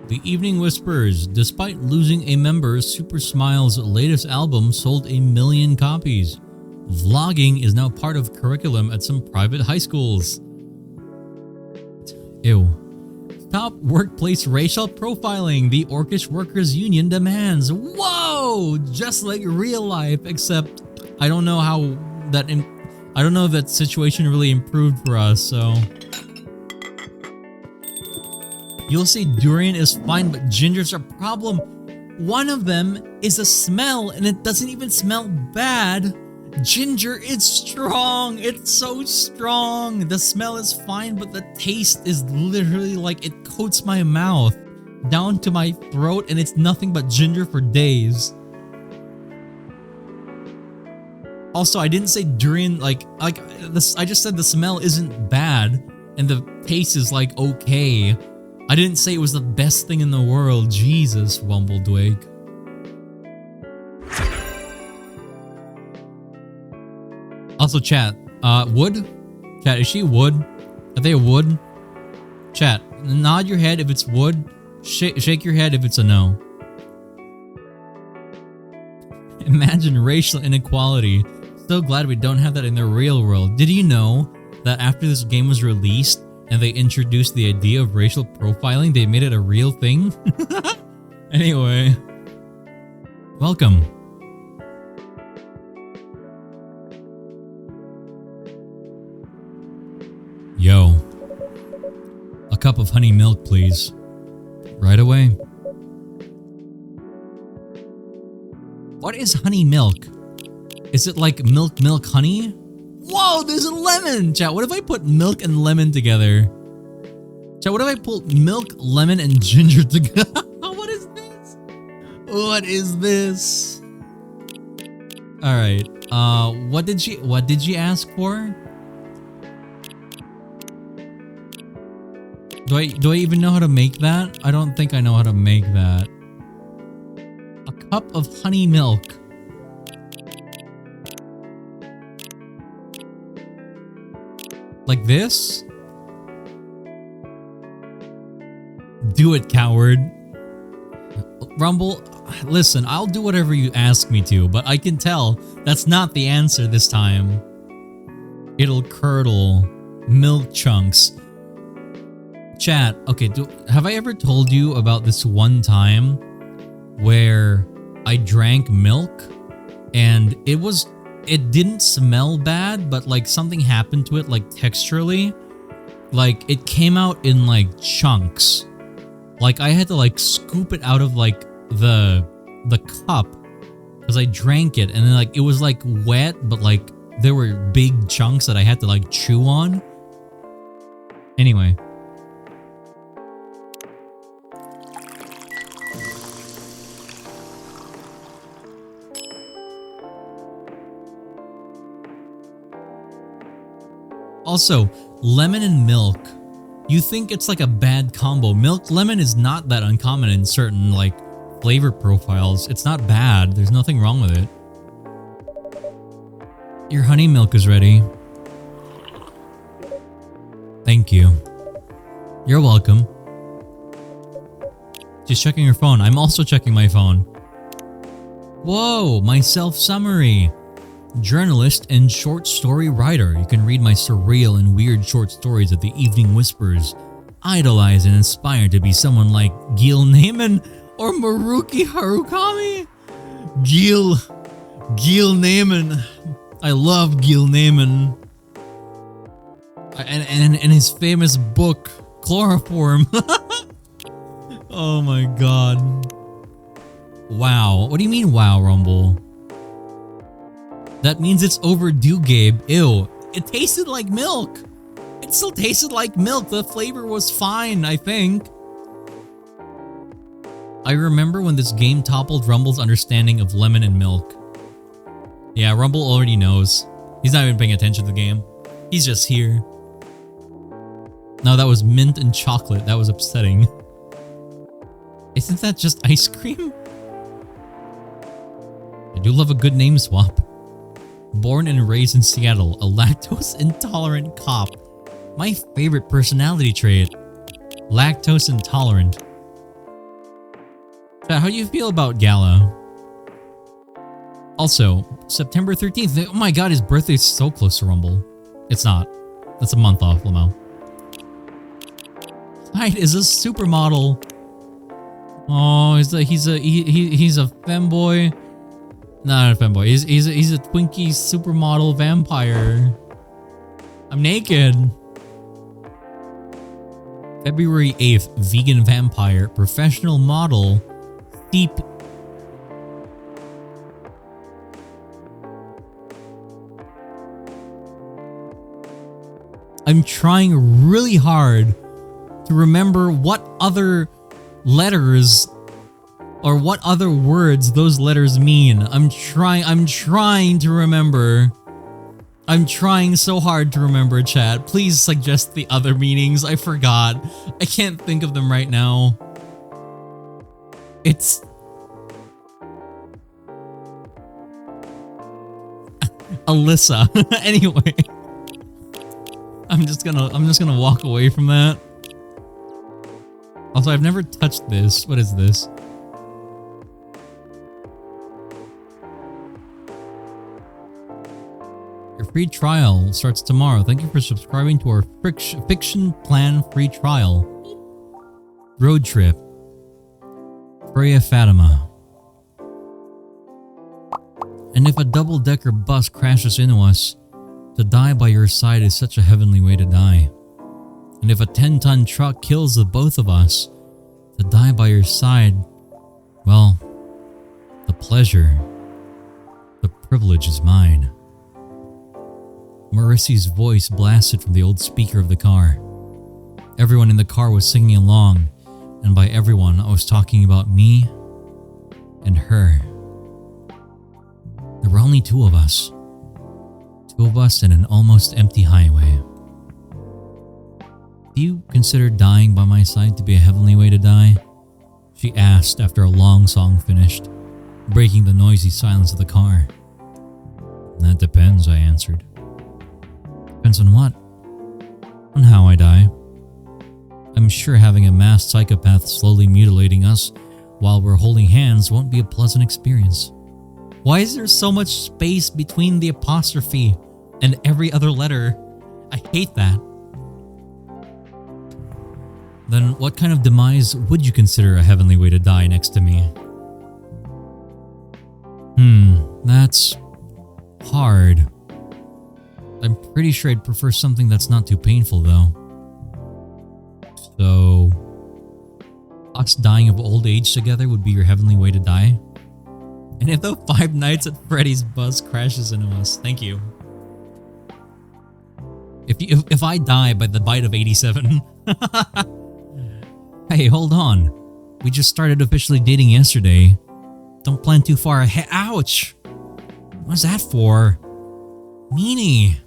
The Evening Whispers. Despite losing a member, Super Smile's latest album sold 1 million copies. Vlogging is now part of curriculum at some private high schools. Ew. Stop workplace racial profiling, the Orcish Workers Union demands. Whoa! Just like real life, except I don't know how that I don't know if that situation really improved for us, so you'll see durian is fine, but ginger's a problem. One of them is a smell, and it doesn't even smell bad. Ginger is strong. It's so strong. The smell is fine, but the taste is literally like it coats my mouth down to my throat, and it's nothing but ginger for days. Also, I didn't say durian like this. I just said the smell isn't bad, and the taste is like okay. I didn't say it was the best thing in the world. Jesus, Wumbledwig. Also, chat. Wood? Chat, is she wood? Are they a wood? Chat, nod your head if it's wood. Shake your head if it's a no. Imagine racial inequality. So glad we don't have that in the real world. Did you know that after this game was released and they introduced the idea of racial profiling, they made it a real thing? Anyway. Welcome. Yo. A cup of honey milk, please. Right away. What is honey milk? Is it like milk honey? Whoa, there's a lemon! Chat, what if I put milk and lemon together? Chat, what if I put milk, lemon, and ginger together? What is this? What is this? Alright, what did she ask for? Do I even know how to make that? I don't think I know how to make that. A cup of honey milk. Like this? Do it, coward. Rumble, listen, I'll do whatever you ask me to, but I can tell that's not the answer this time. It'll curdle. Milk chunks. Chat, okay, have I ever told you about this one time where I drank milk and it didn't smell bad, but like something happened to it like texturally? Like it came out in like chunks. Like I had to like scoop it out of like the cup because I drank it and then like it was like wet, but like there were big chunks that I had to like chew on. Anyway. Also, lemon and milk You think it's like a bad combo. Milk lemon is not that uncommon in certain like flavor profiles. It's not bad. There's nothing wrong with it. Your honey milk is ready. Thank you. You're welcome. She's checking her phone. I'm also checking my phone. Whoa, my self-summary. Journalist and short story writer. You can read my surreal and weird short stories at the Evening Whispers. Idolize and inspire to be someone like Gil Naiman or Maruki Harukami. Gil Naiman. I love Gil Naiman. And his famous book, Chloroform. Oh my god. Wow. What do you mean, wow, Rumble? That means it's overdue, Gabe. Ew. It tasted like milk. It still tasted like milk. The flavor was fine, I think. I remember when this game toppled Rumble's understanding of lemon and milk. Yeah, Rumble already knows. He's not even paying attention to the game. He's just here. No, that was mint and chocolate. That was upsetting. Isn't that just ice cream? I do love a good name swap. Born and raised in Seattle, a lactose intolerant cop. My favorite personality trait. Lactose intolerant. How do you feel about Gala? Also, September 13th. Oh my god, his birthday is so close to Rumble. It's not. That's a month off, Lamau. Hyde is a supermodel. Oh, he's a femboy. Not a femboy. He's a Twinkie supermodel vampire. I'm naked. February 8th, vegan vampire, professional model, deep. I'm trying really hard to remember what other letters or what other words those letters mean. I'm trying to remember. I'm trying so hard to remember, chat. Please suggest the other meanings. I forgot. I can't think of them right now. It's... Alyssa. Anyway. I'm just gonna walk away from that. Also, I've never touched this. What is this? Your free trial starts tomorrow. Thank you for subscribing to our Fiction Plan free trial. Road trip. Freya Fatima. And if a double-decker bus crashes into us, to die by your side is such a heavenly way to die. And if a 10-ton truck kills the both of us, to die by your side, well, the pleasure, the privilege is mine. Marissy's voice blasted from the old speaker of the car. Everyone in the car was singing along, and by everyone I was talking about me and her. There were only two of us. Two of us in an almost empty highway. Do you consider dying by my side to be a heavenly way to die? She asked after a long song finished, breaking the noisy silence of the car. That depends, I answered. Depends on what? On how I die. I'm sure having a masked psychopath slowly mutilating us while we're holding hands won't be a pleasant experience. Why is there so much space between the apostrophe and every other letter? I hate that. Then what kind of demise would you consider a heavenly way to die next to me? That's hard. I'm pretty sure I'd prefer something that's not too painful though. So, us dying of old age together would be your heavenly way to die? And if the Five Nights at Freddy's bus crashes into us, thank you. If I die by the bite of 87. Hey, hold on. We just started officially dating yesterday. Don't plan too far ahead. Ouch! What's that for? Meanie!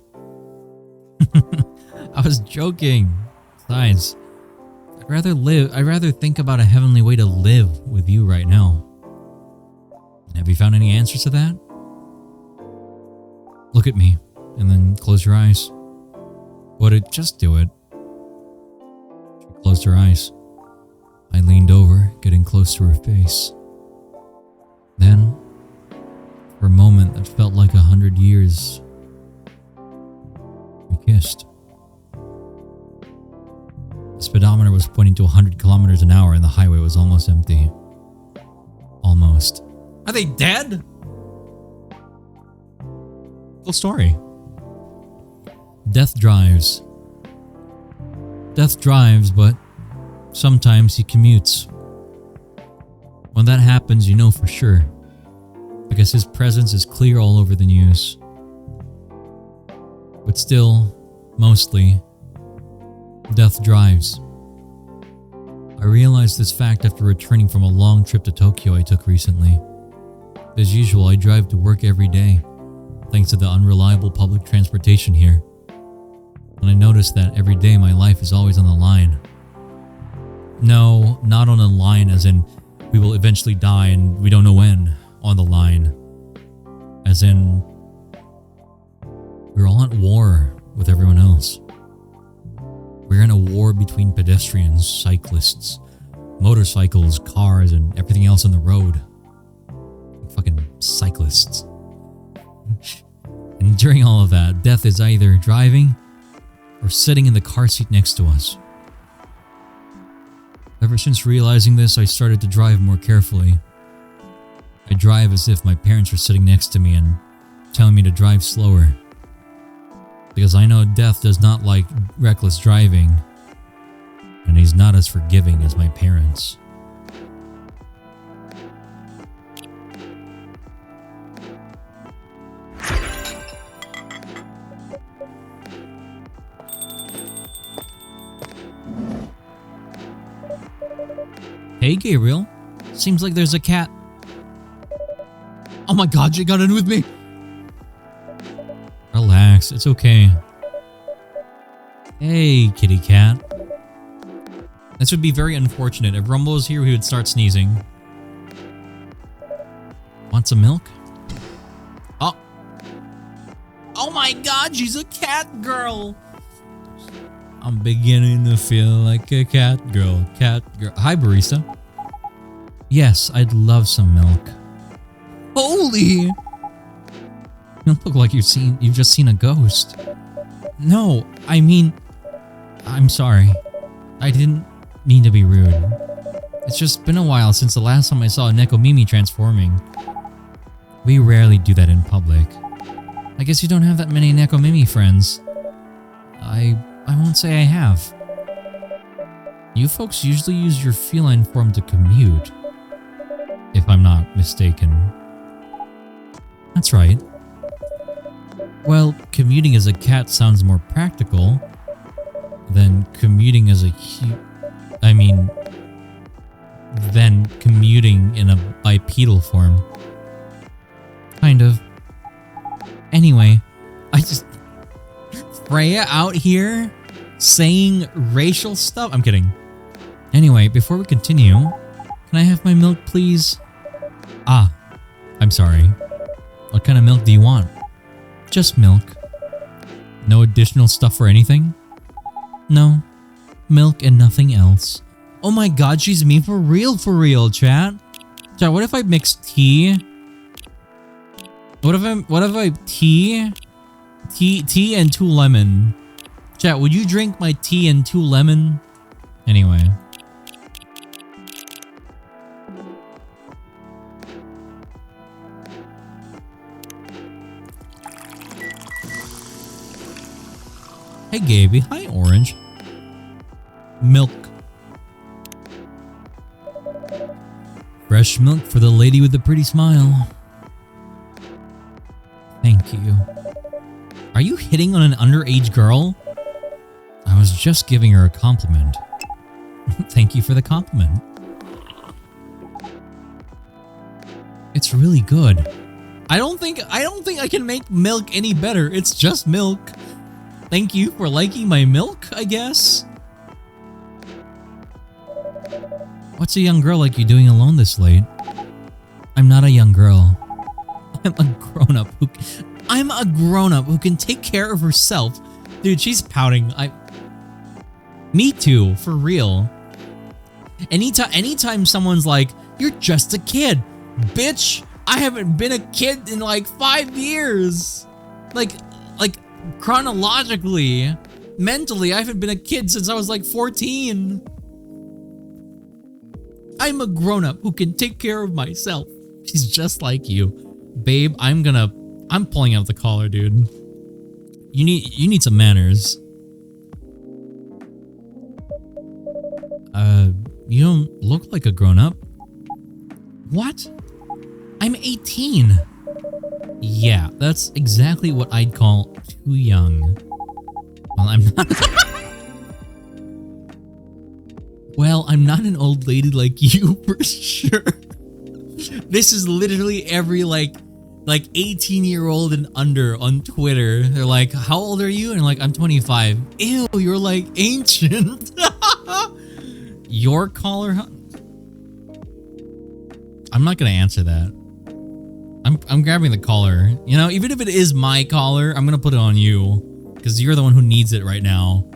I was joking. Besides, I'd rather think about a heavenly way to live with you right now. Have you found any answers to that? Look at me, and then close your eyes. Just do it. She closed her eyes. I leaned over, getting close to her face. Then, for a moment that felt like 100 years, we kissed. The speedometer was pointing to 100 kilometers an hour and the highway was almost empty. Almost. Are they dead? Cool story. Death drives. Death drives, but sometimes he commutes. When that happens, you know for sure, because his presence is clear all over the news. But still, mostly, death drives. I realized this fact after returning from a long trip to Tokyo I took recently. As usual, I drive to work every day, thanks to the unreliable public transportation here. And I noticed that every day my life is always on the line. No, not on a line as in we will eventually die and we don't know when. On the line. As in, we're all at war with everyone else. We're in a war between pedestrians, cyclists, motorcycles, cars, and everything else on the road. Fucking cyclists. And during all of that, death is either driving or sitting in the car seat next to us. Ever since realizing this, I started to drive more carefully. I drive as if my parents were sitting next to me and telling me to drive slower. Because I know death does not like reckless driving, and he's not as forgiving as my parents. Hey, Gabriel. Seems like there's a cat. Oh my god, she got in with me! Relax, it's okay. Hey, kitty cat. This would be very unfortunate. If Rumble was here, he would start sneezing. Want some milk? Oh. Oh my god, she's a cat girl! I'm beginning to feel like a cat girl. Hi, barista. Yes, I'd love some milk. Holy! You don't look like you've just seen a ghost. No, I mean, I'm sorry. I didn't mean to be rude. It's just been a while since the last time I saw a Nekomimi transforming. We rarely do that in public. I guess you don't have that many Nekomimi friends. I won't say I have. You folks usually use your feline form to commute, if I'm not mistaken. That's right. Well, commuting as a cat sounds more practical than commuting as a than commuting in a bipedal form. Kind of. Anyway, Freya out here saying racial stuff? I'm kidding. Anyway, before we continue, can I have my milk, please? Ah, I'm sorry. What kind of milk do you want? Just milk. No additional stuff or anything? No. Milk and nothing else. Oh my god, she's me for real, chat. Chat, what if I mix tea? What if I tea and 2 lemon? Chat, would you drink my tea and 2 lemon? Anyway. Hey Gaby, hi Orange. Milk. Fresh milk for the lady with the pretty smile. Thank you. Are you hitting on an underage girl? I was just giving her a compliment. Thank you for the compliment. It's really good. I don't think I can make milk any better. It's just milk. Thank you for liking my milk, I guess. What's a young girl like you doing alone this late? I'm not a young girl. I'm a grown-up who can take care of herself. Dude, she's pouting. Me too, for real. Anytime someone's like, you're just a kid. Bitch, I haven't been a kid in like 5 years. Like chronologically, mentally, I haven't been a kid since I was like 14. I'm a grown-up who can take care of myself. She's just like you. Babe, I'm pulling out the collar, dude. You need some manners. You don't look like a grown-up. What? I'm 18. Yeah, that's exactly what I'd call too young. Well, I'm not. Well, I'm not an old lady like you for sure. This is literally every like 18-year-old and under on Twitter. They're like, how old are you? And like, I'm 25. Ew, you're like ancient. Your collar? I'm not gonna answer that. I'm grabbing the collar. You know, even if it is my collar, I'm gonna put it on you. Because you're the one who needs it right now.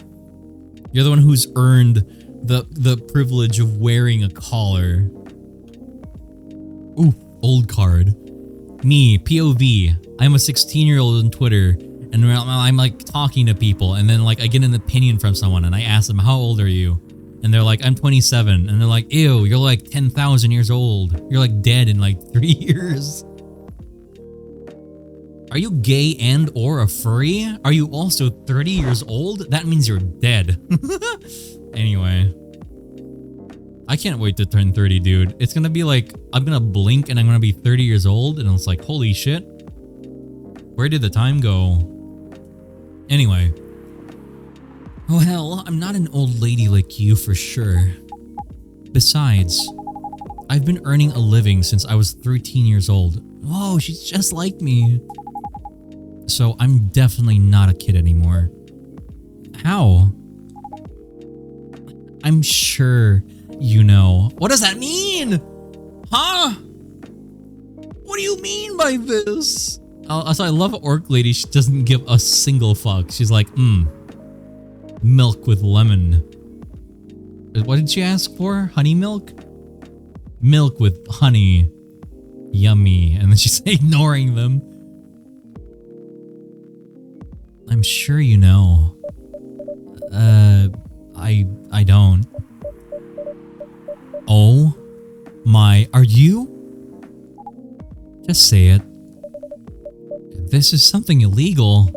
You're the one who's earned the privilege of wearing a collar. Ooh, old card. Me, POV. I'm a 16-year-old on Twitter, and I'm like talking to people, and then like I get an opinion from someone, and I ask them, how old are you? And they're like, I'm 27. And they're like, ew, you're like 10,000 years old. You're like dead in like 3 years. Are you gay and or a furry? Are you also 30 years old? That means you're dead. Anyway. I can't wait to turn 30, dude. It's gonna be like, I'm gonna blink and I'm gonna be 30 years old, and it's like, holy shit. Where did the time go? Anyway. Well, I'm not an old lady like you for sure. Besides, I've been earning a living since I was 13 years old. Whoa, she's just like me. So I'm definitely not a kid anymore. How? I'm sure you know. What does that mean? Huh? What do you mean by this? Also, I love Orc Lady. She doesn't give a single fuck. She's like, milk with lemon. What did she ask for? Honey milk? Milk with honey. Yummy. And then she's ignoring them. I'm sure you know. I don't. Oh my, are you? Just say it. If this is something illegal,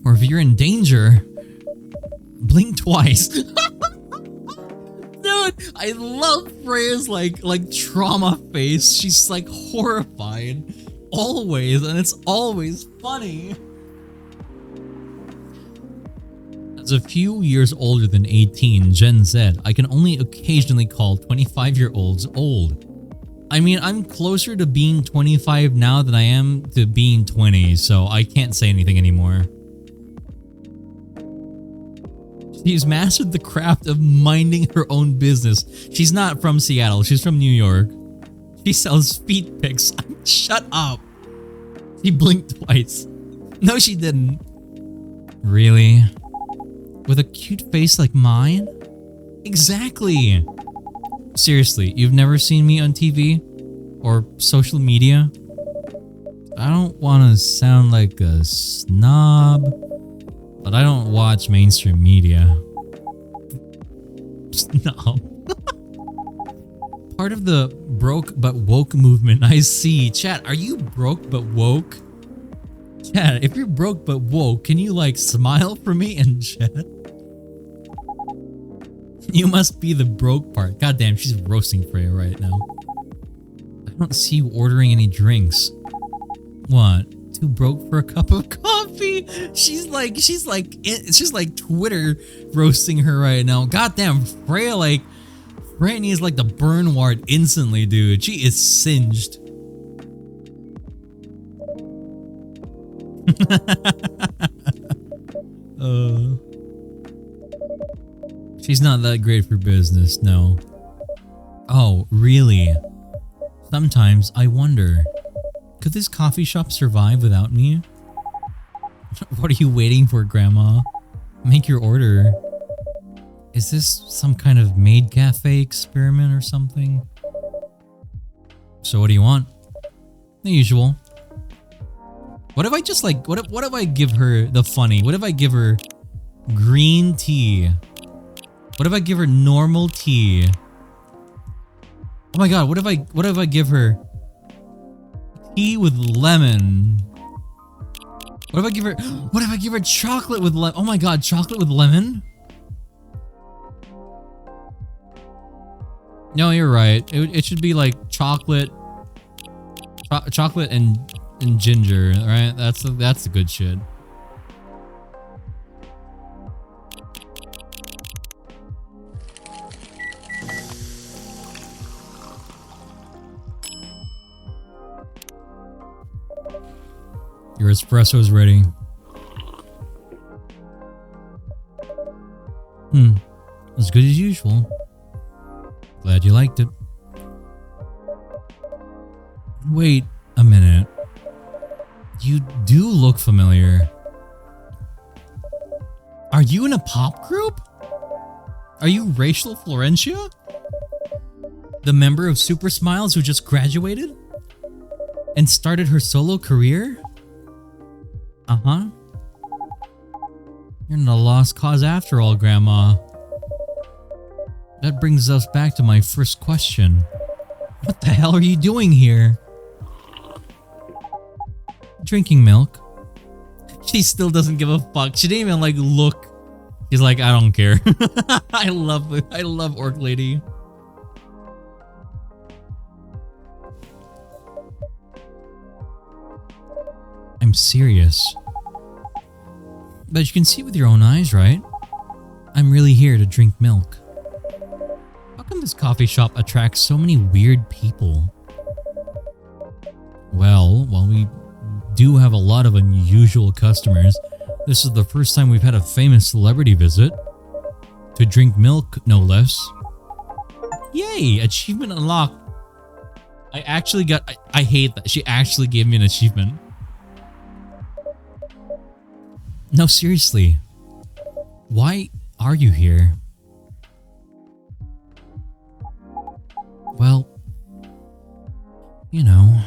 or if you're in danger, blink twice. Dude, I love Freya's like trauma face. She's like horrified. Always, and it's always funny. As a few years older than 18, Gen Z, I can only occasionally call 25-year-olds old. I mean, I'm closer to being 25 now than I am to being 20, so I can't say anything anymore. She's mastered the craft of minding her own business. She's not from Seattle, she's from New York. She sells feet pics. Shut up. She blinked twice. No, she didn't. Really? With a cute face like mine? Exactly. Seriously, you've never seen me on TV? Or social media? I don't want to sound like a snob, but I don't watch mainstream media. Snob. Part of the broke but woke movement, I see. Chat, are you broke but woke? Chat, if you're broke but woke, can you like smile for me in chat? You must be the broke part. Goddamn, she's roasting Freya right now. I don't see you ordering any drinks. What? Too broke for a cup of coffee? She's like Twitter roasting her right now. Goddamn, Freya needs like the burn ward instantly, dude. She is singed. She's not that great for business, no. Oh, really? Sometimes I wonder, could this coffee shop survive without me? What are you waiting for, Grandma? Make your order. Is this some kind of maid cafe experiment or something? So what do you want? The usual. What if I just like, what if I give her the funny? What if I give her green tea? What if I give her normal tea? Oh my god, what if I give her tea with lemon? What if I give her chocolate with lemon? Oh my god, chocolate with lemon? No, you're right. It should be like chocolate and ginger, right? That's the good shit. Your espresso's ready. As good as usual. Glad you liked it. Wait a minute. You do look familiar. Are you in a pop group? Are you Rachel Florentia? The member of Super Smiles who just graduated? And started her solo career? Uh-huh. You're not a lost cause after all, Grandma. That brings us back to my first question. What the hell are you doing here? Drinking milk. She still doesn't give a fuck. She didn't even like look. She's like, I don't care. I love Orc Lady. I'm serious. But you can see with your own eyes, right? I'm really here to drink milk. How come this coffee shop attracts so many weird people? Well, while we do have a lot of unusual customers, this is the first time we've had a famous celebrity visit. To drink milk, no less. Yay! Achievement unlocked. I actually got... I hate that. She actually gave me an achievement. No, seriously. Why are you here? Well, you know,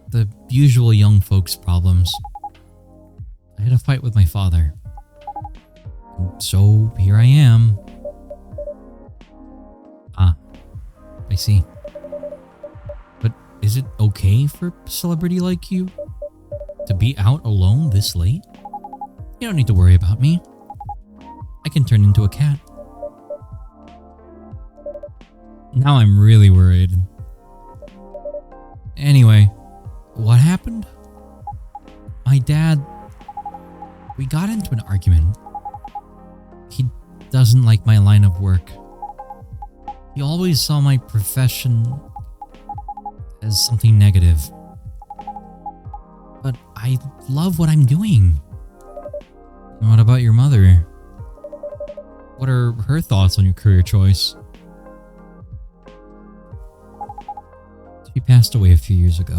the usual young folks problems. I had a fight with my father. So here I am. Ah, I see. But is it okay for a celebrity like you to be out alone this late? You don't need to worry about me. I can turn into a cat. Now I'm really worried. Anyway, what happened? My dad... We got into an argument. He doesn't like my line of work. He always saw my profession as something negative. But I love what I'm doing. What about your mother? What are her thoughts on your career choice? She passed away a few years ago.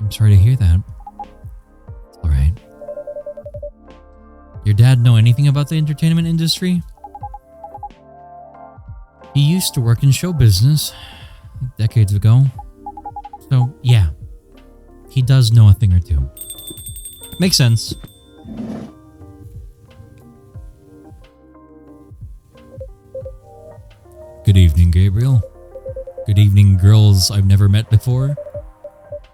I'm sorry to hear that. It's alright. Your dad know anything about the entertainment industry? He used to work in show business decades ago. So, yeah. He does know a thing or two. Makes sense. Good evening, Gabriel. Good evening, girls I've never met before.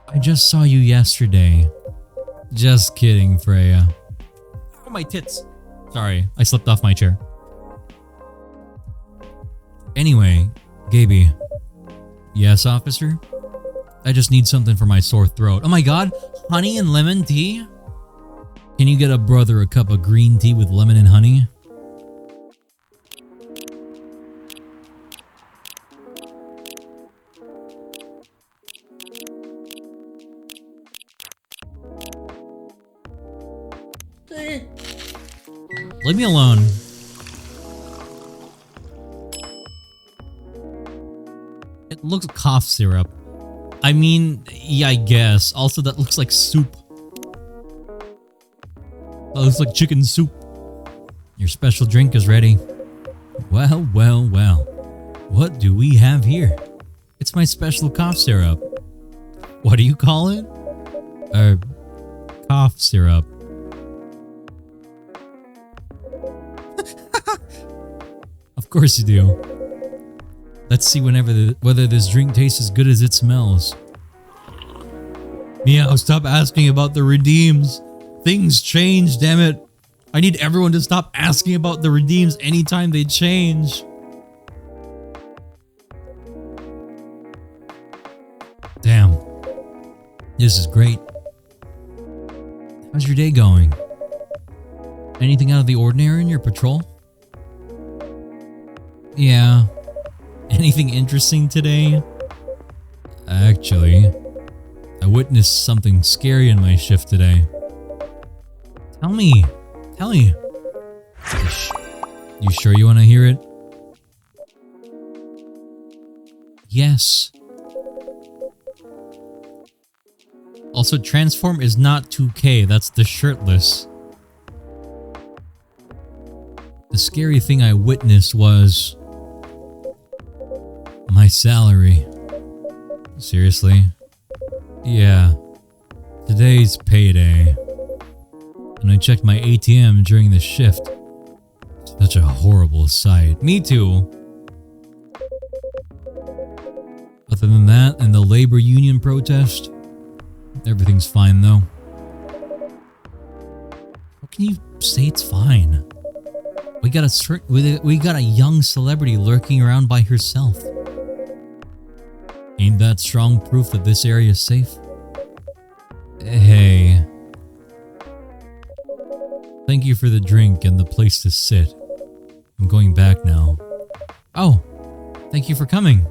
I just saw you yesterday. Just kidding, Freya. Oh, my tits. Sorry, I slipped off my chair. Anyway, Gaby. Yes, officer? I just need something for my sore throat. Oh my god, honey and lemon tea? Can you get a brother a cup of green tea with lemon and honey? Leave me alone. looks cough syrup. I mean, yeah, I guess. Also, that looks like soup. That looks like chicken soup. Your special drink is ready. Well, well, well. What do we have here? It's my special cough syrup. What do you call it? Cough syrup. Of course you do. Let's see whether this drink tastes as good as it smells. Meow, stop asking about the redeems. Things change, damn it. I need everyone to stop asking about the redeems anytime they change. Damn. This is great. How's your day going? Anything out of the ordinary in your patrol? Yeah. Anything interesting today? Actually, I witnessed something scary in my shift today. Tell me. Tell me. You sure you want to hear it? Yes. Also, transform is not 2K, that's the shirtless. The scary thing I witnessed was my salary. Seriously? Yeah. Today's payday. And I checked my ATM during the shift. Such a horrible sight. Me too. Other than that and the labor union protest, everything's fine though. How can you say it's fine? We got a young celebrity lurking around by herself. Ain't that strong proof that this area is safe? Hey. Thank you for the drink and the place to sit. I'm going back now. Oh, thank you for coming.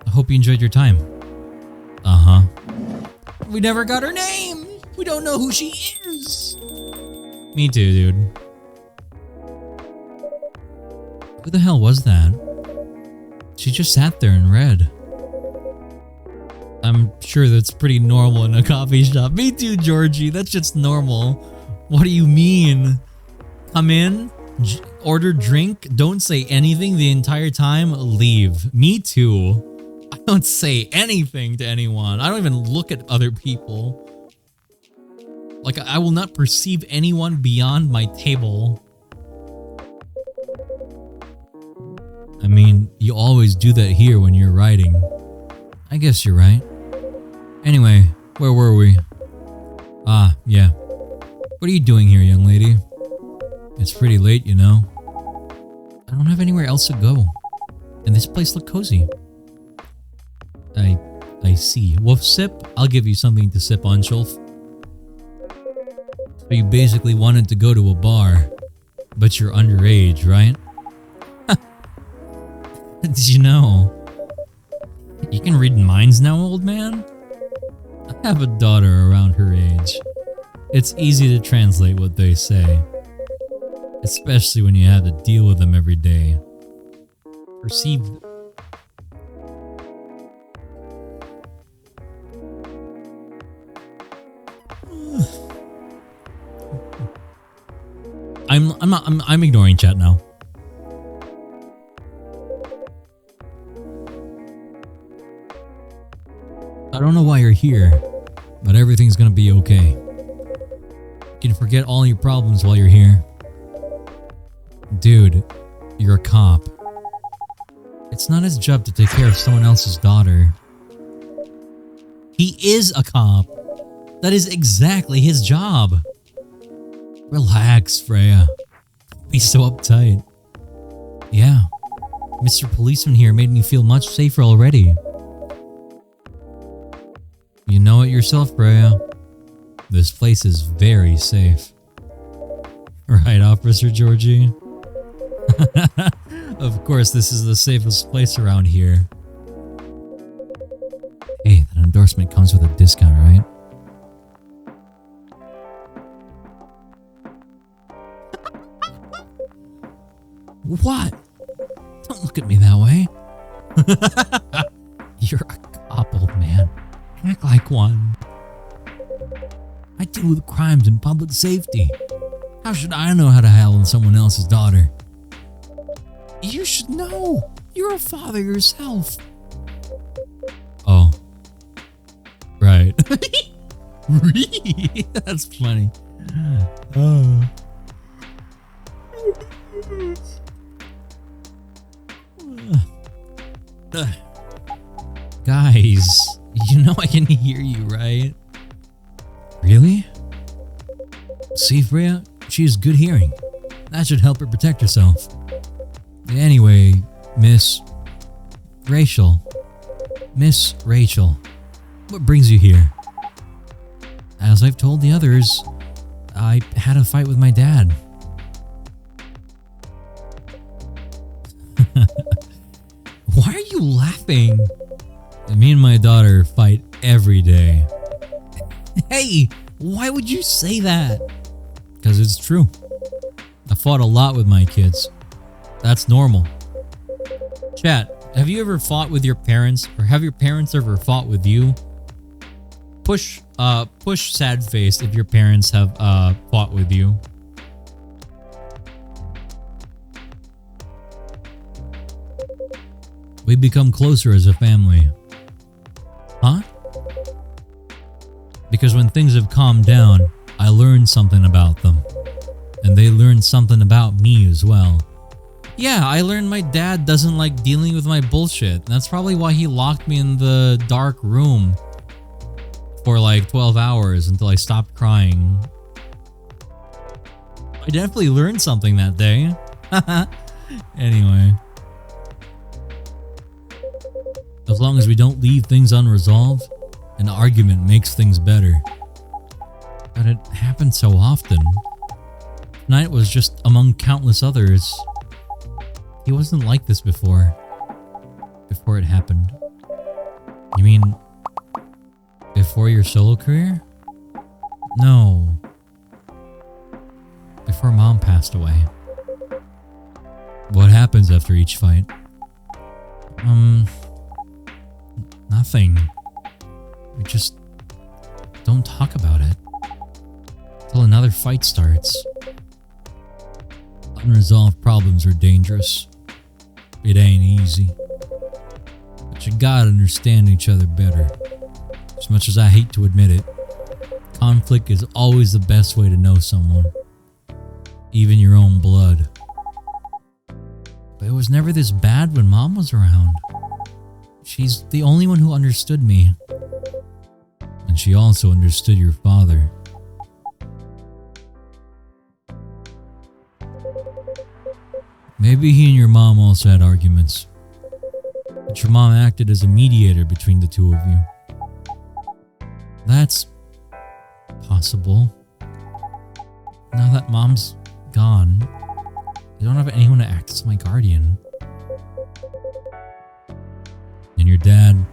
I hope you enjoyed your time. Uh-huh. We never got her name! We don't know who she is! Me too, dude. Who the hell was that? She just sat there and read. I'm sure that's pretty normal in a coffee shop. Me too, Georgie. That's just normal. What do you mean? Come in, order drink, don't say anything the entire time, leave. Me too. I don't say anything to anyone. I don't even look at other people. Like, I will not perceive anyone beyond my table. I mean, you always do that here when you're writing. I guess you're right. Anyway, where were we? Ah, yeah. What are you doing here, young lady? It's pretty late, you know. I don't have anywhere else to go. And this place looked cozy. I see. Wolf sip? I'll give you something to sip on, Shulf. So you basically wanted to go to a bar, but you're underage, right? Did you know? You can read minds now, old man? I have a daughter around her age. It's easy to translate what they say. Especially when you have to deal with them every day. Perceive... I'm ignoring chat now. I don't know why you're here, but everything's gonna be okay. You can forget all your problems while you're here. Dude, you're a cop. It's not his job to take care of someone else's daughter. He is a cop. That is exactly his job. Relax, Freya. Don't be so uptight. Yeah, Mr. Policeman here made me feel much safer already. You know it yourself, Freya. This place is very safe. Right, Officer Georgie? Of course, this is the safest place around here. Hey, that endorsement comes with a discount, right? What? Don't look at me that way. Act like one. I deal with crimes and public safety. How should I know how to handle someone else's daughter? You should know. You're a father yourself. Oh. Right. That's funny. Oh. Guys, you know I can hear you, right? Really? See, Freya? She has good hearing. That should help her protect herself. Anyway, Miss Rachel. Miss Rachel, what brings you here? As I've told the others, I had a fight with my dad. Why are you laughing? Me and my daughter fight every day. Hey, why would you say that? Because it's true. I fought a lot with my kids. That's normal. Chat, have you ever fought with your parents, or have your parents ever fought with you? Push sad face if your parents have fought with you. We become closer as a family. Huh? Because when things have calmed down, I learned something about them. And they learned something about me as well. Yeah, I learned my dad doesn't like dealing with my bullshit. That's probably why he locked me in the dark room for like 12 hours until I stopped crying. I definitely learned something that day. Anyway. As long as we don't leave things unresolved, an argument makes things better. But it happens so often. Tonight was just among countless others. He wasn't like this before. Before it happened. You mean before your solo career? No. Before Mom passed away. What happens after each fight? Nothing. We just don't talk about it till another fight starts. Unresolved problems are dangerous. It ain't easy. But you gotta understand each other better. As much as I hate to admit it, conflict is always the best way to know someone. Even your own blood. But it was never this bad when Mom was around. She's the only one who understood me. And she also understood your father. Maybe he and your mom also had arguments. But your mom acted as a mediator between the two of you. That's possible. Now that Mom's gone, I don't have anyone to act as my guardian. And your dad,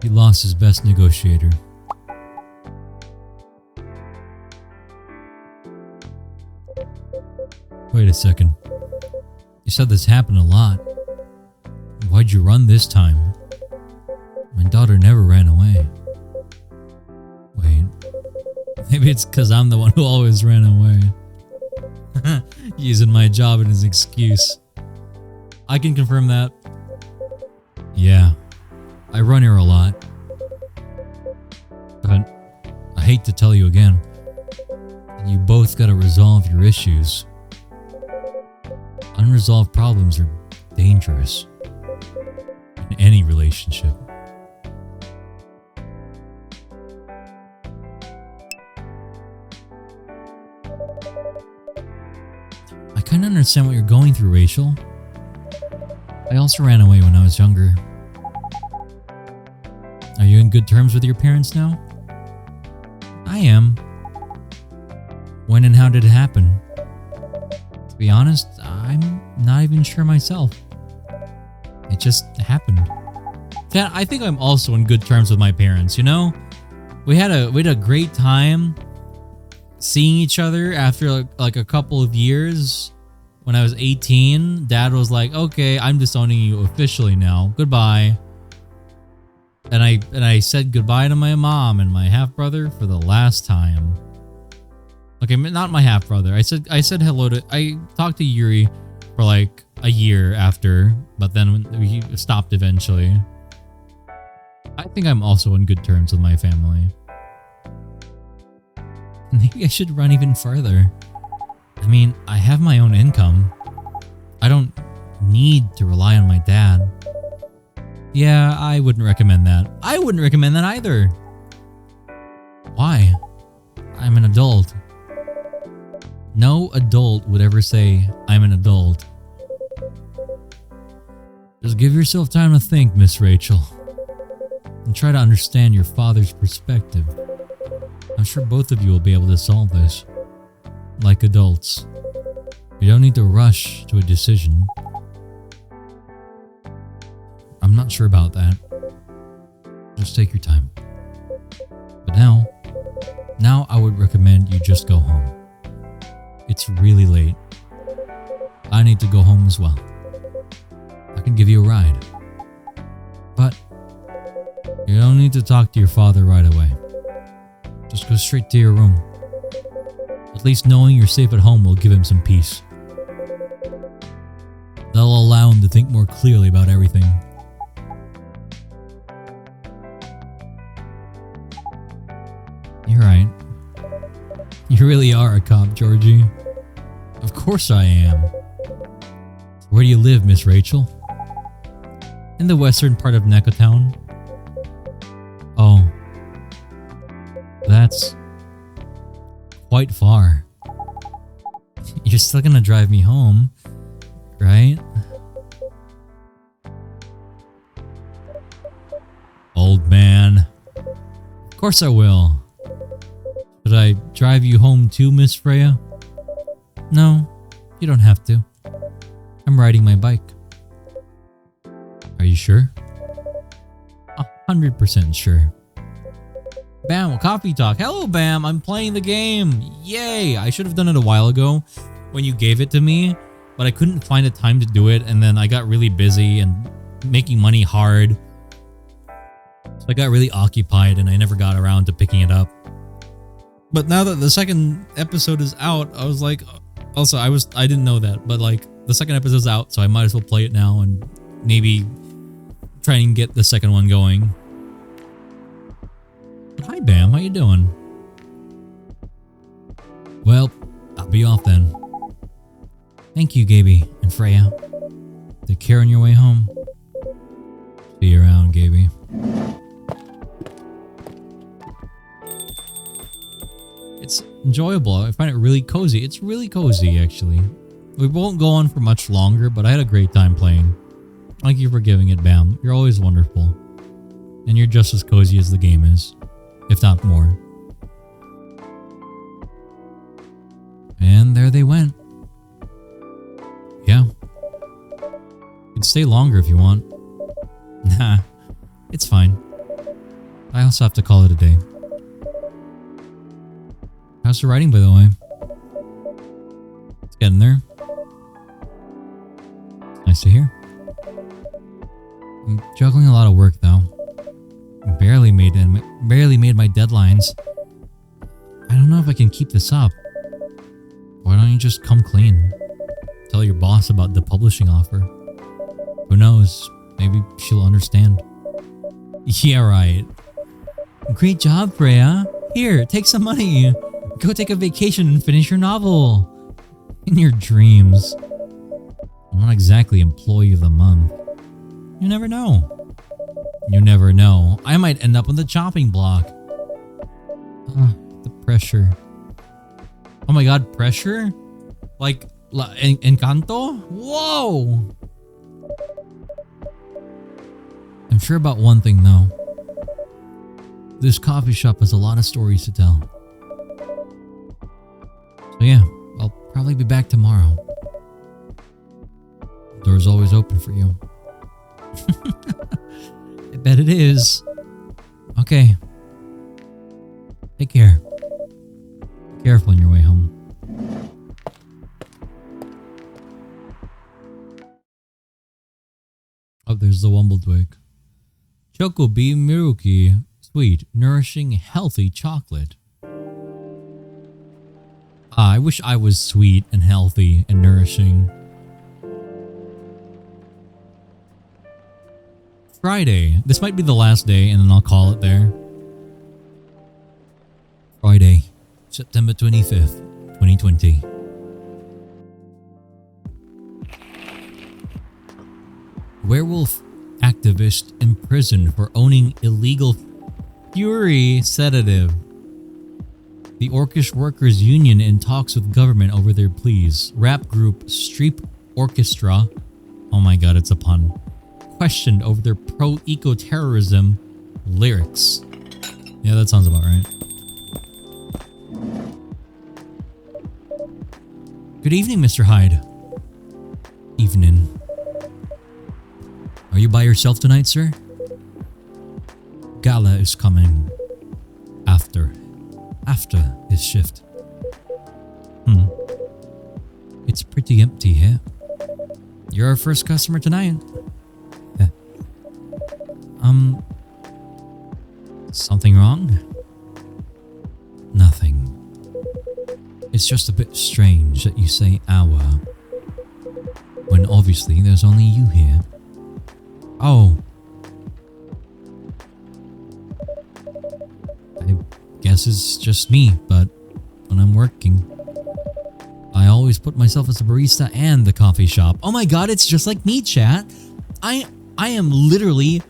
he lost his best negotiator. Wait a second. You said this happened a lot. Why'd you run this time? My daughter never ran away. Wait. Maybe it's because I'm the one who always ran away. Using my job as an excuse. I can confirm that. Yeah. I run here a lot. But I hate to tell you again. You both gotta resolve your issues. Unresolved problems are dangerous in any relationship. I kinda understand what you're going through, Rachel. I also ran away when I was younger. Are you in good terms with your parents now? I am. When and how did it happen? To be honest, I'm not even sure myself. It just happened. Yeah, I think I'm also in good terms with my parents, you know? We had a great time seeing each other after like a couple of years. When I was 18, Dad was like, okay, I'm disowning you officially now. Goodbye. And I said goodbye to my mom and my half brother for the last time. Okay, not my half brother. I said hello to. I talked to Yuri for like a year after, but then he stopped eventually. I think I'm also on good terms with my family. Maybe I should run even further. I mean, I have my own income. I don't need to rely on my dad. Yeah, I wouldn't recommend that. I wouldn't recommend that either. Why? I'm an adult. No adult would ever say, I'm an adult. Just give yourself time to think, Miss Rachel. And try to understand your father's perspective. I'm sure both of you will be able to solve this. Like adults. You don't need to rush to a decision. I'm not sure about that. Just take your time. But now I would recommend you just go home. It's really late. I need to go home as well. I can give you a ride. But you don't need to talk to your father right away. Just go straight to your room. At least knowing you're safe at home will give him some peace. That'll allow him to think more clearly about everything. You're right. You really are a cop, Georgie. Of course I am. Where do you live, Miss Rachel? In the western part of Nekotown. Oh. That's quite far. You're still gonna drive me home, right? Old man. Of course I will. Should I drive you home too, Miss Freya? No, you don't have to. I'm riding my bike. Are you sure? 100% sure. Bam, coffee talk. Hello, Bam. I'm playing the game. Yay. I should have done it a while ago when you gave it to me, but I couldn't find a time to do it, and then I got really busy and making money hard. So I got really occupied and I never got around to picking it up. But now that the second episode is out, I was like, also I didn't know that, but like the second episode's out, so I might as well play it now and maybe try and get the second one going. Hi Bam, how you doing? Well, I'll be off then. Thank you, Gaby and Freya. Take care on your way home. See you around, Gaby. It's enjoyable. I find it really cozy. It's really cozy, actually. We won't go on for much longer, but I had a great time playing. Thank you for giving it, Bam. You're always wonderful. And you're just as cozy as the game is, if not more. And there they went. Yeah. You can stay longer if you want. Nah, it's fine. I also have to call it a day. How's the writing, by the way? It's getting there. Nice to hear. I'm juggling a lot of work though. Barely made my deadlines. I don't know if I can keep this up. Why don't you just come clean? Tell your boss about the publishing offer. Who knows? Maybe she'll understand. Yeah, right. Great job, Freya. Here, take some money. Go take a vacation and finish your novel. In your dreams. I'm not exactly employee of the month. You never know. You never know. I might end up on the chopping block. The pressure. Oh my god, pressure? Like, Encanto? Whoa! I'm sure about one thing though. This coffee shop has a lot of stories to tell. So yeah, I'll probably be back tomorrow. Door's always open for you. I bet it is. Okay. Take care. Be careful on your way home. Oh, there's the Wumbledwig. Chocobi Miruki. Sweet, nourishing, healthy chocolate. I wish I was sweet and healthy and nourishing. Friday. This might be the last day and then I'll call it there. Friday, September 25th, 2020. Werewolf activist imprisoned for owning illegal Fury sedative. The Orcish Workers Union in talks with government over their pleas. Rap group Streep Orchestra, oh my god, it's a pun, questioned over their pro-eco-terrorism lyrics. Yeah, that sounds about right. Good evening, Mr. Hyde. Evening. Are you by yourself tonight, sir? Gala is coming after his shift. It's pretty empty here. You're our first customer tonight. Yeah. Something wrong? Nothing. It's just a bit strange that you say our when obviously there's only you here. Oh. I guess it's just me, but when I'm working, I always put myself as a barista and the coffee shop. Oh my god, it's just like me, chat. I am literally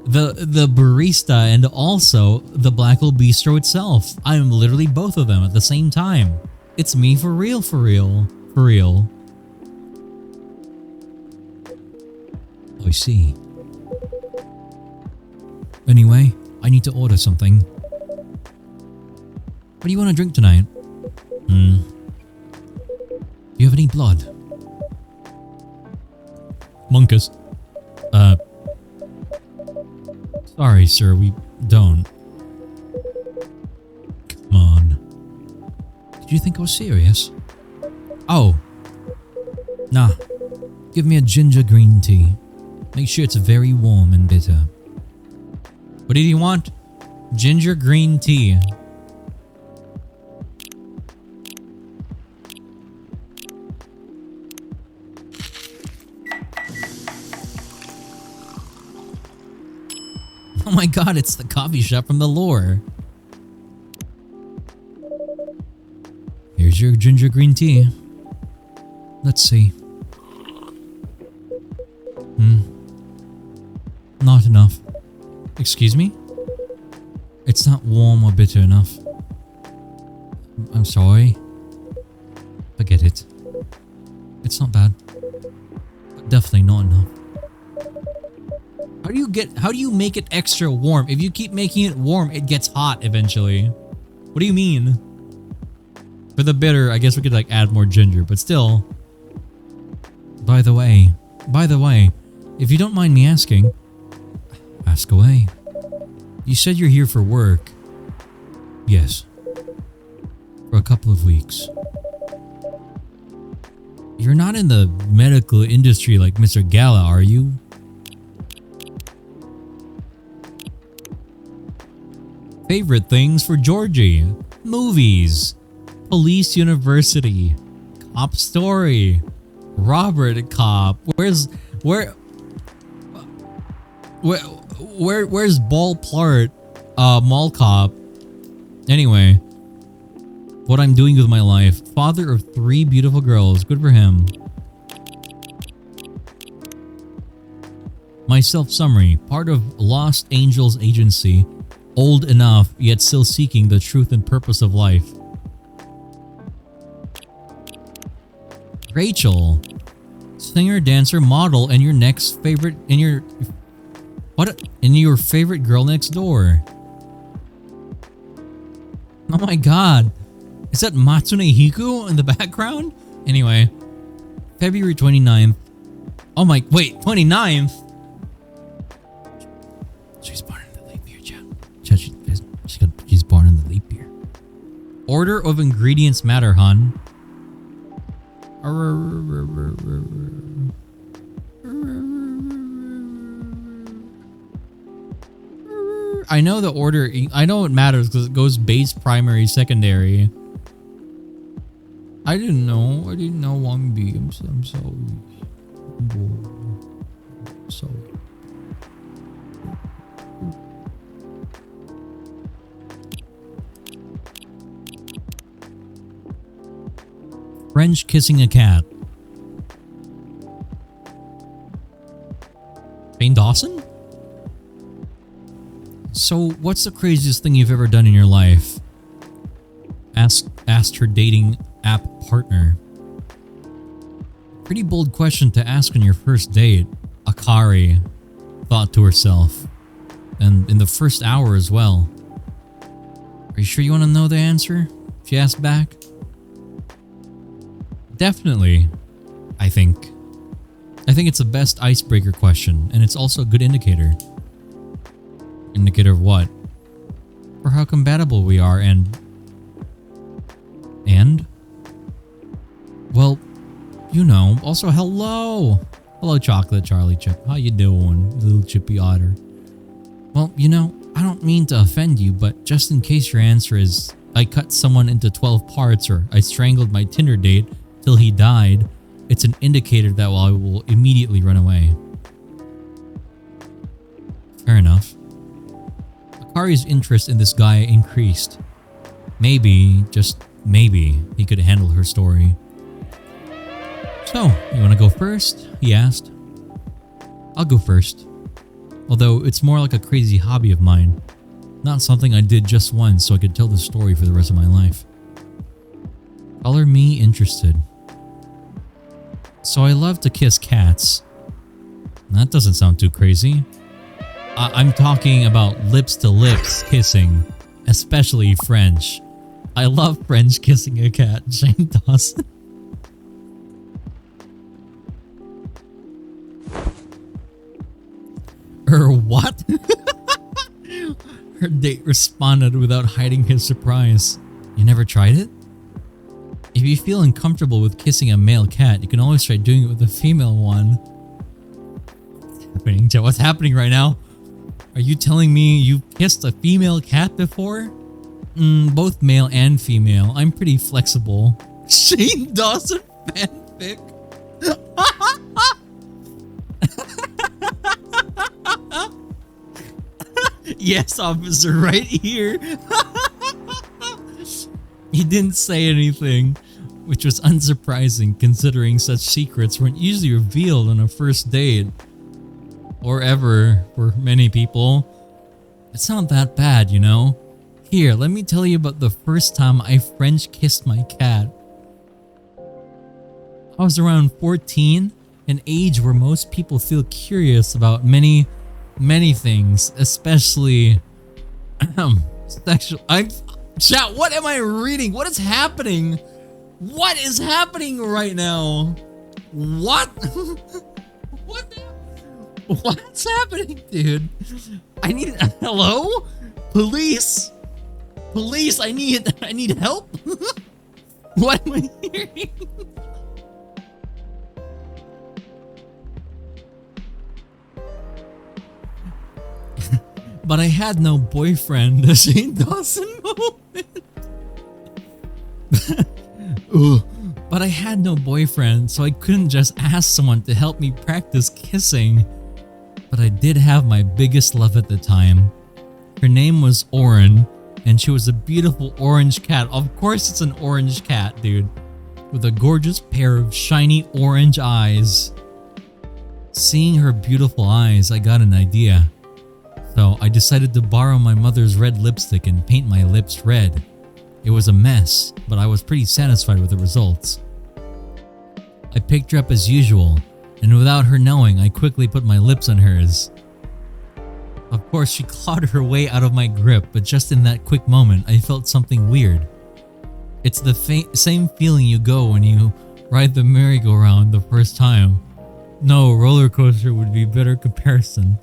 the barista and also the Black Hole Bistro itself. I am literally both of them at the same time. It's me for real, for real, for real. I see. Anyway, I need to order something. What do you want to drink tonight? Do you have any blood? Monkus. Sorry, sir, we don't. Come on. Did you think I was serious? Oh. Nah. Give me a ginger green tea. Make sure it's very warm and bitter. What do you want? Ginger green tea. Oh my god, it's the coffee shop from the lore. Here's your ginger green tea. Let's see. Not enough. Excuse me? It's not warm or bitter enough. I'm sorry. Forget it. It's not bad. But definitely not enough. How do you make it extra warm? If you keep making it warm, it gets hot eventually. What do you mean? For the bitter, I guess we could like add more ginger, but still. By the way, if you don't mind me asking, ask away. You said you're here for work. Yes. For a couple of weeks. You're not in the medical industry like Mr. Gala, are you? Favorite things for Georgie. Movies. Police University. Cop Story. Robert Cop. Where's Ball Plart? Mall Cop. Anyway. What I'm doing with my life. Father of 3 beautiful girls. Good for him. My self-summary. Part of Lost Angels Agency. Old enough, yet still seeking the truth and purpose of life. Rachel. Singer, dancer, model, and your next favorite... And your... What? And your favorite girl next door. Oh my god. Is that Matsune Hiku in the background? Anyway. February 29th. Oh my... Wait, 29th? She's born in the leap year, chat. She's born in the leap year. Order of ingredients matter, hun. I know the order. I know it matters because it goes base, primary, secondary. I didn't know 1B. I'm sorry. I'm sorry. French kissing a cat. Shane Dawson? So, what's the craziest thing you've ever done in your life? Asked her dating app partner. Pretty bold question to ask on your first date, Akari thought to herself. And in the first hour as well. Are you sure you want to know the answer? She asked back. Definitely, I think. I think it's the best icebreaker question, and it's also a good indicator. Indicator of what? For how compatible we are and? Well, you know, also hello! Hello, Chocolate Charlie Chip. How you doing, little chippy otter? Well, you know, I don't mean to offend you, but just in case your answer is I cut someone into 12 parts or I strangled my Tinder date till he died, it's an indicator that I will immediately run away. Fair enough. Akari's interest in this guy increased. Maybe, just maybe, he could handle her story. So, you want to go first? He asked. I'll go first. Although it's more like a crazy hobby of mine. Not something I did just once so I could tell the story for the rest of my life. Color me interested. So I love to kiss cats. That doesn't sound too crazy. I'm talking about lips to lips kissing, especially French. I love French kissing a cat, Shane Dawson. What? Her date responded without hiding his surprise. You never tried it? If you feel uncomfortable with kissing a male cat, you can always try doing it with a female one. What's happening right now? Are you telling me you kissed a female cat before? Both male and female. I'm pretty flexible. Shane Dawson fanfic. Yes, officer, right here. He didn't say anything, which was unsurprising considering such secrets weren't usually revealed on a first date. Or ever, for many people. It's not that bad, you know? Here, let me tell you about the first time I French kissed my cat. I was around 14, an age where most people feel curious about many things, especially sexual. Chat, what am I reading? What is happening? What is happening right now? What? What's happening, dude? I need hello? Police? Police, I need help. What am I hearing? But I had no boyfriend. The Shane Dawson moment. But I had no boyfriend, so I couldn't just ask someone to help me practice kissing. But I did have my biggest love at the time. Her name was Oren, and she was a beautiful orange cat. Of course it's an orange cat, dude. With a gorgeous pair of shiny orange eyes. Seeing her beautiful eyes, I got an idea. So I decided to borrow my mother's red lipstick and paint my lips red. It was a mess, but I was pretty satisfied with the results. I picked her up as usual, and without her knowing, I quickly put my lips on hers. Of course, she clawed her way out of my grip, but just in that quick moment, I felt something weird. It's the same feeling you go when you ride the merry-go-round the first time. No, roller coaster would be a better comparison.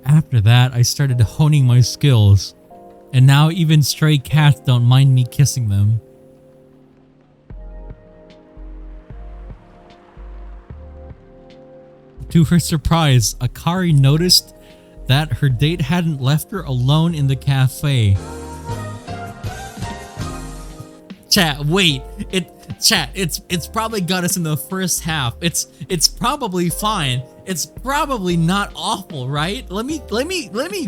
After that, I started honing my skills, and now even stray cats don't mind me kissing them. To her surprise, Akari noticed that her date hadn't left her alone in the cafe. Chat, wait. It's probably got us in the first half. It's probably fine. It's probably not awful, right? Let me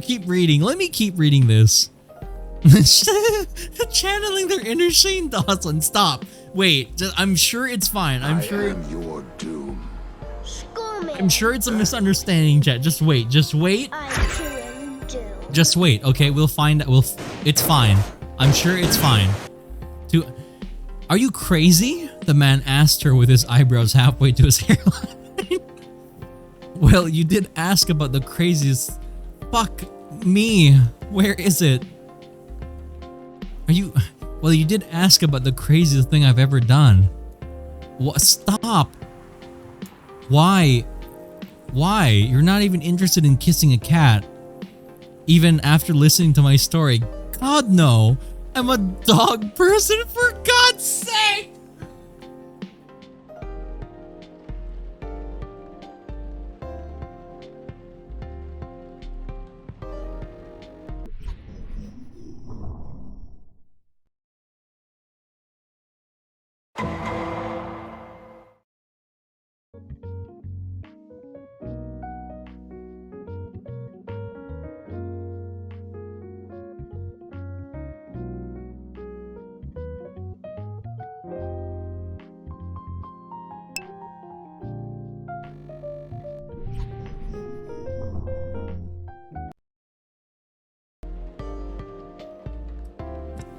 keep reading. Let me keep reading this. Channeling their inner Shane Dawson. Stop. Wait, I'm sure it's fine. I'm sure. I am your doom. Skullman. I'm sure it's a misunderstanding, chat. Just wait. Just wait. I too am doomed. Just wait. Okay, we'll find. It's fine. I'm sure it's fine. Are you crazy? The man asked her with his eyebrows halfway to his hairline. Well, you did ask about the craziest. Fuck me. Where is it? Well, you did ask about the craziest thing I've ever done. What? Stop. Why? Why? You're not even interested in kissing a cat. Even after listening to my story. God, no. I'm a dog person, for God's sake!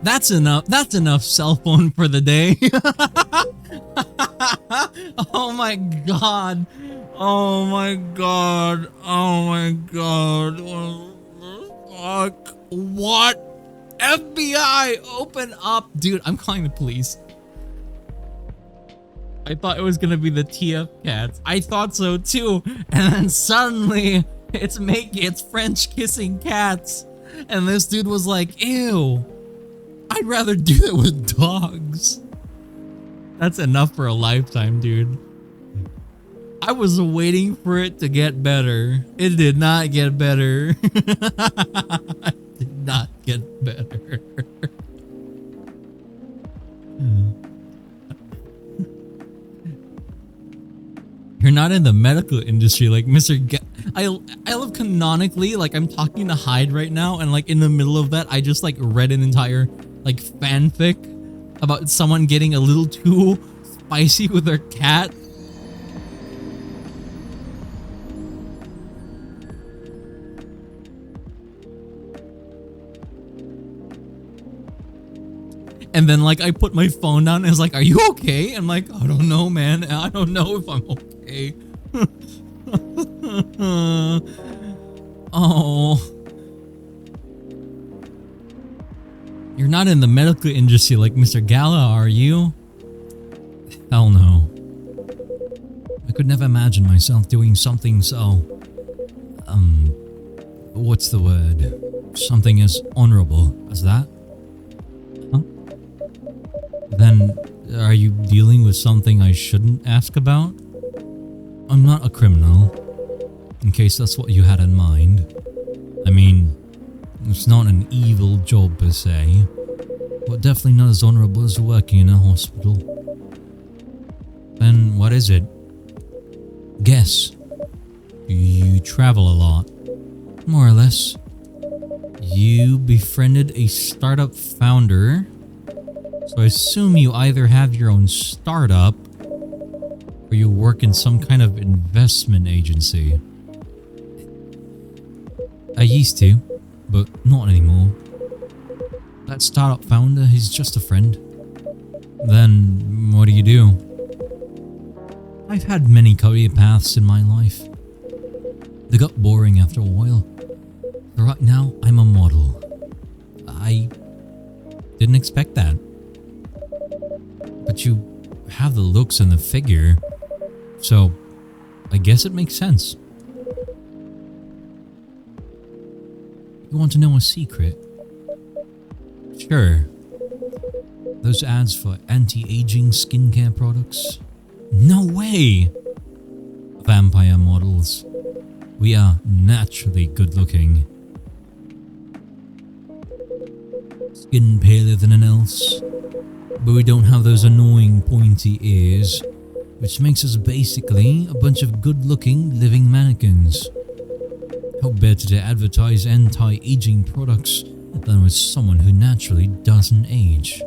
That's enough. That's enough cell phone for the day. Oh my god. Oh my god. Oh my god. Fuck. What? FBI, open up. Dude, I'm calling the police. I thought it was gonna be the TF cats. I thought so too. And then suddenly it's French kissing cats. And this dude was like, ew. I'd rather do that with dogs. That's enough for a lifetime, dude. I was waiting for it to get better. It did not get better. It did not get better. You're not in the medical industry like Mr. I love canonically, like I'm talking to Hyde right now, and like in the middle of that, I just like read an entire like fanfic about someone getting a little too spicy with their cat. And then like I put my phone down and it's like, are you okay? I'm like, I don't know, man. I don't know if I'm okay. Oh. You're not in the medical industry like Mr. Gala, are you? Hell no. I could never imagine myself doing something so... what's the word? Something as honorable as that? Huh? Then, are you dealing with something I shouldn't ask about? I'm not a criminal, in case that's what you had in mind. I mean, it's not an evil job per se, but definitely not as honorable as working in a hospital. Then what is it? Guess. You travel a lot. More or less. You befriended a startup founder, so I assume you either have your own startup or you work in some kind of investment agency. I used to, but not anymore. That startup founder, he's just a friend. Then, what do? I've had many career paths in my life. They got boring after a while. But right now, I'm a model. I didn't expect that. But you have the looks and the figure, so I guess it makes sense. You want to know a secret? Sure. Those ads for anti-aging skincare products? No way! Vampire models We are naturally good looking. Skin paler than an else, but we don't have those annoying pointy ears, which makes us basically a bunch of good looking living mannequins. How better to advertise anti-aging products than with someone who naturally doesn't age?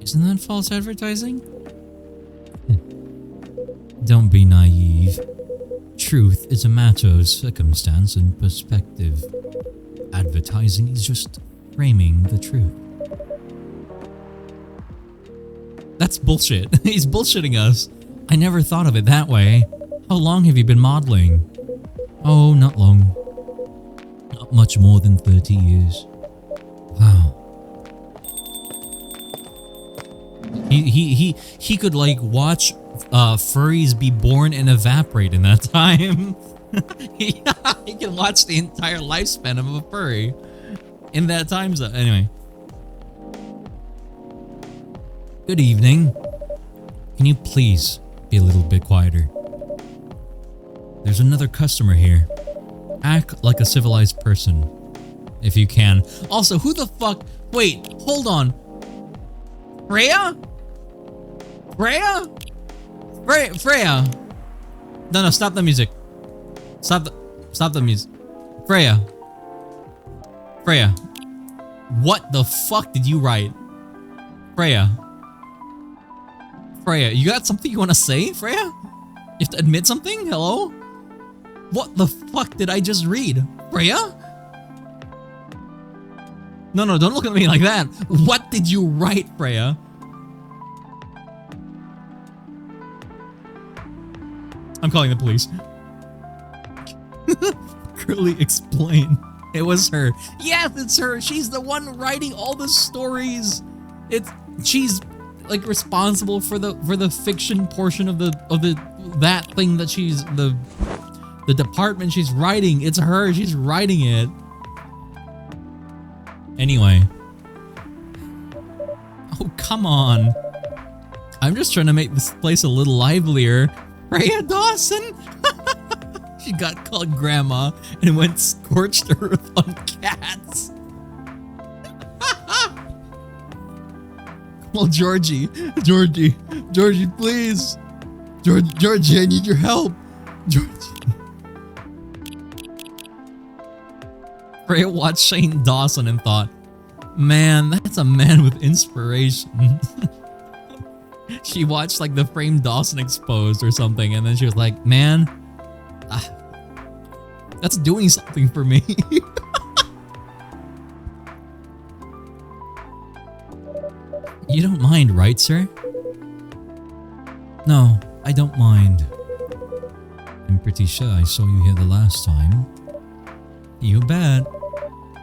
Isn't that false advertising? Don't be naive. Truth is a matter of circumstance and perspective. Advertising is just framing the truth. That's bullshit. He's bullshitting us. I never thought of it that way. How long have you been modeling? Oh, not long. Not much more than 30 years. Wow. He could like watch furries be born and evaporate in that time. He can watch the entire lifespan of a furry in that time zone. Anyway. Good evening. Can you please be a little bit quieter? There's another customer here. Act like a civilized person, if you can. Also, who the fuck? Wait, hold on. Freya? Freya? Freya? No, stop the music. Stop the music. Freya. What the fuck did you write? Freya, you got something you want to say, Freya? You have to admit something? Hello? What the fuck did I just read? Freya? No, don't look at me like that. What did you write, Freya? I'm calling the police. Curly, explain. It was her. Yes, it's her. She's the one writing all the stories. She's like responsible for the fiction portion of that thing that she's the department she's writing. It's her. She's writing it. Anyway. Oh, come on. I'm just trying to make this place a little livelier. Freya Dawson? She got called grandma and went scorched earth on cats. Well, Georgie, please. Georgie, I need your help. Georgie. Freya watched Shane Dawson and thought, man, that's a man with inspiration. She watched like the frame Dawson Exposed or something, and then she was like, man, that's doing something for me. You don't mind, right, sir? No, I don't mind. I'm pretty sure I saw you here the last time. You bet.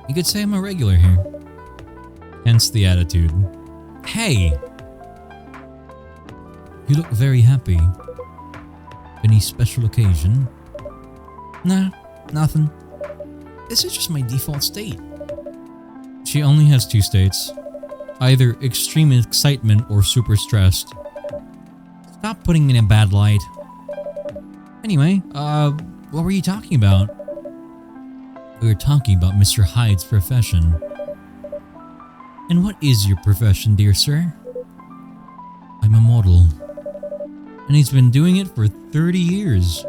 You could say I'm a regular here. Hence the attitude. Hey! You look very happy. Any special occasion? Nah, nothing. This is just my default state. She only has two states. Either extreme excitement or super stressed. Stop putting me in a bad light. Anyway, what were you talking about? We were talking about Mr. Hyde's profession. And what is your profession, dear sir? I'm a model. And he's been doing it for 30 years.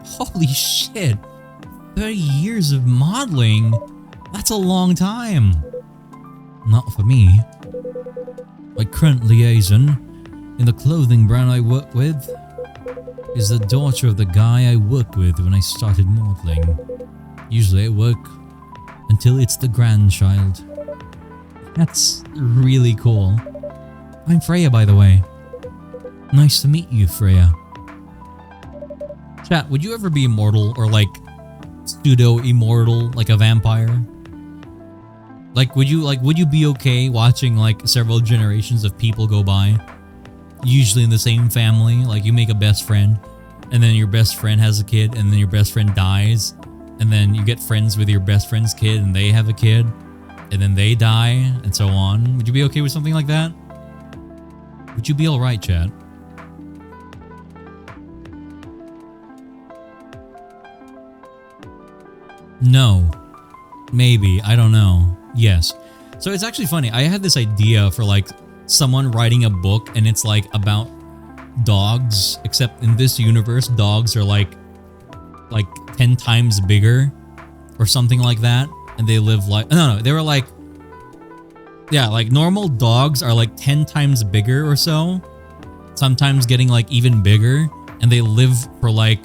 Holy shit! 30 years of modeling? That's a long time. Not for me. My current liaison in the clothing brand I work with is the daughter of the guy I worked with when I started modeling. Usually I work until it's the grandchild. That's really cool. I'm Freya, by the way. Nice to meet you, Freya. Chat, would you ever be immortal or like pseudo-immortal like a vampire? Like would you be okay watching like several generations of people go by? Usually in the same family, like you make a best friend and then your best friend has a kid and then your best friend dies and then you get friends with your best friend's kid and they have a kid and then they die and so on. Would you be okay with something like that? Would you be alright, chat? No. Maybe. I don't know. Yes. So it's actually funny. I had this idea for like someone writing a book and it's like about dogs, except in this universe, dogs are like 10 times bigger or something like that. And they live like, no, they were like, yeah, like normal dogs are like 10 times bigger or so. Sometimes getting like even bigger. And they live for like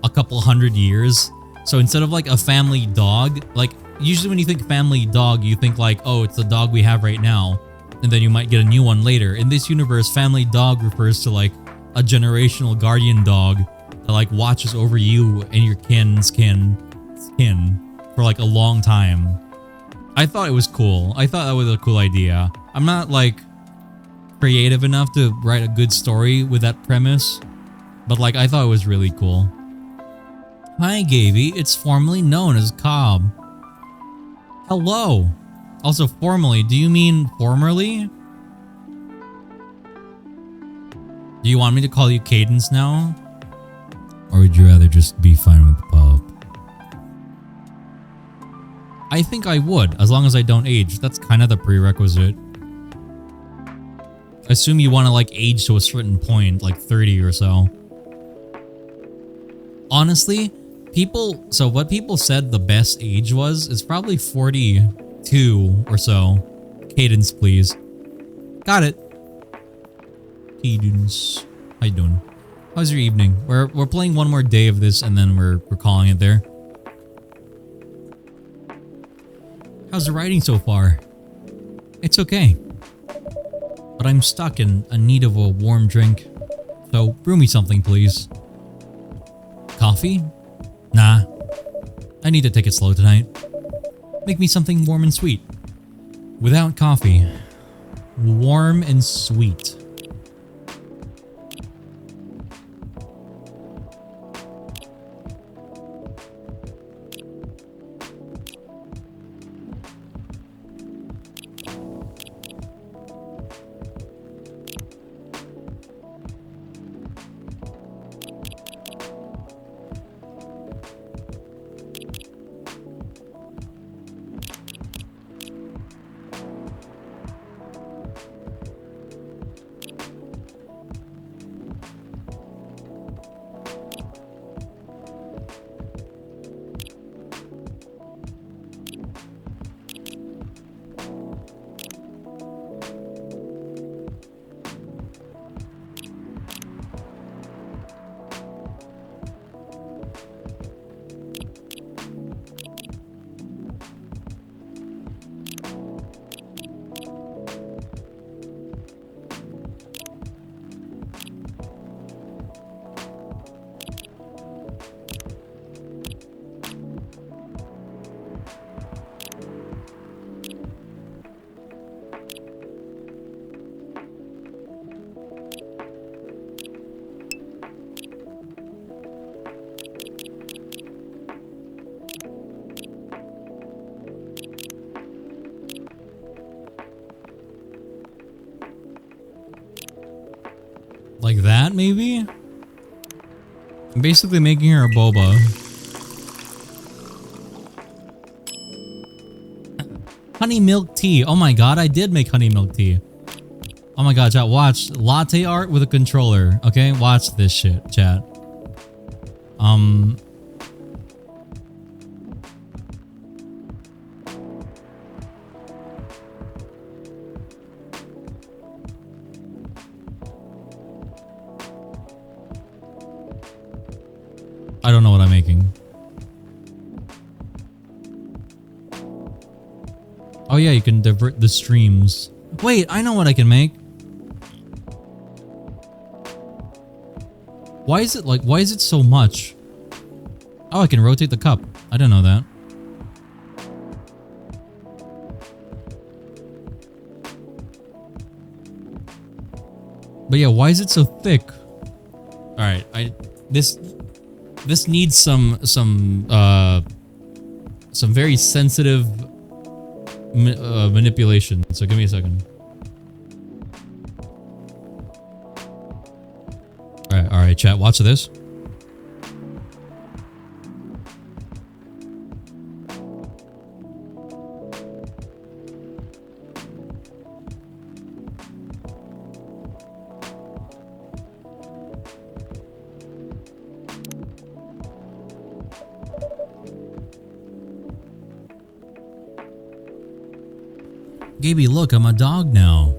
a couple hundred years. So instead of like a family dog, like usually when you think family dog, you think like, oh, it's the dog we have right now. And then you might get a new one later. In this universe, family dog refers to like a generational guardian dog that like watches over you and your kin's kin for like a long time. I thought it was cool. I thought that was a cool idea. I'm not like creative enough to write a good story with that premise, but like I thought it was really cool. Hi, Gavy. It's formerly known as Cobb. Hello. Also, formally, do you mean formerly? Do you want me to call you Cadence now? Or would you rather just be fine with Pop? I think I would, as long as I don't age. That's kind of the prerequisite. Assume you want to like age to a certain point, like 30 or so. Honestly, so what people said the best age was, is probably 42 or so. Cadence, please. Got it. Cadence. How you doing? How's your evening? We're playing one more day of this and then we're calling it there. How's the writing so far? It's okay. But I'm stuck in need of a warm drink. So brew me something, please. Coffee? Nah. I need to take it slow tonight. Make me something warm and sweet. Without coffee. Warm and sweet. Like that, maybe? I'm basically making her a boba. Honey milk tea. Oh my god, I did make honey milk tea. Oh my god, chat, watch. Latte art with a controller. Okay, watch this shit, chat. I don't know what I'm making. Oh yeah, you can divert the streams. Wait, I know what I can make. Why is it so much? Oh, I can rotate the cup. I didn't know that. But yeah, why is it so thick? All right, this needs some very sensitive manipulation. So give me a second. All right, chat. Watch this. Gaby, look, I'm a dog now.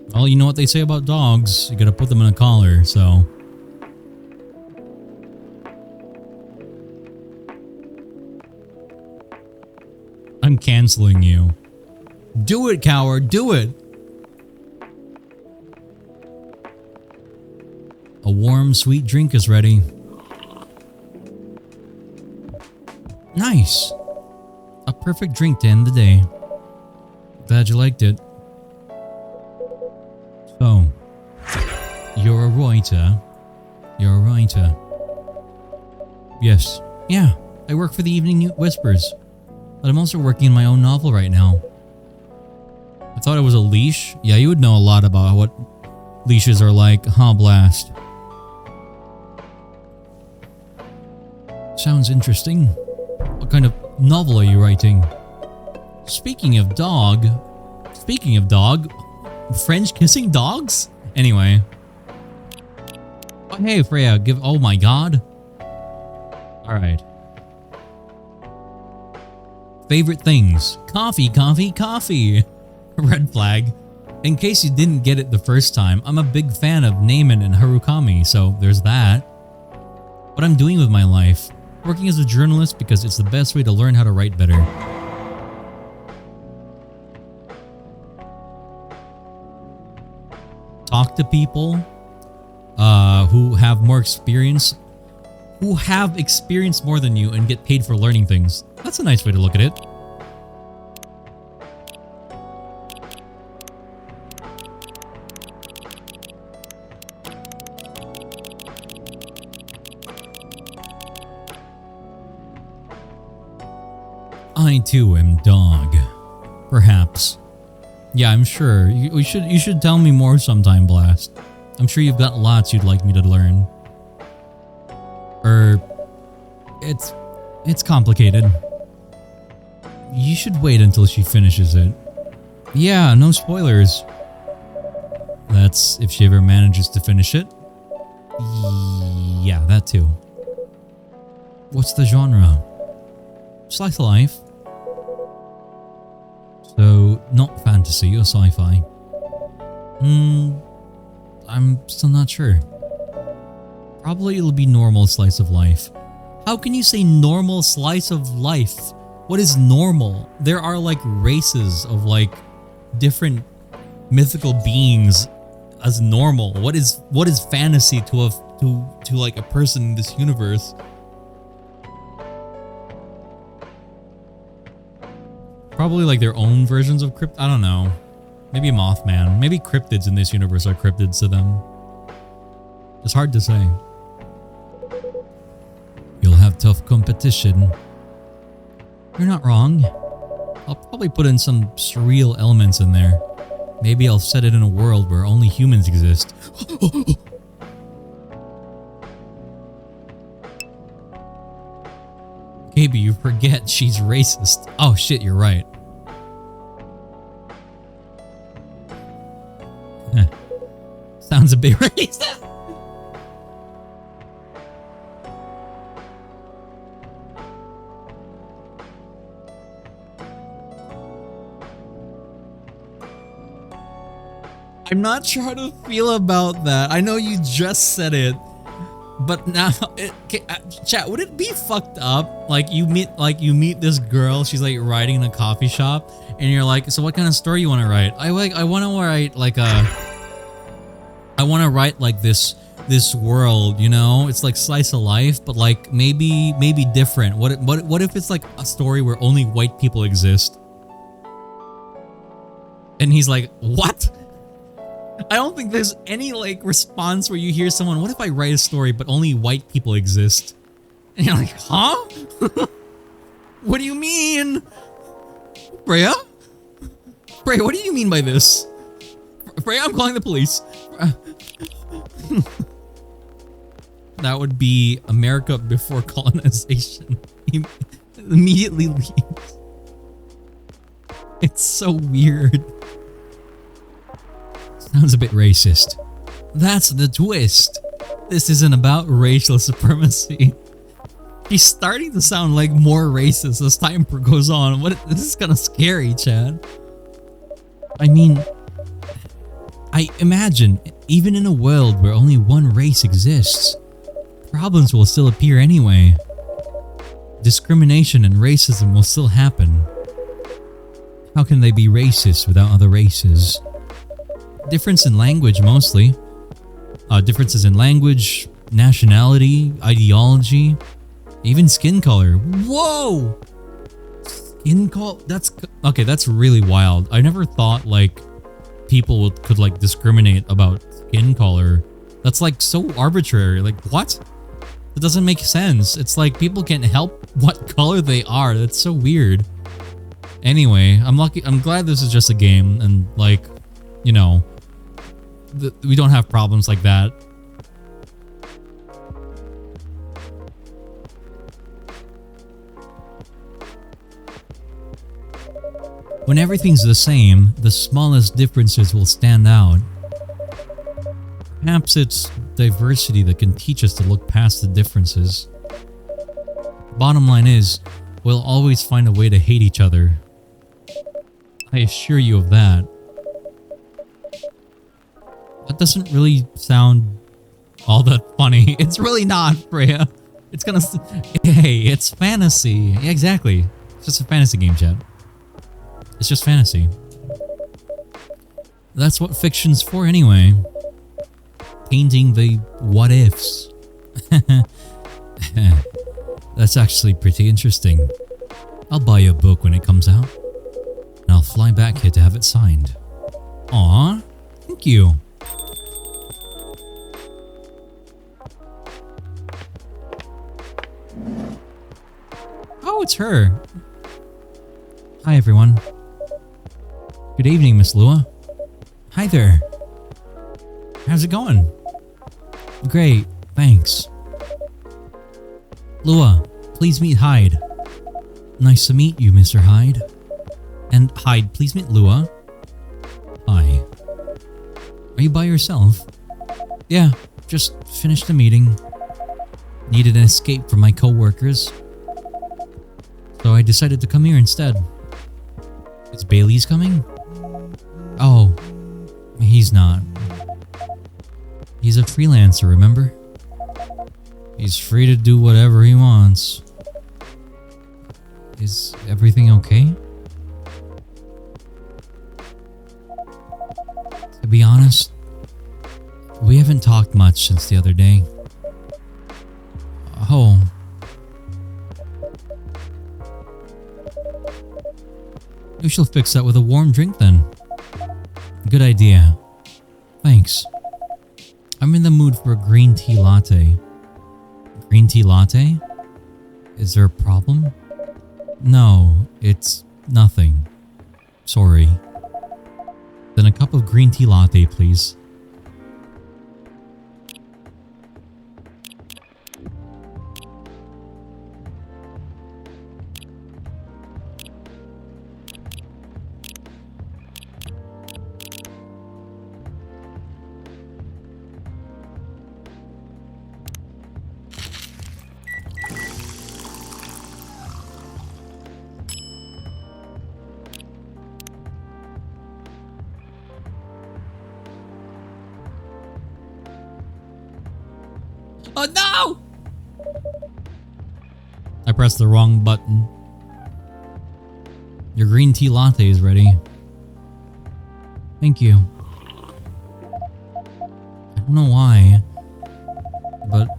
Well, you know what they say about dogs. You gotta put them in a collar, so... I'm canceling you. Do it, coward, do it! A warm, sweet drink is ready. Nice! A perfect drink to end the day. Glad you liked it. So, you're a writer. You're a writer. Yes. Yeah, I work for the Evening Whispers. But I'm also working on my own novel right now. I thought it was a leash. Yeah, you would know a lot about what leashes are like, huh, Blast? Sounds interesting. What kind of novel are you writing? Speaking of dog, French kissing dogs? Anyway. Oh, hey, Freya, oh my god. Alright. Favorite things. Coffee, coffee, coffee. Red flag. In case you didn't get it the first time, I'm a big fan of Neiman and Harukami, so there's that. What I'm doing with my life. Working as a journalist because it's the best way to learn how to write better. Talk to people who have more experience, who have experienced more than you and get paid for learning things. That's a nice way to look at it. I too am dog. Perhaps. Yeah, I'm sure. You should tell me more sometime, Blast. I'm sure you've got lots you'd like me to learn. It's complicated. You should wait until she finishes it. Yeah, no spoilers. That's if she ever manages to finish it. Yeah, that too. What's the genre? Slice of life. So, not fantasy or sci-fi. I'm still not sure. Probably it'll be normal slice of life. How can you say normal slice of life? What is normal? There are like races of like different mythical beings as normal. What is fantasy to like a person in this universe? Probably like their own versions of crypt. I don't know. Maybe Mothman. Maybe cryptids in this universe are cryptids to them. It's hard to say. You'll have tough competition. You're not wrong. I'll probably put in some surreal elements in there. Maybe I'll set it in a world where only humans exist. Maybe you forget she's racist. Oh shit, you're right. Sounds a bit racist. I'm not sure how to feel about that. I know you just said it. But now, chat, would it be fucked up? Like you meet this girl, she's like writing in a coffee shop, and you're like, so what kind of story you want to write? I want to write like this world, you know? It's like slice of life, but like maybe different. What if it's like a story where only white people exist? And he's like, what? I don't think there's any like response where you hear someone, what if I write a story but only white people exist? And you're like, huh? What do you mean? Freya? Freya, what do you mean by this? Freya, I'm calling the police. That would be America before colonization. Immediately leaves. It's so weird. Sounds a bit racist. That's the twist. This isn't about racial supremacy. She's starting to sound like more racist as time goes on. This is kind of scary, Chad. I mean, I imagine even in a world where only one race exists, problems will still appear anyway. Discrimination and racism will still happen. How can they be racist without other races? Difference in language mostly. Differences in language, nationality, ideology, even skin color. Whoa! Skin color? That's really wild. I never thought like people could like discriminate about skin color. That's like so arbitrary. Like what? It doesn't make sense. It's like people can't help what color they are. That's so weird. Anyway, I'm glad this is just a game and like, you know, we don't have problems like that. When everything's the same, the smallest differences will stand out. Perhaps it's diversity that can teach us to look past the differences. Bottom line is, we'll always find a way to hate each other. I assure you of that. That doesn't really sound all that funny. It's really not, Freya. It's gonna... Hey, it's fantasy. Yeah, exactly. It's just a fantasy game, chat. It's just fantasy. That's what fiction's for anyway. Painting the what-ifs. That's actually pretty interesting. I'll buy you a book when it comes out. And I'll fly back here to have it signed. Aw, thank you. Oh, it's her. Hi, everyone. Good evening, Miss Lua. Hi there. How's it going? Great, thanks. Lua, please meet Hyde. Nice to meet you, Mr. Hyde. And Hyde, please meet Lua. Hi. Are you by yourself? Yeah, just finished the meeting. Needed an escape from my co-workers. So I decided to come here instead. Is Bailey's coming? Oh, he's not. He's a freelancer, remember? He's free to do whatever he wants. Is everything okay? To be honest, we haven't talked much since the other day. Oh. We shall fix that with a warm drink then. Good idea. Thanks. I'm in the mood for a green tea latte. Green tea latte? Is there a problem? No, it's nothing. Sorry. Then a cup of green tea latte, please. Oh no! I pressed the wrong button. Your green tea latte is ready. Thank you. I don't know why, but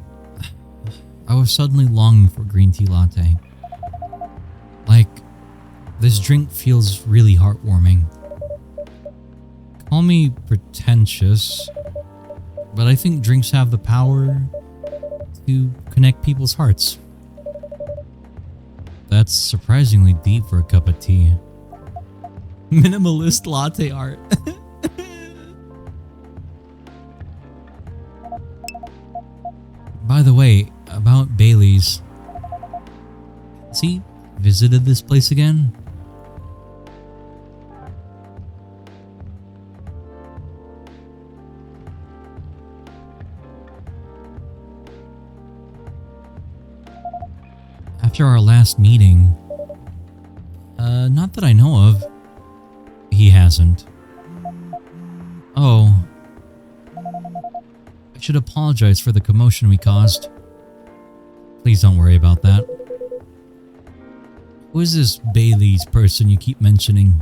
I was suddenly longing for a green tea latte. Like, this drink feels really heartwarming. Call me pretentious, but I think drinks have the power to connect people's hearts. That's surprisingly deep for a cup of tea. Minimalist latte art. By the way, about Bailey's. Has he visited this place again? After our last meeting, not that I know of, he hasn't. Oh. I should apologize for the commotion we caused. Please don't worry about that. Who is this Bailey's person you keep mentioning?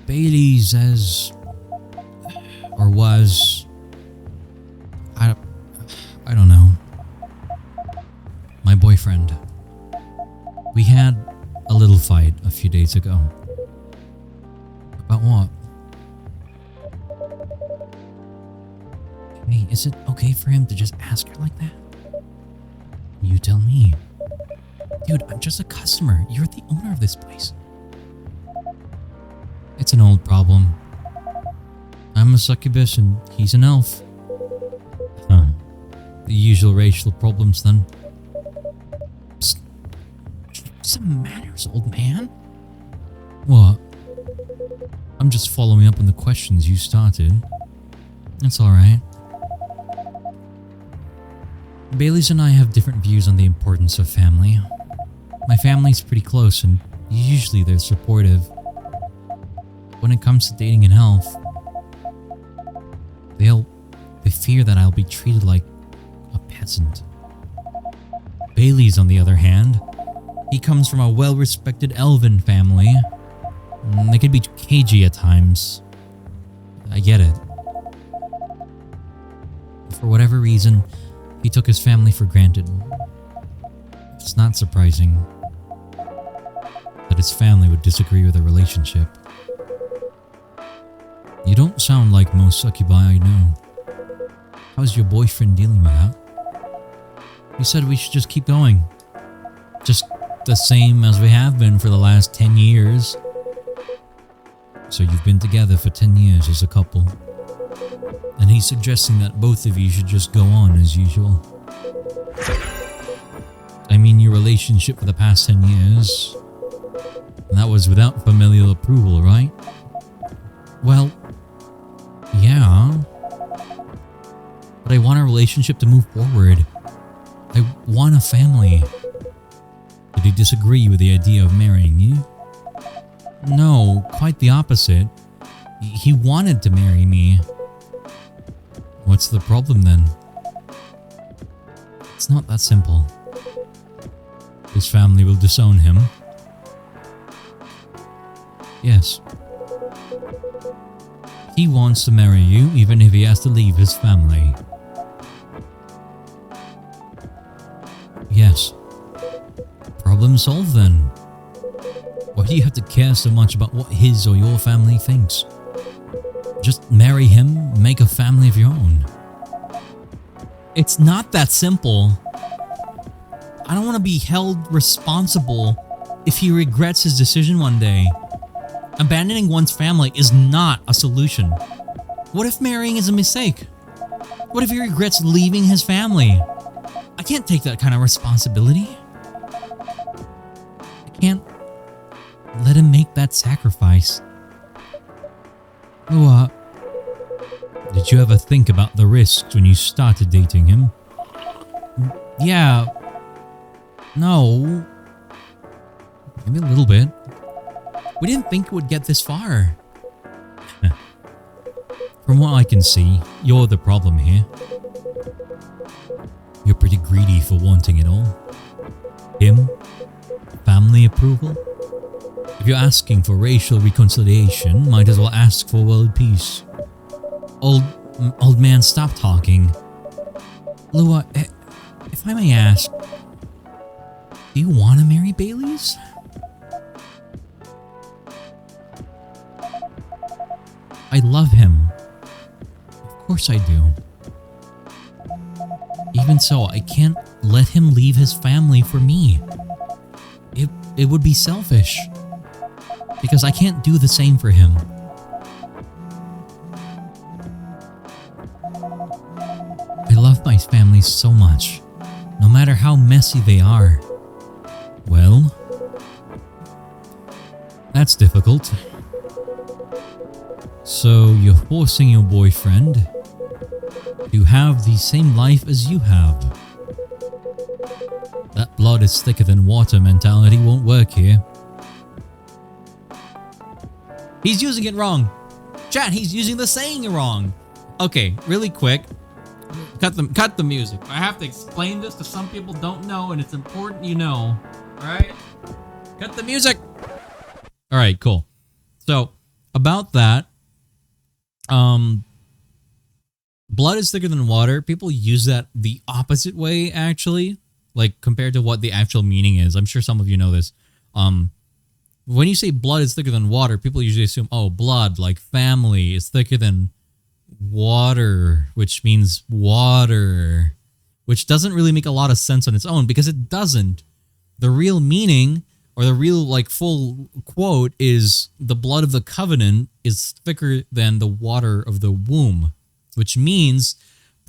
Bailey's was... I don't know. My boyfriend. We had a little fight a few days ago. About what? Hey, is it okay for him to just ask her like that? You tell me. Dude, I'm just a customer. You're the owner of this place. It's an old problem. I'm a succubus and he's an elf. Huh. The usual racial problems then. Psst. Some manners, old man. What? I'm just following up on the questions you started. That's alright. Bailey's and I have different views on the importance of family. My family's pretty close and usually they're supportive. When it comes to dating and health, they fear that I'll be treated like a peasant. Bailey's, on the other hand, he comes from a well-respected elven family. They could be cagey at times. I get it. For whatever reason, he took his family for granted. It's not surprising that his family would disagree with the relationship. You don't sound like most succubi I know. How's your boyfriend dealing with that? He said we should just keep going. Just the same as we have been for the last 10 years. So you've been together for 10 years as a couple. And he's suggesting that both of you should just go on as usual. I mean, your relationship for the past 10 years. And that was without familial approval, right? Well, yeah. But I want our relationship to move forward. I want a family. Did he disagree with the idea of marrying you? No, quite the opposite. He wanted to marry me. What's the problem then? It's not that simple. His family will disown him. Yes. He wants to marry you even if he has to leave his family. Yes. Problem solved then. Why do you have to care so much about what his or your family thinks? Just marry him, make a family of your own. It's not that simple. I don't want to be held responsible if he regrets his decision one day. Abandoning one's family is not a solution. What if marrying is a mistake? What if he regrets leaving his family? I can't take that kind of responsibility. I can't let him make that sacrifice. What? Did you ever think about the risks when you started dating him? Yeah. No. Maybe a little bit. We didn't think it would get this far. From what I can see, you're the problem here. You're pretty greedy for wanting it all. Him? Family approval? If you're asking for racial reconciliation, might as well ask for world peace. Old man, stop talking. Lua, if I may ask, do you want to marry Bailey's? I love him. Of course I do. Even so, I can't let him leave his family for me. It would be selfish. Because I can't do the same for him. I love my family so much, no matter how messy they are. Well, that's difficult. So you're forcing your boyfriend to have the same life as you have. That blood is thicker than water mentality won't work here. He's using it wrong. Chat, he's using the saying wrong. Okay, really quick. Cut the music. I have to explain this because some people don't know and it's important you know. Alright? Cut the music. Alright, cool. So, about that, blood is thicker than water. People use that the opposite way, actually, like compared to what the actual meaning is. I'm sure some of you know this. When you say blood is thicker than water, people usually assume, oh, blood, like family, is thicker than water, which means water, which doesn't really make a lot of sense on its own because it doesn't. The real meaning, or the real like full quote, is the blood of the covenant is thicker than the water of the womb, which means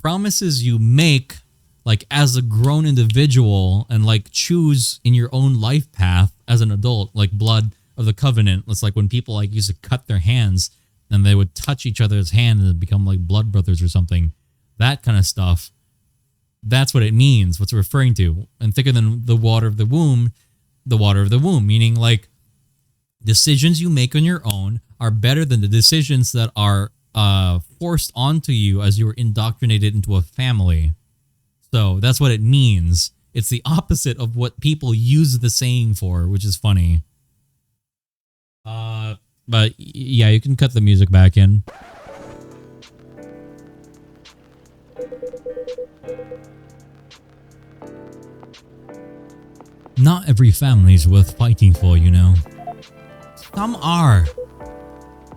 promises you make like as a grown individual and like choose in your own life path as an adult, like blood of the covenant. It's like when people like used to cut their hands and they would touch each other's hand and become like blood brothers or something. That kind of stuff. That's what it means, what's it referring to. And thicker than the water of the womb, meaning like decisions you make on your own are better than the decisions that are forced onto you as you were indoctrinated into a family. So that's what it means. It's the opposite of what people use the saying for, which is funny. But yeah, you can cut the music back in. Not every family's worth fighting for, you know. Some are.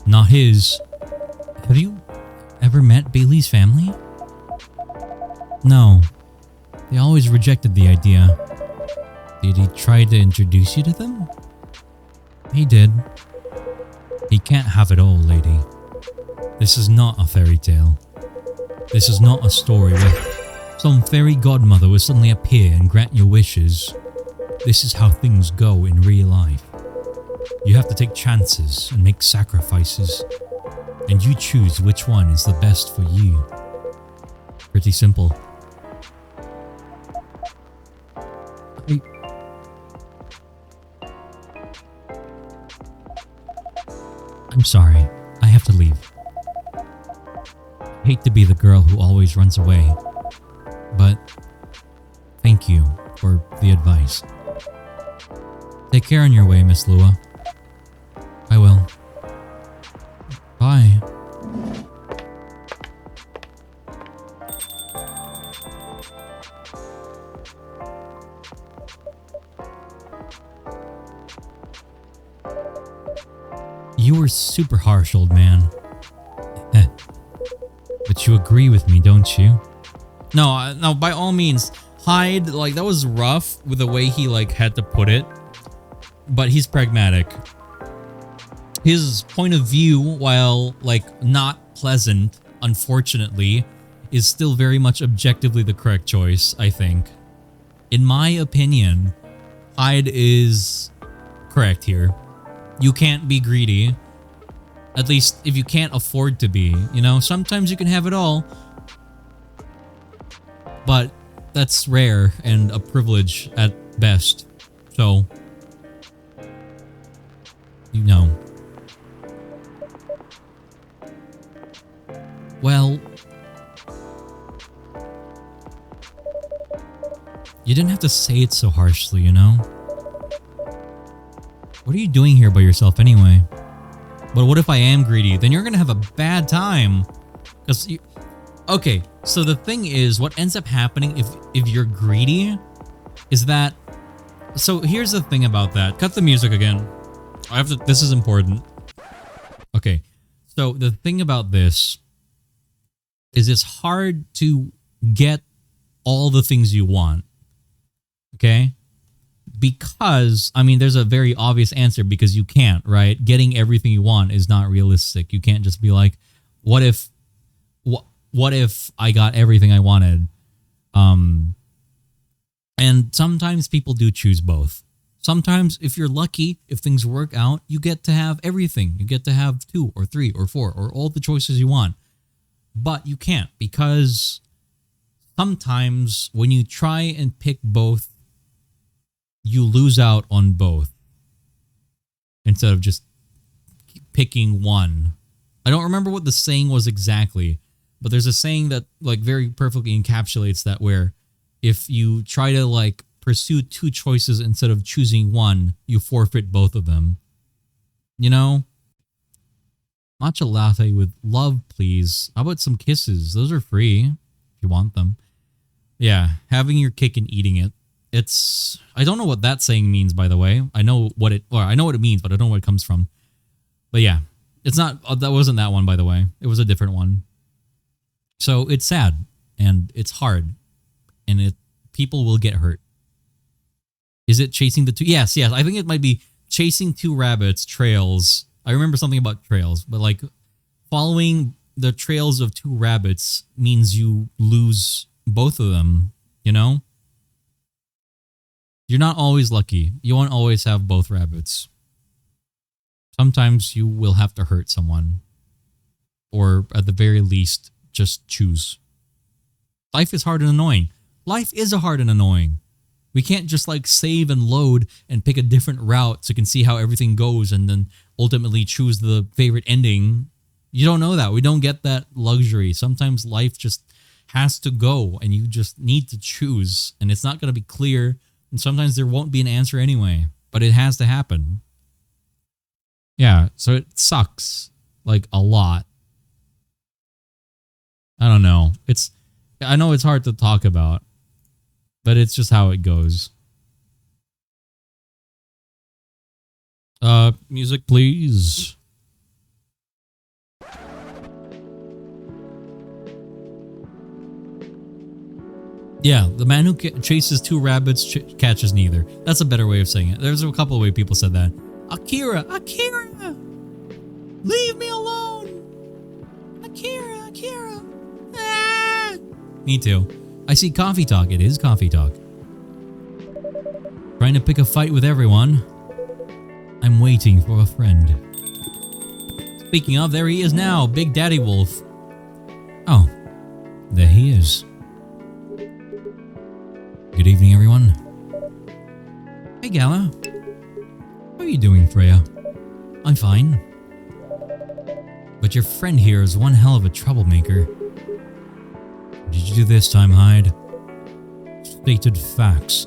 Not his. Have you ever met Bailey's family? No. They always rejected the idea. Did he try to introduce you to them? He did. He can't have it all, lady. This is not a fairy tale. This is not a story where some fairy godmother will suddenly appear and grant your wishes. This is how things go in real life. You have to take chances and make sacrifices, and you choose which one is the best for you. Pretty simple. I'm sorry, I have to leave. I hate to be the girl who always runs away, but thank you for the advice. Take care on your way, Miss Lua. I will. Bye. You were super harsh, old man. But you agree with me, don't you? No, by all means, Hyde, like, that was rough with the way he, like, had to put it. But he's pragmatic. His point of view, while, like, not pleasant, unfortunately, is still very much objectively the correct choice, I think. In my opinion, Hyde is correct here. You can't be greedy. At least if you can't afford to be. You know, sometimes you can have it all. But that's rare and a privilege at best. So, you know. Well, you didn't have to say it so harshly, you know? What are you doing here by yourself anyway? But what if I am greedy? Then you're gonna have a bad time. Because you... Okay, so the thing is, what ends up happening if you're greedy is that... So here's the thing about that. Cut the music again. I have to... This is important. Okay, so the thing about this is it's hard to get all the things you want. Okay? Because, I mean, there's a very obvious answer, because you can't, right? Getting everything you want is not realistic. You can't just be like, what if I got everything I wanted? And sometimes people do choose both. Sometimes, if you're lucky, if things work out, you get to have everything. You get to have 2 or 3 or 4 or all the choices you want. but you can't, because sometimes when you try and pick both, you lose out on both instead of just picking one. I don't remember what the saying was exactly, but there's a saying that like very perfectly encapsulates that, where if you try to like pursue two choices instead of choosing one, you forfeit both of them. You know? Matcha latte with love, please. How about some kisses? Those are free if you want them. Yeah, having your cake and eating it. It's, I don't know what that saying means, by the way. I know what it means, but I don't know where it comes from. But yeah, it's not, that wasn't that one, by the way. It was a different one. So it's sad and it's hard and people will get hurt. Is it chasing the two? Yes. I think it might be chasing two rabbits, trails. I remember something about trails, but like following the trails of two rabbits means you lose both of them, you know? You're not always lucky. You won't always have both rabbits. Sometimes you will have to hurt someone. Or at the very least, just choose. Life is hard and annoying. Life is hard and annoying. We can't just like save and load and pick a different route so you can see how everything goes and then ultimately choose the favorite ending. You don't know that. We don't get that luxury. Sometimes life just has to go and you just need to choose, and it's not going to be clear, and sometimes there won't be an answer anyway, but it has to happen. Yeah, so it sucks like a lot. I don't know. I know it's hard to talk about, but it's just how it goes. Music, please. Yeah, the man who chases two rabbits catches neither. That's a better way of saying it. There's a couple of ways people said that. Akira! Leave me alone! Akira! Ah! Me too. I see Coffee Talk. It is Coffee Talk. Trying to pick a fight with everyone. I'm waiting for a friend. Speaking of, there he is now, Big Daddy Wolf. Oh, there he is. Good evening, everyone. Hey, Gala. How are you doing, Freya? I'm fine. But your friend here is one hell of a troublemaker. What did you do this time, Hyde? Stated facts.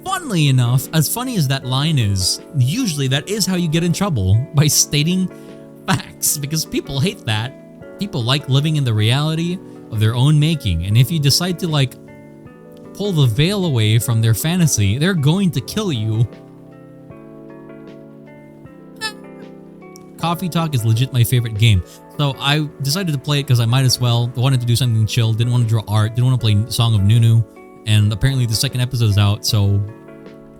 Funnily enough, as funny as that line is, usually that is how you get in trouble, by stating facts, because people hate that. People like living in the reality of their own making, and if you decide to like pull the veil away from their fantasy, they're going to kill you. Coffee Talk is legit my favorite game. So I decided to play it because I might as well. I wanted to do something chill, didn't want to draw art, didn't want to play Song of Nunu, and apparently the second episode is out, so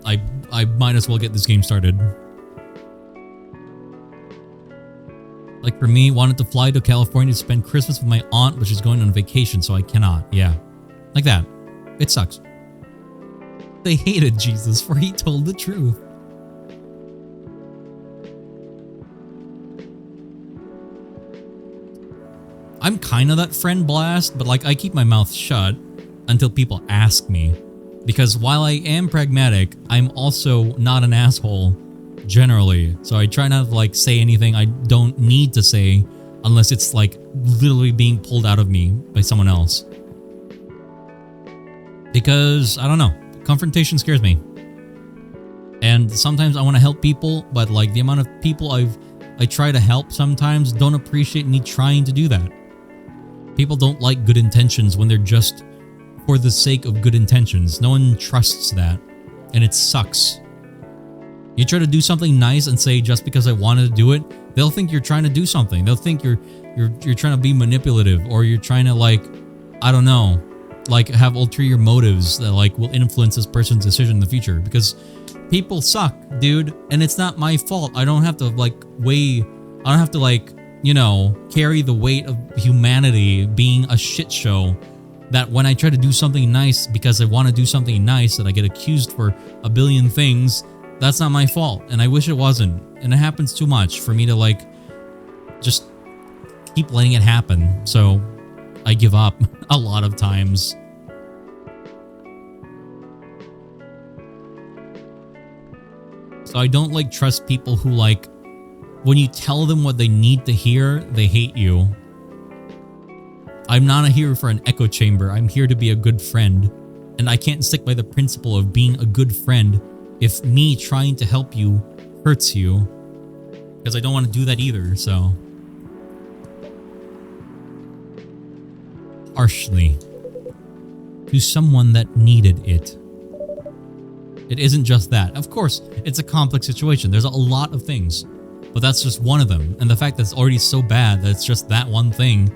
I might as well get this game started. Like for me, wanted to fly to California to spend Christmas with my aunt, but she's going on vacation, so I cannot. Yeah, like that. It sucks. They hated Jesus for he told the truth. I'm kind of that friend blast, but like I keep my mouth shut until people ask me. Because while I am pragmatic, I'm also not an asshole generally. So I try not to like say anything I don't need to say unless it's like literally being pulled out of me by someone else. Because, I don't know, confrontation scares me. And sometimes I want to help people, but like the amount of people I try to help sometimes don't appreciate me trying to do that. People don't like good intentions when they're just for the sake of good intentions. No one trusts that, and it sucks. You try to do something nice and say just because I wanted to do it, they'll think you're trying to do something. They'll think you're trying to be manipulative, or you're trying to like, I don't know, like have ulterior motives that like will influence this person's decision in the future, because people suck, dude, and it's not my fault. I don't have to like you know, carry the weight of humanity being a shit show, that when I try to do something nice because I want to do something nice that I get accused for a billion things, that's not my fault, and I wish it wasn't. And it happens too much for me to like just keep letting it happen. So I give up a lot of times. So I don't like trust people who like, when you tell them what they need to hear, they hate you. I'm not here for an echo chamber. I'm here to be a good friend. And I can't stick by the principle of being a good friend if me trying to help you hurts you. Because I don't want to do that either, so. Harshly. To someone that needed it. It isn't just that. Of course, it's a complex situation. There's a lot of things. But that's just one of them. And the fact that it's already so bad that it's just that one thing,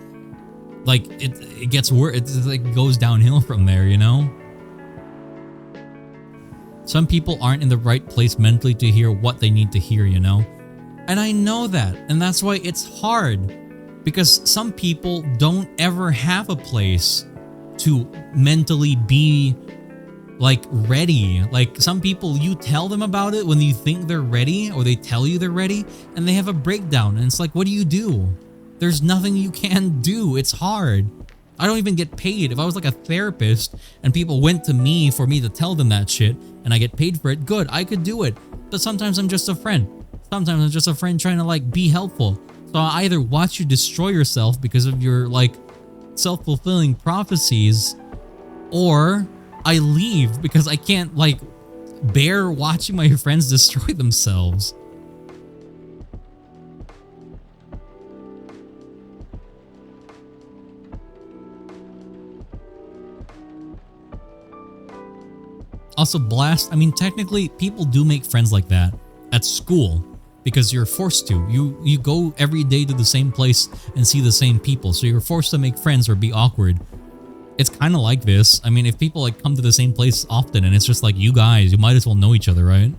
like, it gets worse. It like goes downhill from there, you know? Some people aren't in the right place mentally to hear what they need to hear, you know? And I know that. And that's why it's hard. Because some people don't ever have a place to mentally be like ready. Like some people, you tell them about it when you think they're ready, or they tell you they're ready, and they have a breakdown. And it's like, what do you do? There's nothing you can do. It's hard. I don't even get paid. If I was like a therapist and people went to me for me to tell them that shit and I get paid for it, good, I could do it. But sometimes I'm just a friend. Sometimes I'm just a friend trying to like be helpful. So I either watch you destroy yourself because of your like self-fulfilling prophecies, or I leave because I can't like bear watching my friends destroy themselves. Also, Blast, I mean, technically, people do make friends like that at school because you're forced to. You go every day to the same place and see the same people, so you're forced to make friends or be awkward. It's kind of like this. I mean, if people like come to the same place often and it's just like, you guys, you might as well know each other, right?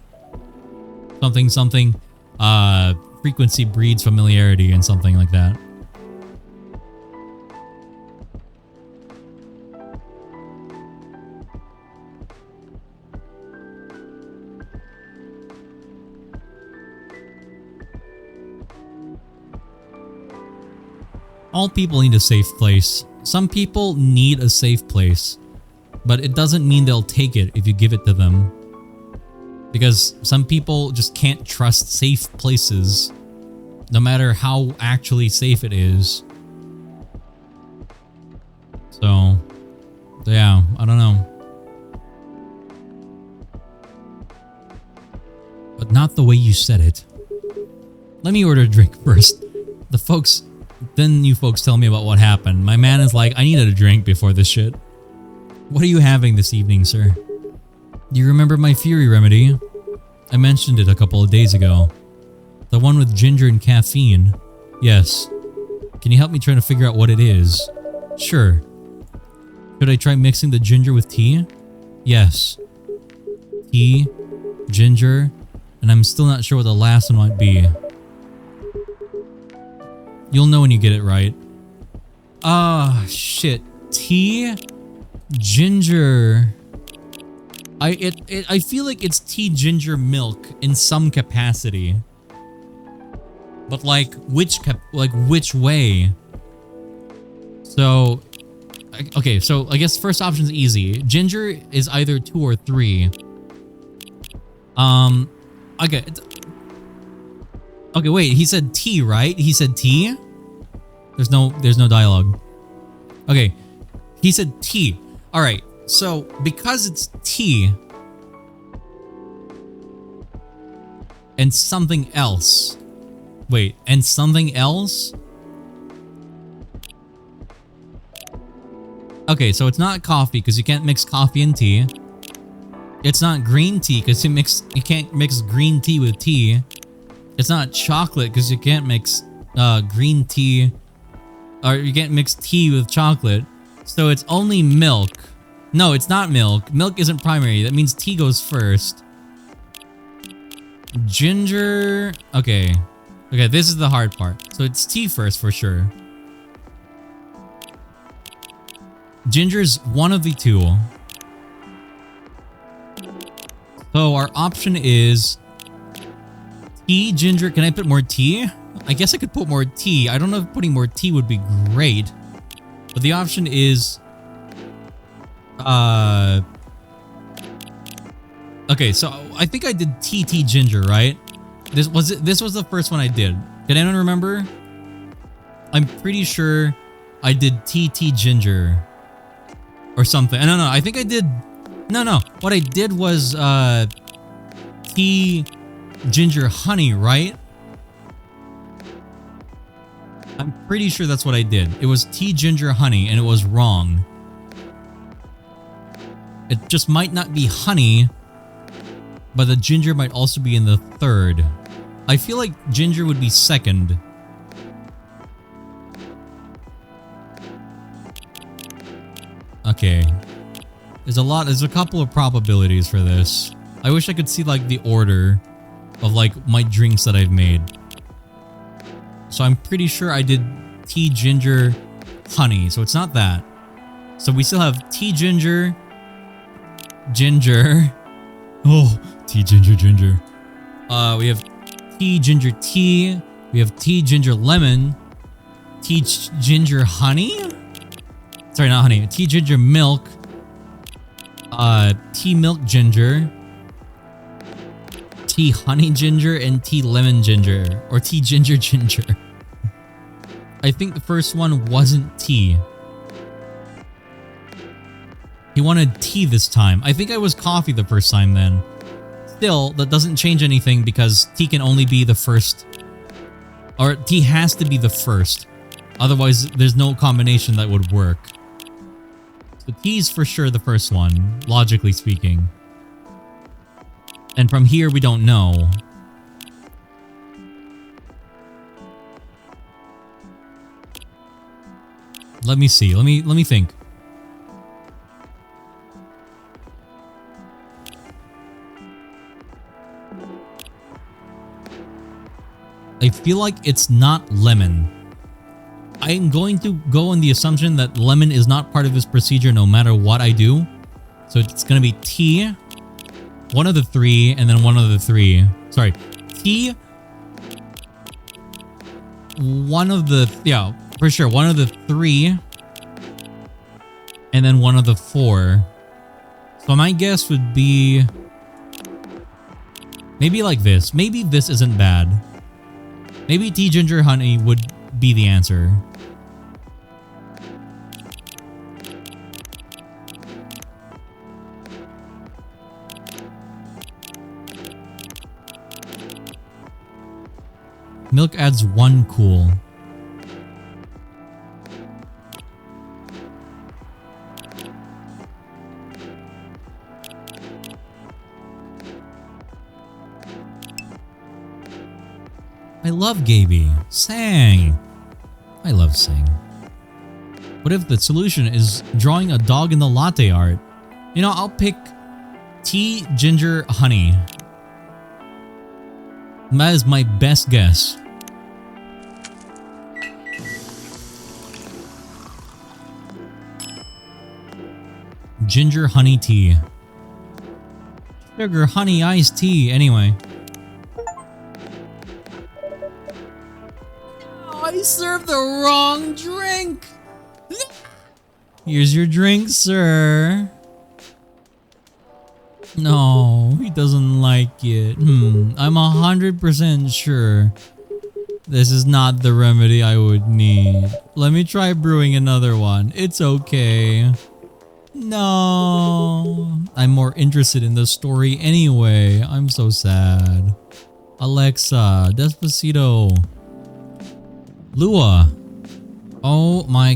Something, frequency breeds familiarity and something like that. All people need a safe place. Some people need a safe place, but it doesn't mean they'll take it if you give it to them. Because some people just can't trust safe places, no matter how actually safe it is. So, yeah, I don't know. But not the way you said it. Let me order a drink first. Then you folks tell me about what happened. My man is like, I needed a drink before this shit. What are you having this evening, sir? Do you remember my Fury remedy? I mentioned it a couple of days ago. The one with ginger and caffeine. Yes. Can you help me try to figure out what it is? Sure. Should I try mixing the ginger with tea? Yes. Tea, ginger, and I'm still not sure what the last one might be. You'll know when you get it right. Ah, shit. Tea, ginger. I feel like it's tea, ginger, milk in some capacity. But like which way? So okay, so I guess first option is easy. Ginger is either 2 or 3. Okay. Okay, wait, he said tea, right? He said tea? There's no dialogue. Okay, he said tea. All right, so because it's tea and something else. Wait, and something else? Okay, so it's not coffee because you can't mix coffee and tea. It's not green tea because you can't mix green tea with tea. It's not chocolate because you can't mix green tea, or you can't mix tea with chocolate. So it's only milk. No, it's not milk. Milk isn't primary. That means tea goes first. Ginger. Okay. Okay, this is the hard part. So it's tea first for sure. Ginger's one of the two. So our option is tea, ginger. Can I put more tea? I guess I could put more tea. I don't know if putting more tea would be great. But the option is okay, so I think I did TT Ginger, right? This was the first one I did. Can anyone remember? I'm pretty sure I did TT Ginger or something. No, I think I did. No. What I did was T Ginger Honey, right? I'm pretty sure that's what I did. It was T Ginger Honey and it was wrong. It just might not be honey, but the ginger might also be in the third. I feel like ginger would be second. Okay. There's a couple of probabilities for this. I wish I could see like the order of like my drinks that I've made. So I'm pretty sure I did tea ginger honey, so it's not that. So we still have tea ginger, ginger. Oh, tea ginger, ginger. We have tea ginger tea. We have tea ginger lemon. Tea ginger honey. Sorry, not honey. Tea ginger milk. Tea milk ginger. Tea honey ginger and tea lemon ginger. Or tea ginger ginger. I think the first one wasn't tea. He wanted tea this time. I think I was coffee the first time then. Still, that doesn't change anything because tea can only be the first. Or tea has to be the first. Otherwise, there's no combination that would work. So tea's for sure the first one, logically speaking. And from here, we don't know. Let me see. Let me think. I feel like it's not lemon. I'm going to go on the assumption that lemon is not part of this procedure no matter what I do. So it's going to be tea, one of the three, and then one of the three. Sorry, tea, one of the, yeah, for sure, one of the three, and then one of the four. So my guess would be maybe like this. Maybe this isn't bad. Maybe tea ginger honey would be the answer. Milk adds one cool. I love Gaby. Sang. I love Sang. What if the solution is drawing a dog in the latte art? You know, I'll pick tea, ginger, honey. That is my best guess. Ginger honey tea. Sugar honey iced tea. Anyway. I served the wrong drink. Here's your drink, sir. No, he doesn't like it. I'm 100% sure this is not the remedy I would need. Let me try brewing another one. It's okay. No, I'm more interested in the story anyway. I'm so sad. Alexa, Despacito. Lua. Oh my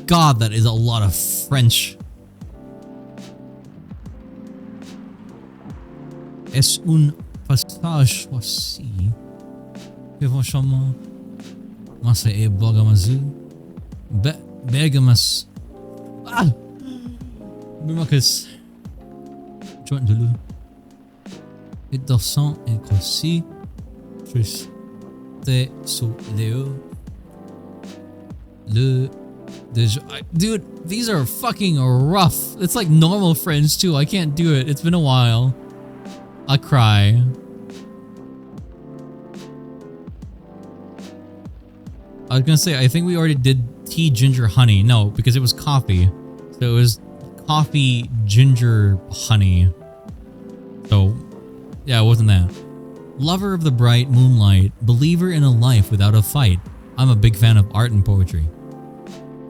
god, that is a lot of French. Es un passage aussi. Franchement, masa e bogamazu. Begamas. Ah! Bimakis. Joint de loup. Et dorsant et crossi. Juste. Te sous Léo. Dude, these are fucking rough. It's like normal French too. I can't do it. It's been a while. I'll cry. I was gonna say, I think we already did tea, ginger, honey. No, because it was coffee. So it was coffee, ginger, honey. So, yeah, it wasn't that. Lover of the bright moonlight, believer in a life without a fight. I'm a big fan of art and poetry.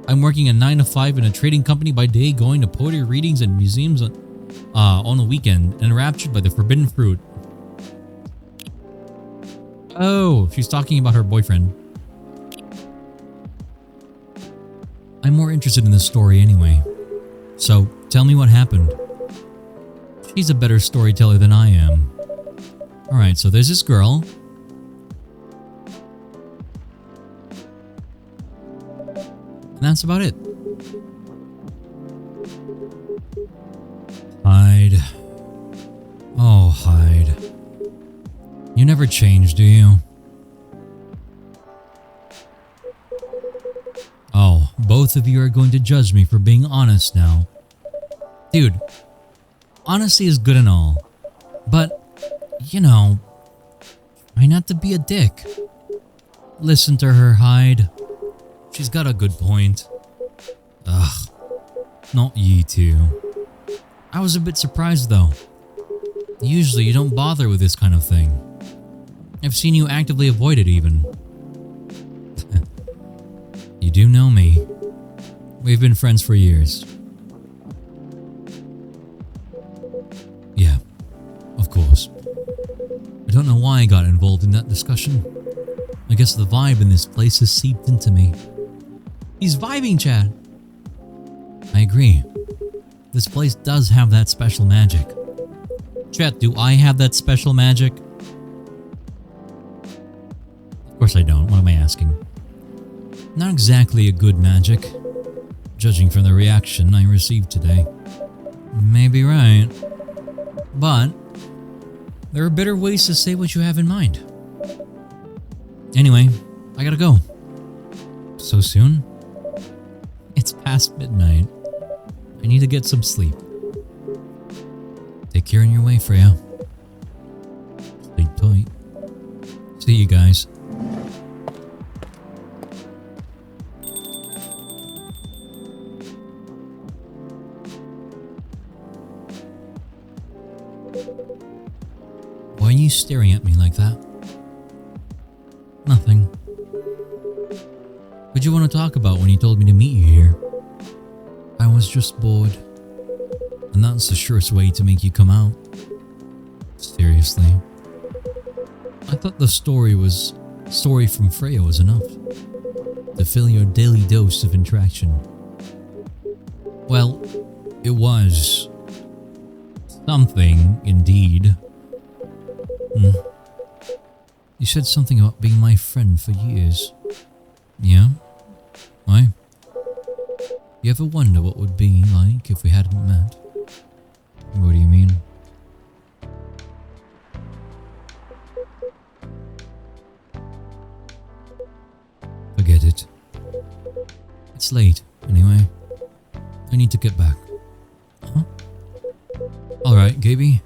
I'm working a 9 to 5 in a trading company by day, going to poetry readings and museums on the weekend, and enraptured by the forbidden fruit. Oh, she's talking about her boyfriend. I'm more interested in this story anyway. So, tell me what happened. She's a better storyteller than I am. Alright, so there's this girl. And that's about it. Hyde. Oh, Hyde. You never change, do you? Oh, both of you are going to judge me for being honest now. Dude, honesty is good and all. But, you know, try not to be a dick. Listen to her, Hyde. She's got a good point. Ugh, not you two. I was a bit surprised though. Usually you don't bother with this kind of thing. I've seen you actively avoid it even. You do know me. We've been friends for years. Yeah, of course. I don't know why I got involved in that discussion. I guess the vibe in this place has seeped into me. He's vibing, Chad. I agree. This place does have that special magic. Chat, do I have that special magic? Of course I don't. What am I asking? Not exactly a good magic, judging from the reaction I received today. Maybe right. But there are better ways to say what you have in mind. Anyway, I gotta go. So soon? It's past midnight. I need to get some sleep. Take care on your way, Freya. Sleep tight. See you guys. Why are you staring at me like that? Nothing. What'd you want to talk about when you told me to meet you here? I was just bored. And that's the surest way to make you come out. Seriously. I thought the story from Freya was enough to fill your daily dose of interaction. Well, it was something, indeed. You said something about being my friend for years. Yeah? Why? You ever wonder what it would be like if we hadn't met? What do you mean? Forget it. It's late, anyway. I need to get back. Huh? Alright, Gaby.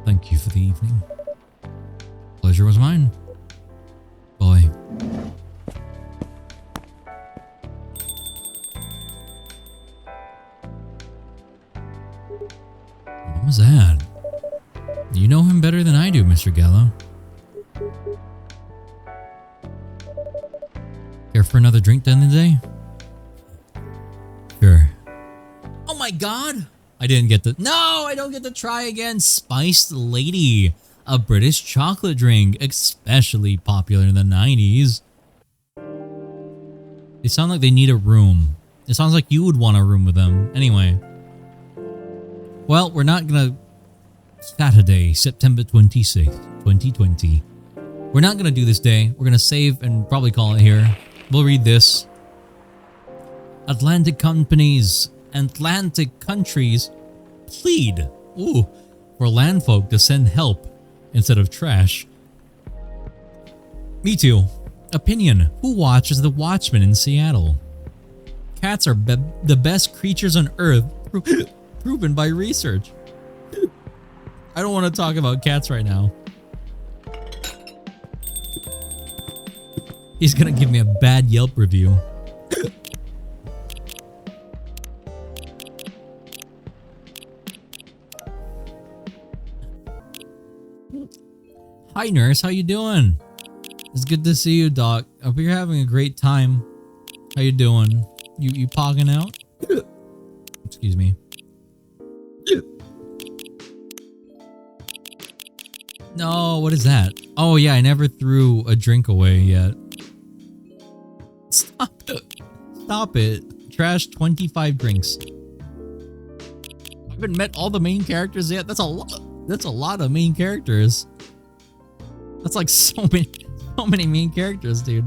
Thank you for the evening. Pleasure was mine. Bye. What was that? You know him better than I do, Mr. Gallo. Care for another drink then today? Sure. Oh my god! I didn't get the— No! I don't get to try again! Spiced Lady. A British chocolate drink, especially popular in the 90s. They sound like they need a room. It sounds like you would want a room with them. Anyway. Well, we're not gonna... Saturday, September 26th, 2020. We're not gonna do this day. We're gonna save and probably call it here. We'll read this. Atlantic countries plead for landfolk to send help instead of trash. Me too. Opinion. Who watches The Watchmen in Seattle? Cats are the best creatures on Earth, proven by research. I don't want to talk about cats right now. He's gonna give me a bad Yelp review. Hi nurse, how you doing? It's good to see you, Doc. I hope you're having a great time. How you doing? You pogging out? Excuse me. No, what is that? Oh yeah, I never threw a drink away yet. Stop it. Stop it. Trash 25 drinks. I haven't met all the main characters yet. That's a lot of main characters. That's like so many main characters, dude.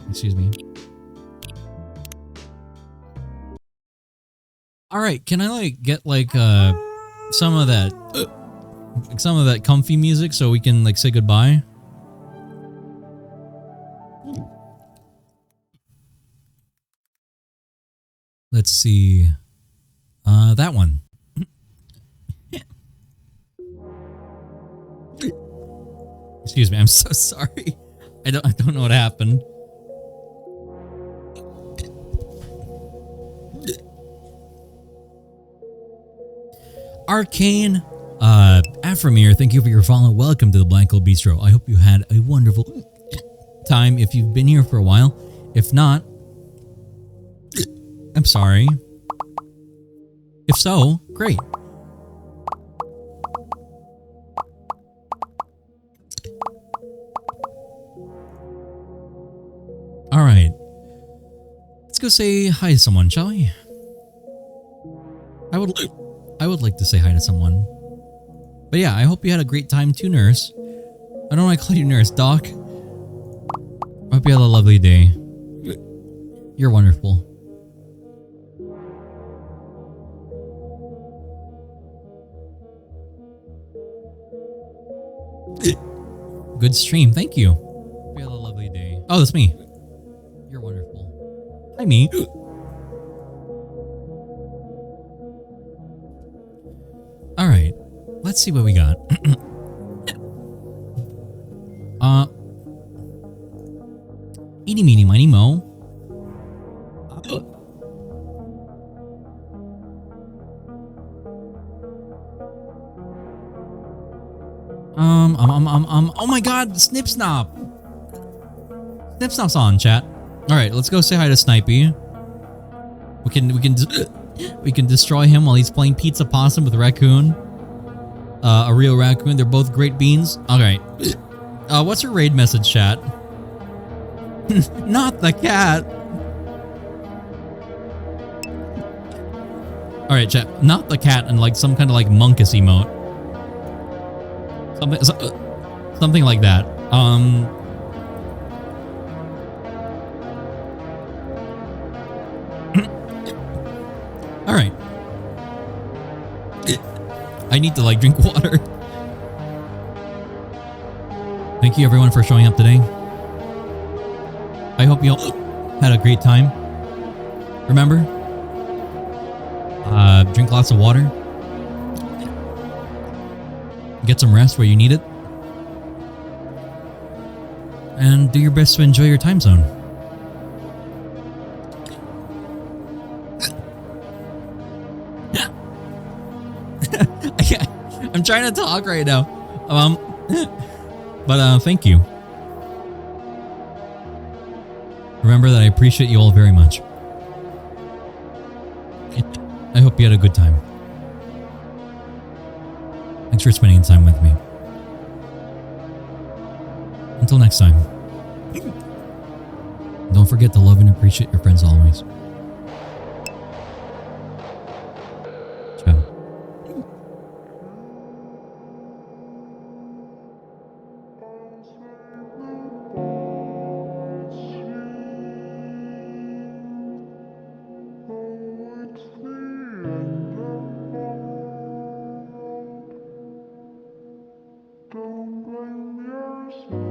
Excuse me. All right, can I like get like some of that comfy music so we can like say goodbye? Let's see. That one. Excuse me, I'm so sorry. I don't know what happened. Arcane, Aframir, thank you for your follow. Welcome to the Black Hole Bistro. I hope you had a wonderful time if you've been here for a while. If not, I'm sorry. If so, great. All right. Let's go say hi to someone, shall we? I would like to say hi to someone. But yeah, I hope you had a great time too, nurse. I don't want to call you nurse, doc. I hope you had a lovely day. You're wonderful. Good stream, thank you. Hope you had a lovely day. Oh, that's me. You're wonderful. Hi, me. All right, let's see what we got. Eeny, meeny, miny, mo. Oh my God, Snip Snop. Snip Snop's on, chat. All right, let's go say hi to Snipey. We can destroy him while he's playing Pizza Possum with Raccoon. A real raccoon. They're both great beans. All right. What's your raid message, chat? Not the cat. All right, chat. Not the cat and like some kind of like monkus emote. Something like that. All right. I need to like drink water. Thank you everyone for showing up today. I hope you all had a great time. Remember, drink lots of water. Get some rest where you need it. And do your best to enjoy your time zone. I'm trying to talk right now. But thank you. Remember that I appreciate you all very much. I hope you had a good time. Thanks for spending time with me. Until next time. Don't forget to love and appreciate your friends always. Ciao. Don't blame yourself.